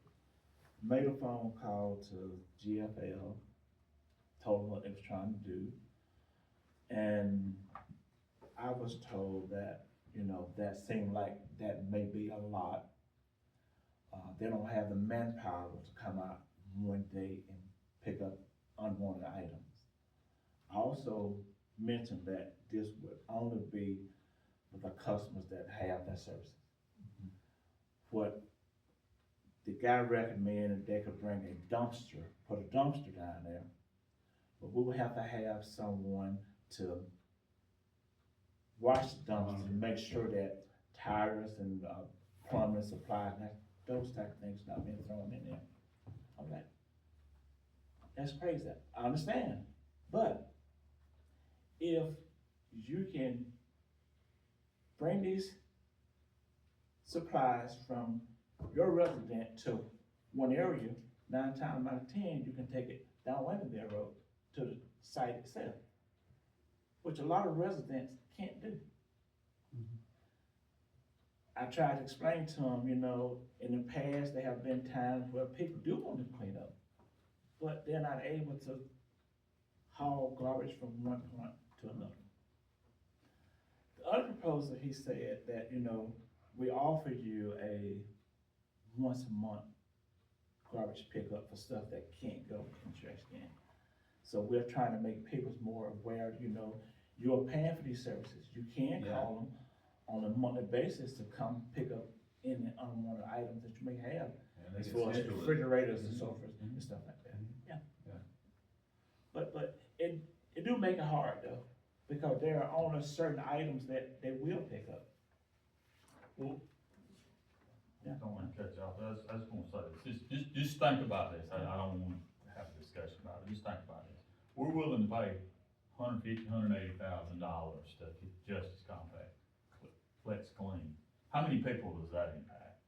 Made a phone call to GFL, told them what they was trying to do. And I was told that, you know, that seemed like that may be a lot. They don't have the manpower to come out one day and pick up unwanted items. I also mentioned that this would only be with the customers that have that service. What the guy recommended, they could bring a dumpster, put a dumpster down there, but we would have to have someone to wash the dumpster and make sure that tires and plumbing supplies, those type of things not being thrown in there. I'm like, that's crazy. I understand, but if you can bring these supplies from your resident to one area, 9 times out of 10, you can take it down Lincolnville Road to the site itself, which a lot of residents can't do. I tried to explain to them, you know, in the past, there have been times where people do want to clean up, but they're not able to haul garbage from one point to another. The other proposal, he said that, you know, we offer you a once a month garbage pickup for stuff that can't go in the trash can. So we're trying to make people more aware, you know, you're paying for these services. You can call them on a monthly basis to come pick up any unwanted items that you may have, as far as refrigerators and so forth and stuff like that. Yeah. But it do make it hard though, because there are only certain items that they will pick up. Well, Yeah. don't want to cut you off, I was gonna say this, just think about this, I don't want to have a discussion about it, just think about this. We're willing to pay $150,000, $180,000 to get Justice Compact, Flex Clean. How many people does that impact?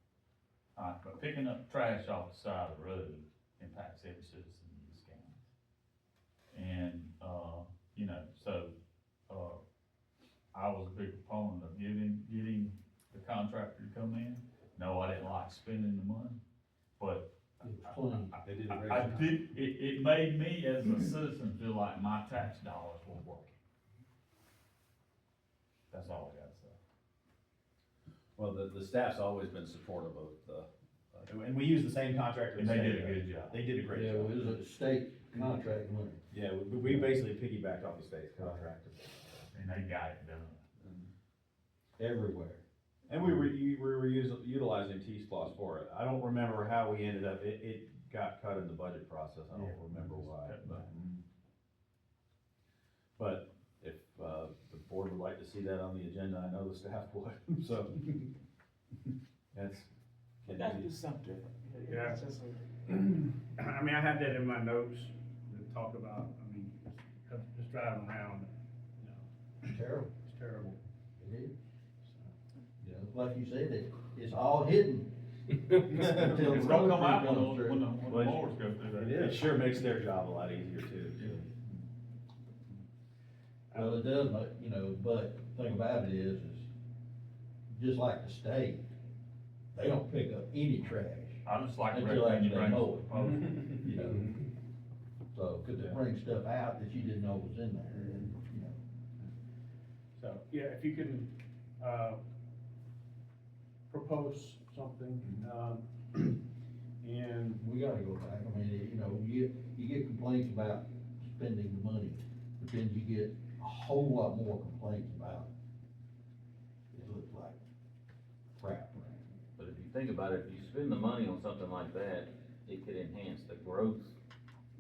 But picking up trash off the side of the road impacts every citizen in this county. And, you know, so, I was a big proponent of getting the contractor to come in. No, I didn't like spending the money, but It's clean. They did a great I job. did, it made me as a citizen feel like my tax dollars were working. That's all I gotta say. Well, the staff's always been supportive of the, and we use the same contractor. And they in did a State. good job. They did a great Yeah, job. well, it was a state contract money. Yeah, we basically piggybacked off the state's contract. And they got it done. Everywhere. And we were utilizing T-Splosh for it. I don't remember how we ended up, it got cut in the budget process, I don't remember why, but if, the board would like to see that on the agenda, I know the staff would, so. That's. We gotta do something. Yeah. It's just a- I mean, I had that in my notes to talk about, I mean, just driving around, you know, Terrible. it's terrible. It is. You know, like you said, it's all hidden. Until It's the gonna road come out crew comes through. when the mowers go through that. It sure makes their job a lot easier too. Well, it does, but, you know, but the thing about it is just like the state, they don't pick up any trash. I just like to Until recommend you after they bring mow it. it. You know, so, cause they bring stuff out that you didn't know was in there, and, you know. So, yeah, if you can, propose something, and We gotta go back, I mean, you know, you get complaints about spending the money, but then you get a whole lot more complaints about it looks like crap. But if you think about it, if you spend the money on something like that, it could enhance the growth,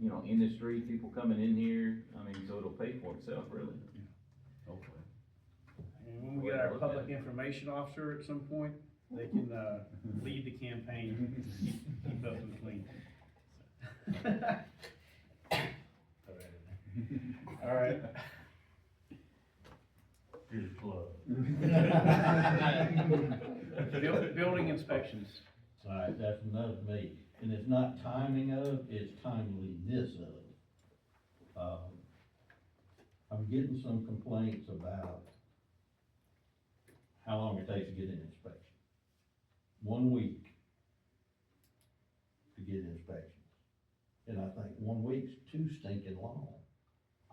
you know, industry, people coming in here, I mean, so it'll pay for itself, really. Hopefully. and when we get our public information officer at some point, they can, lead the campaign, keep us clean. All right. Good plug. Building inspections. All right, that's another me, and it's not timing of, it's timeliness of. I'm getting some complaints about how long it takes to get an inspection. 1 week to get inspections. And I think 1 week's too stinking long.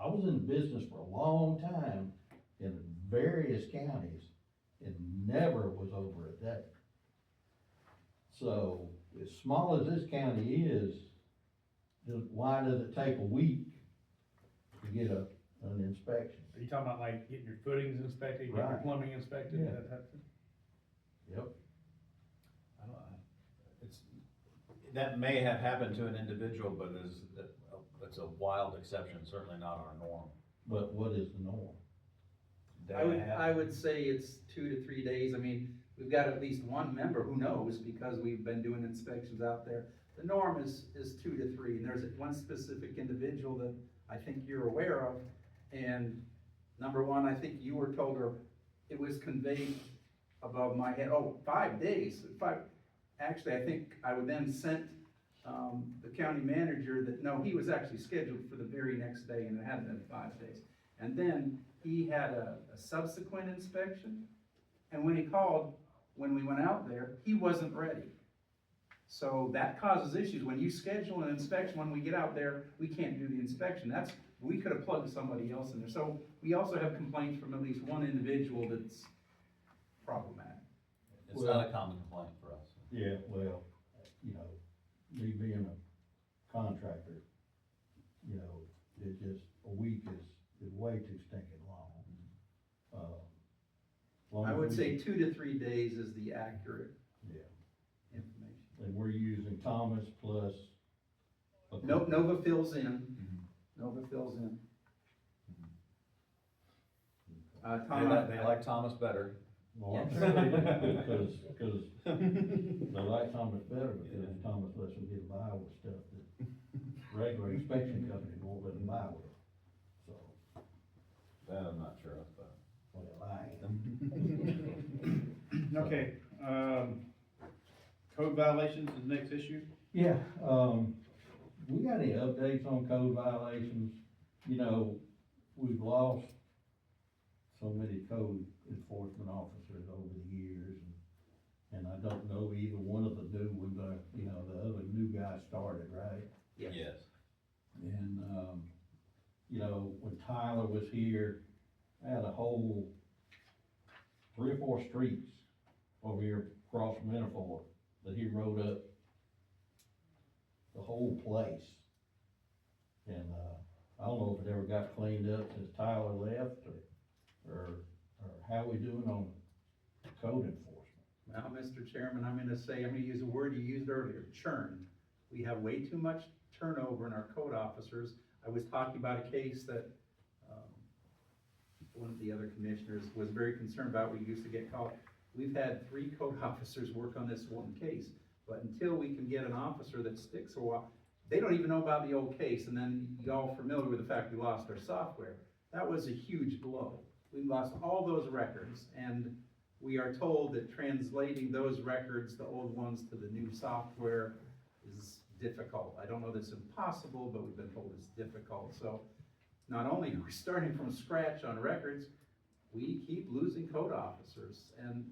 I was in business for a long time in various counties and never was over a day. So, as small as this county is, why does it take a week to get an inspection? Are you talking about like getting your footings inspected, getting your Right. plumbing inspected, Yeah. that type of thing? Yep. I don't know. That may have happened to an individual, but it's a wild exception, certainly not our norm. But what is the norm? I would say it's 2 to 3 days. I mean, we've got at least one member who knows because we've been doing inspections out there. The norm is 2 to 3, and there's one specific individual that I think you're aware of. And number one, I think you were told, or it was conveyed above my head, 5 days. Actually, I think I would then sent, the county manager that, no, he was actually scheduled for the very next day, and it had been 5 days. And then he had a subsequent inspection, and when he called, when we went out there, he wasn't ready. So that causes issues. When you schedule an inspection, when we get out there, we can't do the inspection. We could have plugged somebody else in there. So we also have complaints from at least one individual that's problematic. It's not a common complaint for us. Yeah, well, you know, me being a contractor, you know, it just, a week is way too stinking long. Long I as would we- say 2 to 3 days is the accurate Yeah, information. and we're using Thomas plus. Nova fills in. Nova fills in. They like Thomas better. Well, I'm Yes. sure because they like Thomas better because Thomas lets them get by with stuff that regular inspection companies won't let them buy with. So, That I'm not sure of, but. well, I am. Okay, code violations is the next issue. Yeah, we got any updates on code violations? You know, we've lost so many code enforcement officers over the years, And I don't know either one of the new when the other new guy started, right? Yes. And, when Tyler was here, I had a whole 3 or 4 streets over here across from Interfor that he wrote up the whole place. And, I don't know if it ever got cleaned up since Tyler left or how we doing on code enforcement. Well, Mr. Chairman, I'm gonna use a word you used earlier, churn. We have way too much turnover in our code officers. I was talking about a case that, one of the other commissioners was very concerned about. We used to get called. We've had 3 code officers work on this one case, but until we can get an officer that sticks a while, they don't even know about the old case, and then y'all familiar with the fact we lost our software. That was a huge blow. We lost all those records, and we are told that translating those records, the old ones, to the new software is difficult. I don't know that it's impossible, but we've been told it's difficult. So not only are we starting from scratch on records, we keep losing code officers. And,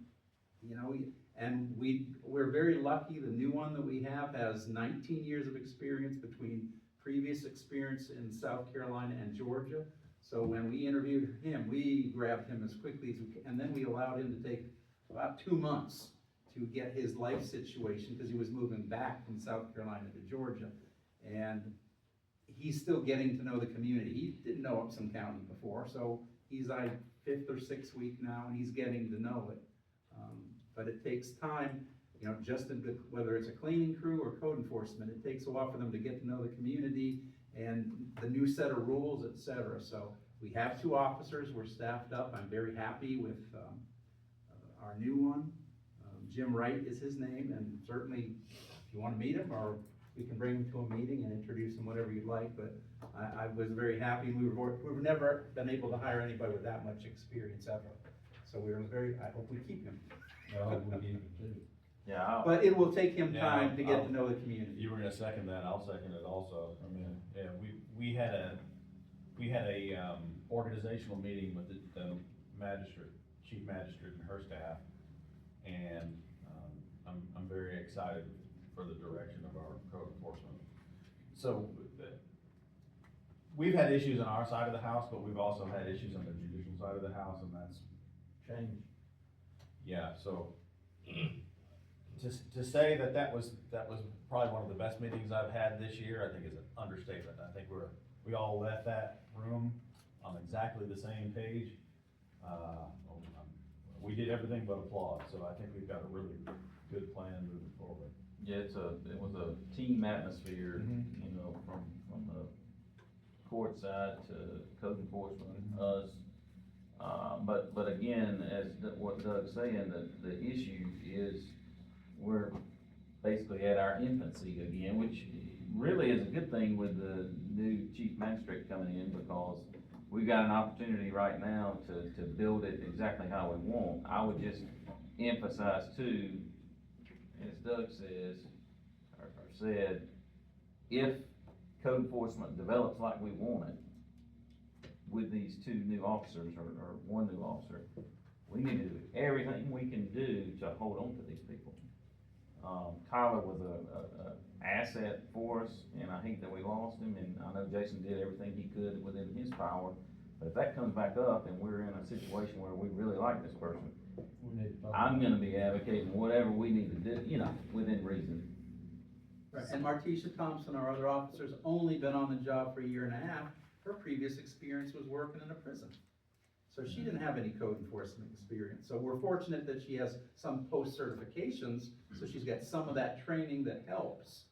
we're very lucky. The new one that we have has 19 years of experience between previous experience in South Carolina and Georgia. So when we interviewed him, we grabbed him as quickly as we could, and then we allowed him to take about 2 months to get his life situation, because he was moving back from South Carolina to Georgia. And he's still getting to know the community. He didn't know Upson County before, so he's 5th or 6th week now, and he's getting to know it. But it takes time, whether it's a cleaning crew or code enforcement, it takes a while for them to get to know the community and the new set of rules, et cetera. So we have 2 officers, we're staffed up. I'm very happy with our new one. Jim Wright is his name, and certainly if you want to meet him, or we can bring him to a meeting and introduce him, whatever you'd like. But I was very happy. We've never been able to hire anybody with that much experience ever. So I hope we keep him. I hope we keep it too. Yeah, But it will take him Yeah, time to get to know the community. You were gonna second that, I'll second it also. I mean, yeah, we had a organizational meeting with the magistrate, chief magistrate and her staff. And, I'm very excited for the direction of our code enforcement. So, we've had issues on our side of the house, but we've also had issues on the judicial side of the house, and that's changed. Yeah, so, to say that was probably one of the best meetings I've had this year, I think is an understatement. I think we all left that room on exactly the same page. We did everything but applaud, so I think we've got a really good plan moving forward. yeah, it was a team atmosphere, from the court side to code enforcement, us. But again, what Doug's saying, the issue is we're basically at our infancy again, which really is a good thing with the new chief magistrate coming in, because we've got an opportunity right now to build it exactly how we want. I would just emphasize too, as Doug says, or said, if code enforcement develops like we want it, with these 2 new officers or 1 new officer, we need to do everything we can do to hold on to these people. Tyler was a asset for us, and I hate that we lost him, and I know Jason did everything he could within his power. But if that comes back up and we're in a situation where we really like this person, I'm gonna be advocating whatever we need to do, within reason. Right. And Martisha Thompson, our other officer's only been on the job for 1.5 years. Her previous experience was working in a prison. So she didn't have any code enforcement experience. So we're fortunate that she has some post certifications, so she's got some of that training that helps.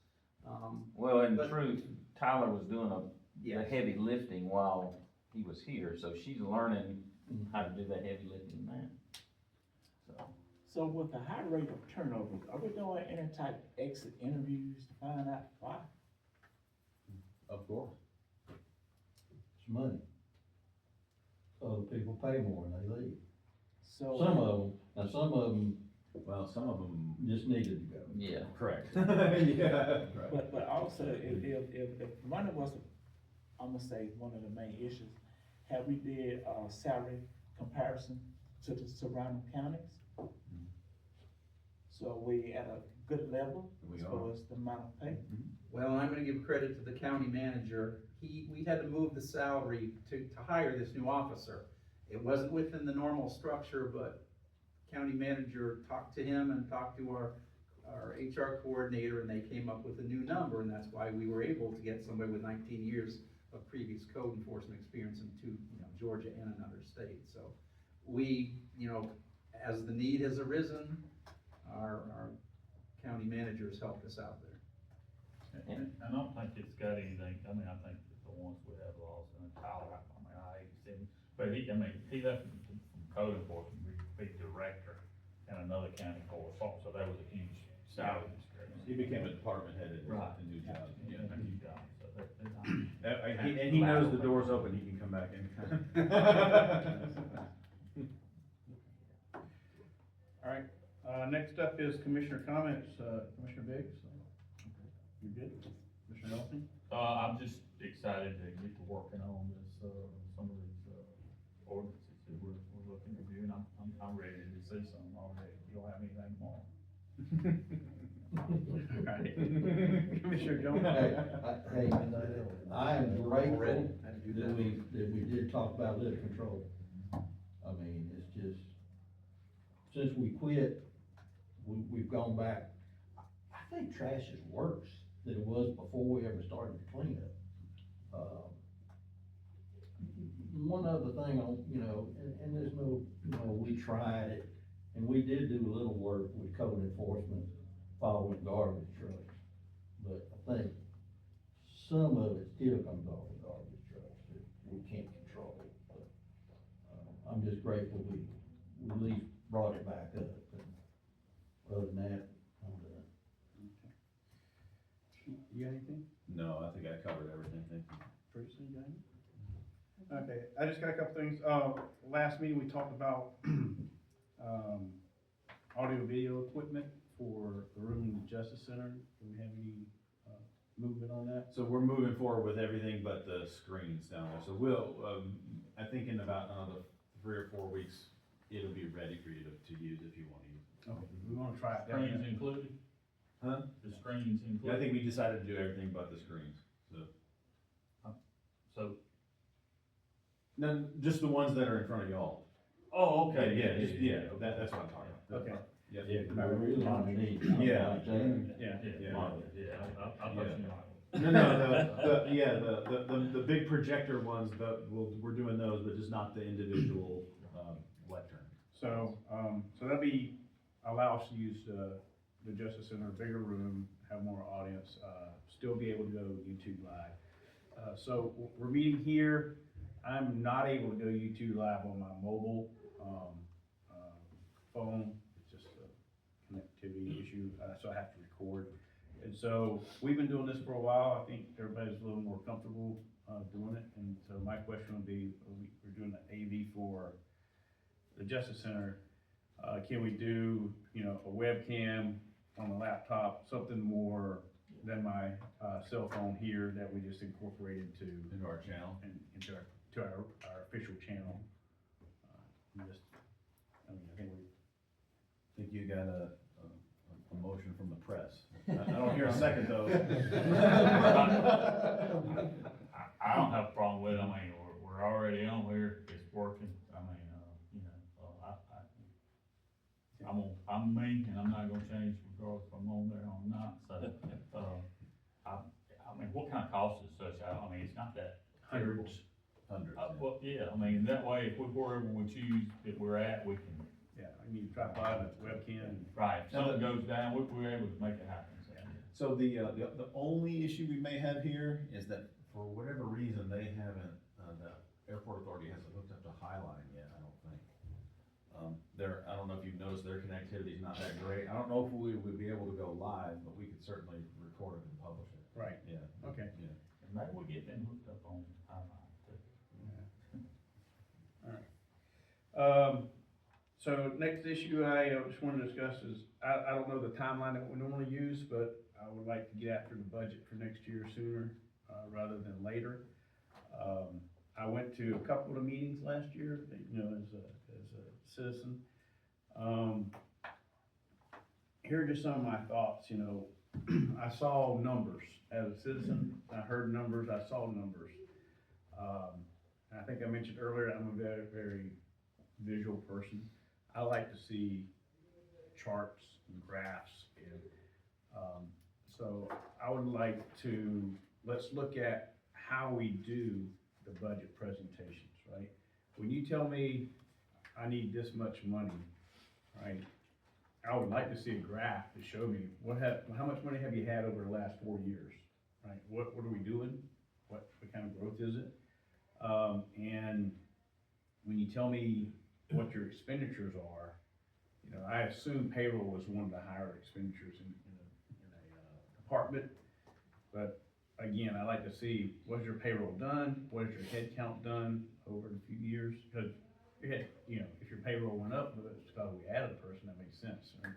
Well, in truth, Tyler was doing the Yes. heavy lifting while he was here, so she's learning how to do that heavy lifting now. So with the high rate of turnover, are we doing any type of exit interviews to find out why? Of course. It's money. So the people pay more and they leave. So Some of them Well, some of them, just needed to go. Yeah. correct. Yeah. Right. But also, if money was, I'm gonna say, one of the main issues, have we did a salary comparison to the surrounding counties? So we at a good level We as are. far as the amount of pay. Well, and I'm gonna give credit to the county manager. We had to move the salary to hire this new officer. It wasn't within the normal structure, but county manager talked to him and talked to our HR coordinator, and they came up with a new number, and that's why we were able to get somebody with 19 years of previous code enforcement experience in Georgia and another state. So we, as the need has arisen, our county managers helped us out there. And I don't think it's got anything, I think that the ones we have lost, and Tyler, I hate to see him, but he left from code enforcement, be director in another county force, so that was a huge salary discrepancy. He became a department head at Right. a new job. Yeah. A new job, so that. And he knows the door's open, he can come back anytime. All right, next up is commissioner comments, Commissioner Biggs. You good? Commissioner Nelson? I'm just excited to get to working on this, some of these, ordinances that we're looking to review, and I'm ready to see some already. You don't have anything more? Commissioner Jones? Hey, I am grateful that we did talk about litter control. I mean, it's just, since we quit, we've gone back. I think trash is worse than it was before we ever started the cleanup. One other thing on, and there's no, we tried it, and we did do a little work with code enforcement following garbage trucks. But I think some of it still comes off of garbage trucks that we can't control. But, I'm just grateful we at least brought it back up, and other than that, I'm done. You got anything? No, I think I covered everything, thank you. Teresa, you got anything? Okay, I just got a couple things. Last meeting, we talked about, audio video equipment for the room in the Justice Center. Do we have any, movement on that? So we're moving forward with everything but the screens down there. So we'll, I think in about another 3 or 4 weeks, it'll be ready for you to use if you want to use it. Okay, we wanna try it. Screens included? Huh? The screens Yeah, I included? think we decided to do everything but the screens, so. So, No, just the ones that are in front of y'all. oh, okay, That's what I'm talking about. Okay. Yeah. I really don't need. Yeah. Yeah. I thought you might. No, the big projector ones, we're doing those, but just not the individual, lectern. So that'll be, allow us to use the Justice Center, bigger room, have more audience, still be able to go YouTube Live. So we're meeting here. I'm not able to go YouTube Live on my mobile, phone. It's just a connectivity issue, so I have to record. And so we've been doing this for a while. I think everybody's a little more comfortable, doing it. And so my question would be, we're doing the AV for the Justice Center. Can we do, a webcam on the laptop, something more than my, cell phone here that we just incorporate into Into our channel. into our official channel? I think you got a motion from the press. I don't hear a second though. I don't have a problem with it, we're already on here, it's working, I'm me, and I'm not gonna change regardless if I'm on there or not, so, what kind of cost is such, it's not that terrible. Hundreds. Well, yeah, that way, if wherever we choose that we're at, we can, Yeah, I need a tripod, a webcam. right, if something goes down, we're able to make it happen, so. So the only issue we may have here is that for whatever reason, they haven't, the airport authority hasn't hooked up to Highline yet, I don't think. I don't know if you've noticed their connectivity is not that great. I don't know if we would be able to go live, but we could certainly record it and publish it. Right, Yeah. okay. Yeah. And maybe we'll get them hooked up on Highline too. So next issue I just want to discuss is, I don't know the timeline that we normally use, but I would like to get after the budget for next year sooner, rather than later. I went to a couple of meetings last year, as a citizen. here are just some of my thoughts, you know. I saw numbers as a citizen, I heard numbers, I saw numbers. I think I mentioned earlier, I'm a very, very visual person. I like to see charts and graphs, and, so I would like to, let's look at how we do the budget presentations, right? When you tell me I need this much money, right? I would like to see a graph to show me how much money have you had over the last 4 years, right? What are we doing? What kind of growth is it? And when you tell me what your expenditures are, you know, I assume payroll was one of the higher expenditures in a department. But again, I like to see, was your payroll done? What is your head count done over a few years? Because you know, if your payroll went up, well, it's because we added a person, that makes sense. Right?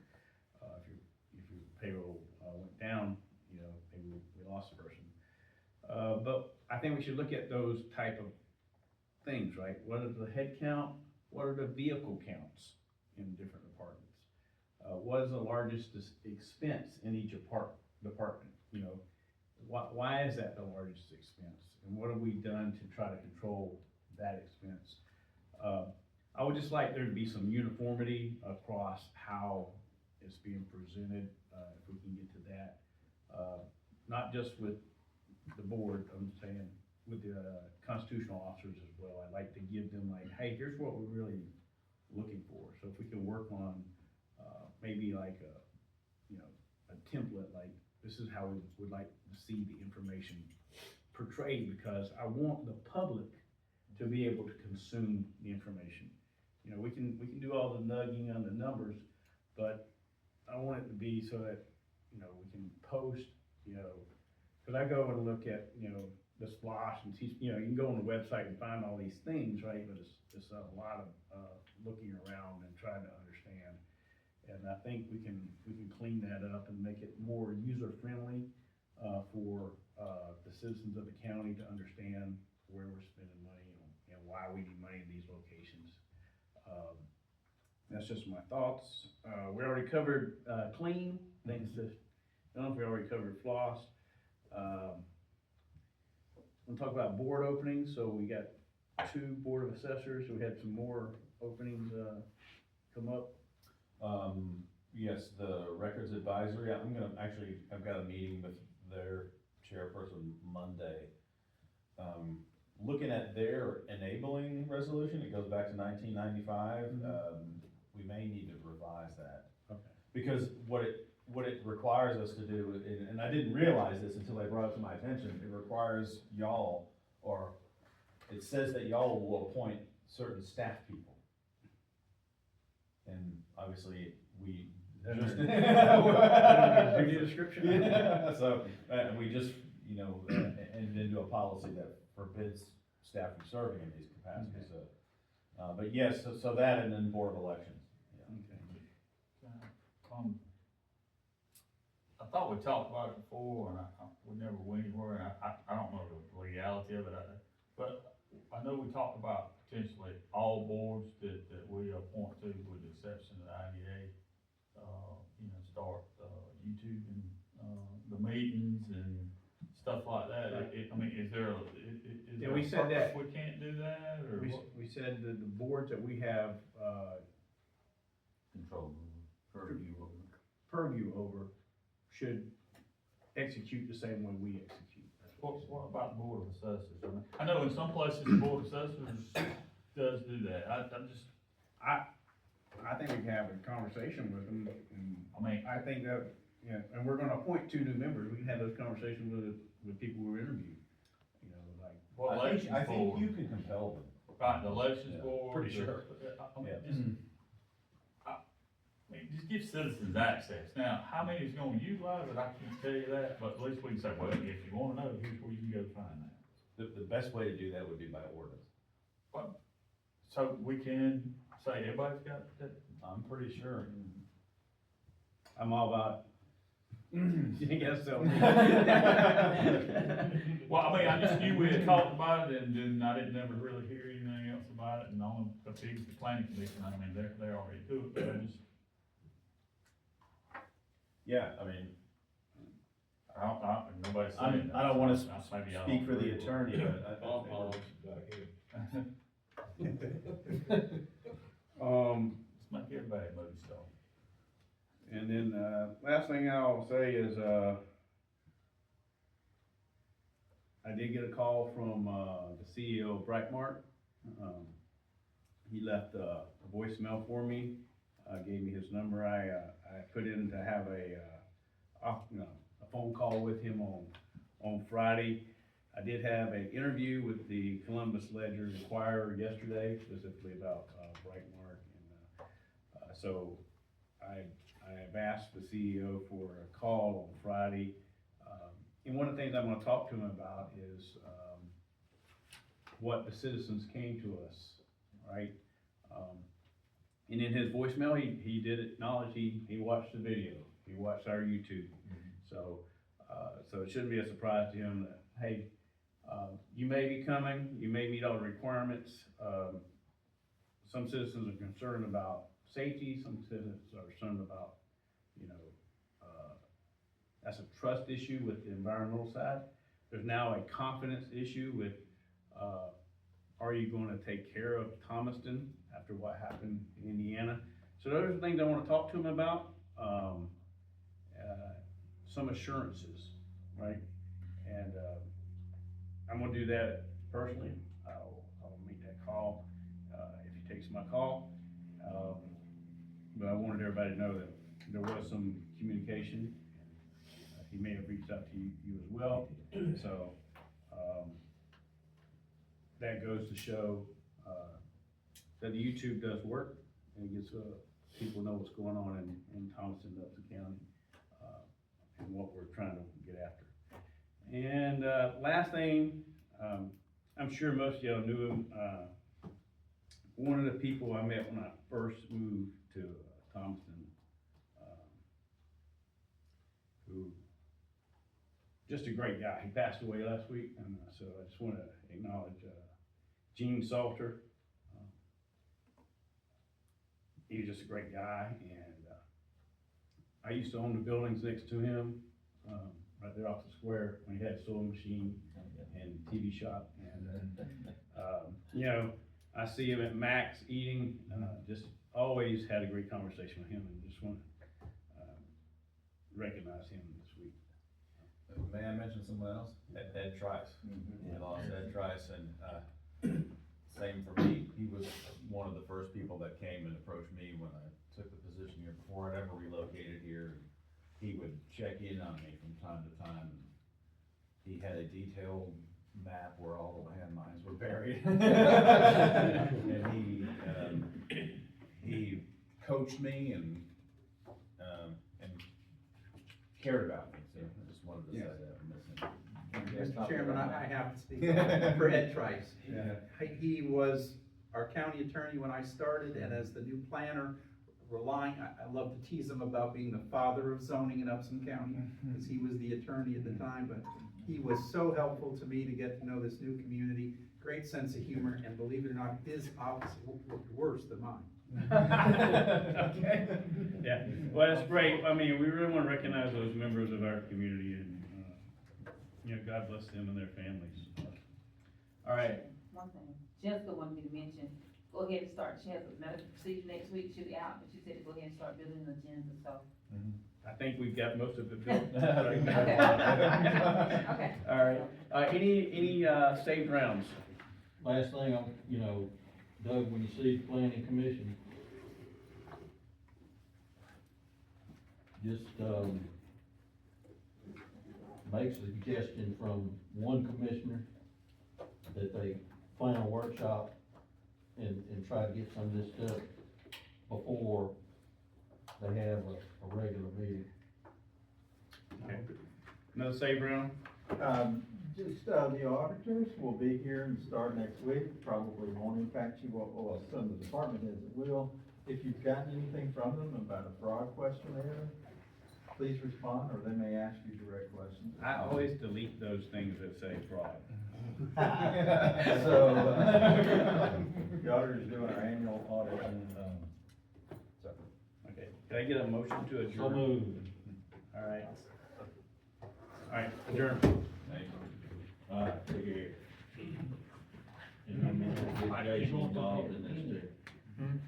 If your payroll went down, you know, maybe we lost a person. But I think we should look at those type of things, right? What is the head count? What are the vehicle counts in different departments? What is the largest expense in each department? You know, why is that the largest expense? And what have we done to try to control that expense? I would just like there to be some uniformity across how it's being presented, if we can get to that. Not just with the board, I'm saying with the constitutional officers as well. I'd like to give them like, hey, here's what we're really looking for. So if we can work on maybe like a template, like this is how we would like to see the information portrayed, because I want the public to be able to consume the information. You know, we can do all the nugging on the numbers, but I want it to be so that, you know, we can post, you know, because I go and look at, you know, the splosh and see, you know, you can go on the website and find all these things, right? But it's a lot of looking around and trying to understand. And I think we can clean that up and make it more user friendly for the citizens of the county to understand where we're spending money and why we need money in these locations. That's just my thoughts. We already covered clean, thanks to, I don't know if we already covered floss. We'll talk about board openings. So we got 2 board of assessors. We had some more openings come up. Yes, the records advisory, I've got a meeting with their chairperson Monday. Looking at their enabling resolution, it goes back to 1995. We may need to revise that. Okay. Because what it requires us to do, and I didn't realize this until they brought it to my attention, it requires y'all, or it says that y'all will appoint certain staff people. And obviously, we just. Duty description? Yeah, so, we just, you know, and then do a policy that forbids staff from serving in these capacities, so. But yes, so that and then board of elections. I thought we talked about it before, and we never went anywhere, and I don't know the legality of it, but I know we talked about potentially all boards that we appoint to, with the exception of the IDA, you know, start YouTube and the meetings and stuff like that. I mean, is there Yeah, we said that we can't do that, or we said that the boards that we have Control, purview over should execute the same way we execute. what about the board of assessors? I know in some places the board of assessors does do that. I think we can have a conversation with them, and I mean, I think that, yeah, and we're gonna appoint 2 new members. We can have those conversations with people who were interviewed. You know, like, what I elections think board? you can compel them. Right, the elections Yeah, board. pretty sure. I mean, Yeah. just give citizens access. Now, how many is gonna utilize it, I can't tell you that, but at least we can say, well, if you wanna know, here's where you can go find that. The best way to do that would be by ordinance. So we can say everybody's got that. I'm pretty sure. I'm all about. I guess so. Well, I mean, I just knew we had talked about it, and then I didn't never really hear anything else about it, and on the planning commission, I mean, they're already to it, but I just. Yeah, I mean, Nobody's I saying mean, that. I don't wanna Maybe I speak for don't the agree. attorney, but Let's make everybody a movie star. And then, last thing I'll say is, I did get a call from, the CEO of Brightmark. He left a voicemail for me, gave me his number. I put in to have a phone call with him on Friday. I did have an interview with the Columbus Ledger Inquirer yesterday, specifically about, Brightmark. And, so I have asked the CEO for a call on Friday. And one of the things I'm gonna talk to him about is, what the citizens came to us, right? And in his voicemail, he did acknowledge he watched the video, he watched our YouTube. So it shouldn't be a surprise to him that, hey, you may be coming, you may meet all the requirements. Some citizens are concerned about safety, some citizens are concerned about, that's a trust issue with the environmental side. There's now a confidence issue with, are you gonna take care of Thomaston after what happened in Indiana? So those are the things I wanna talk to him about, some assurances, right? And, I'm gonna do that personally. I'll make that call, if he takes my call. But I wanted everybody to know that there was some communication. He may have reached out to you as well, so, that goes to show, that the YouTube does work, and it gets, people know what's going on in Thomaston, Upson County, and what we're trying to get after. And, last thing, I'm sure most of y'all knew him, one of the people I met when I first moved to Thomaston, who, just a great guy. He passed away last week, and so I just want to acknowledge Gene Salter. He was just a great guy, and I used to own the buildings next to him, right there off the square, when he had a sewing machine and TV shop. And I see him at Max eating. Just always had a great conversation with him, and just want to recognize him this week. May I mention someone else? Ed Trice. We lost Ed Trice, and same for me. He was one of the first people that came and approached me when I took the position here before I'd ever relocated here. He would check in on me from time to time. He had a detailed map where all the landmines were buried. And he coached me and cared about me, so I just wanted to say that. Mr. Chairman, I have to speak for Ed Trice. He was our county attorney when I started, and as the new planner, I love to tease him about being the father of zoning in Upson County, because he was the attorney at the time, but he was so helpful to me to get to know this new community, great sense of humor, and believe it or not, his opposite looked worse than mine. Okay. Yeah, well, that's great. I mean, we really want to recognize those members of our community, and, God bless them and their families. All right. One thing, Jessica wanted me to mention, go ahead and start, she has a medical procedure next week, she'll be out, but she said to go ahead and start building an agenda, so. I think we've got most of it built. Okay. All right, any saved rounds? Last thing, Doug, when you see the planning commission, just, make a suggestion from one commissioner that they plan a workshop and try to get some of this stuff before they have a regular meeting. Okay. Another save round? The auditors will be here and start next week, probably won't impact you, well, some of the department heads will. If you've gotten anything from them about a fraud questionnaire, please respond, or they may ask you direct questions. I always delete those things that say fraud. So, the auditor's doing our annual audit, and, Okay, can I get a motion to adjourn? So moved. Alright. Alright, adjourn. Thank you. Take care. And I'm gonna get Jason involved in this too.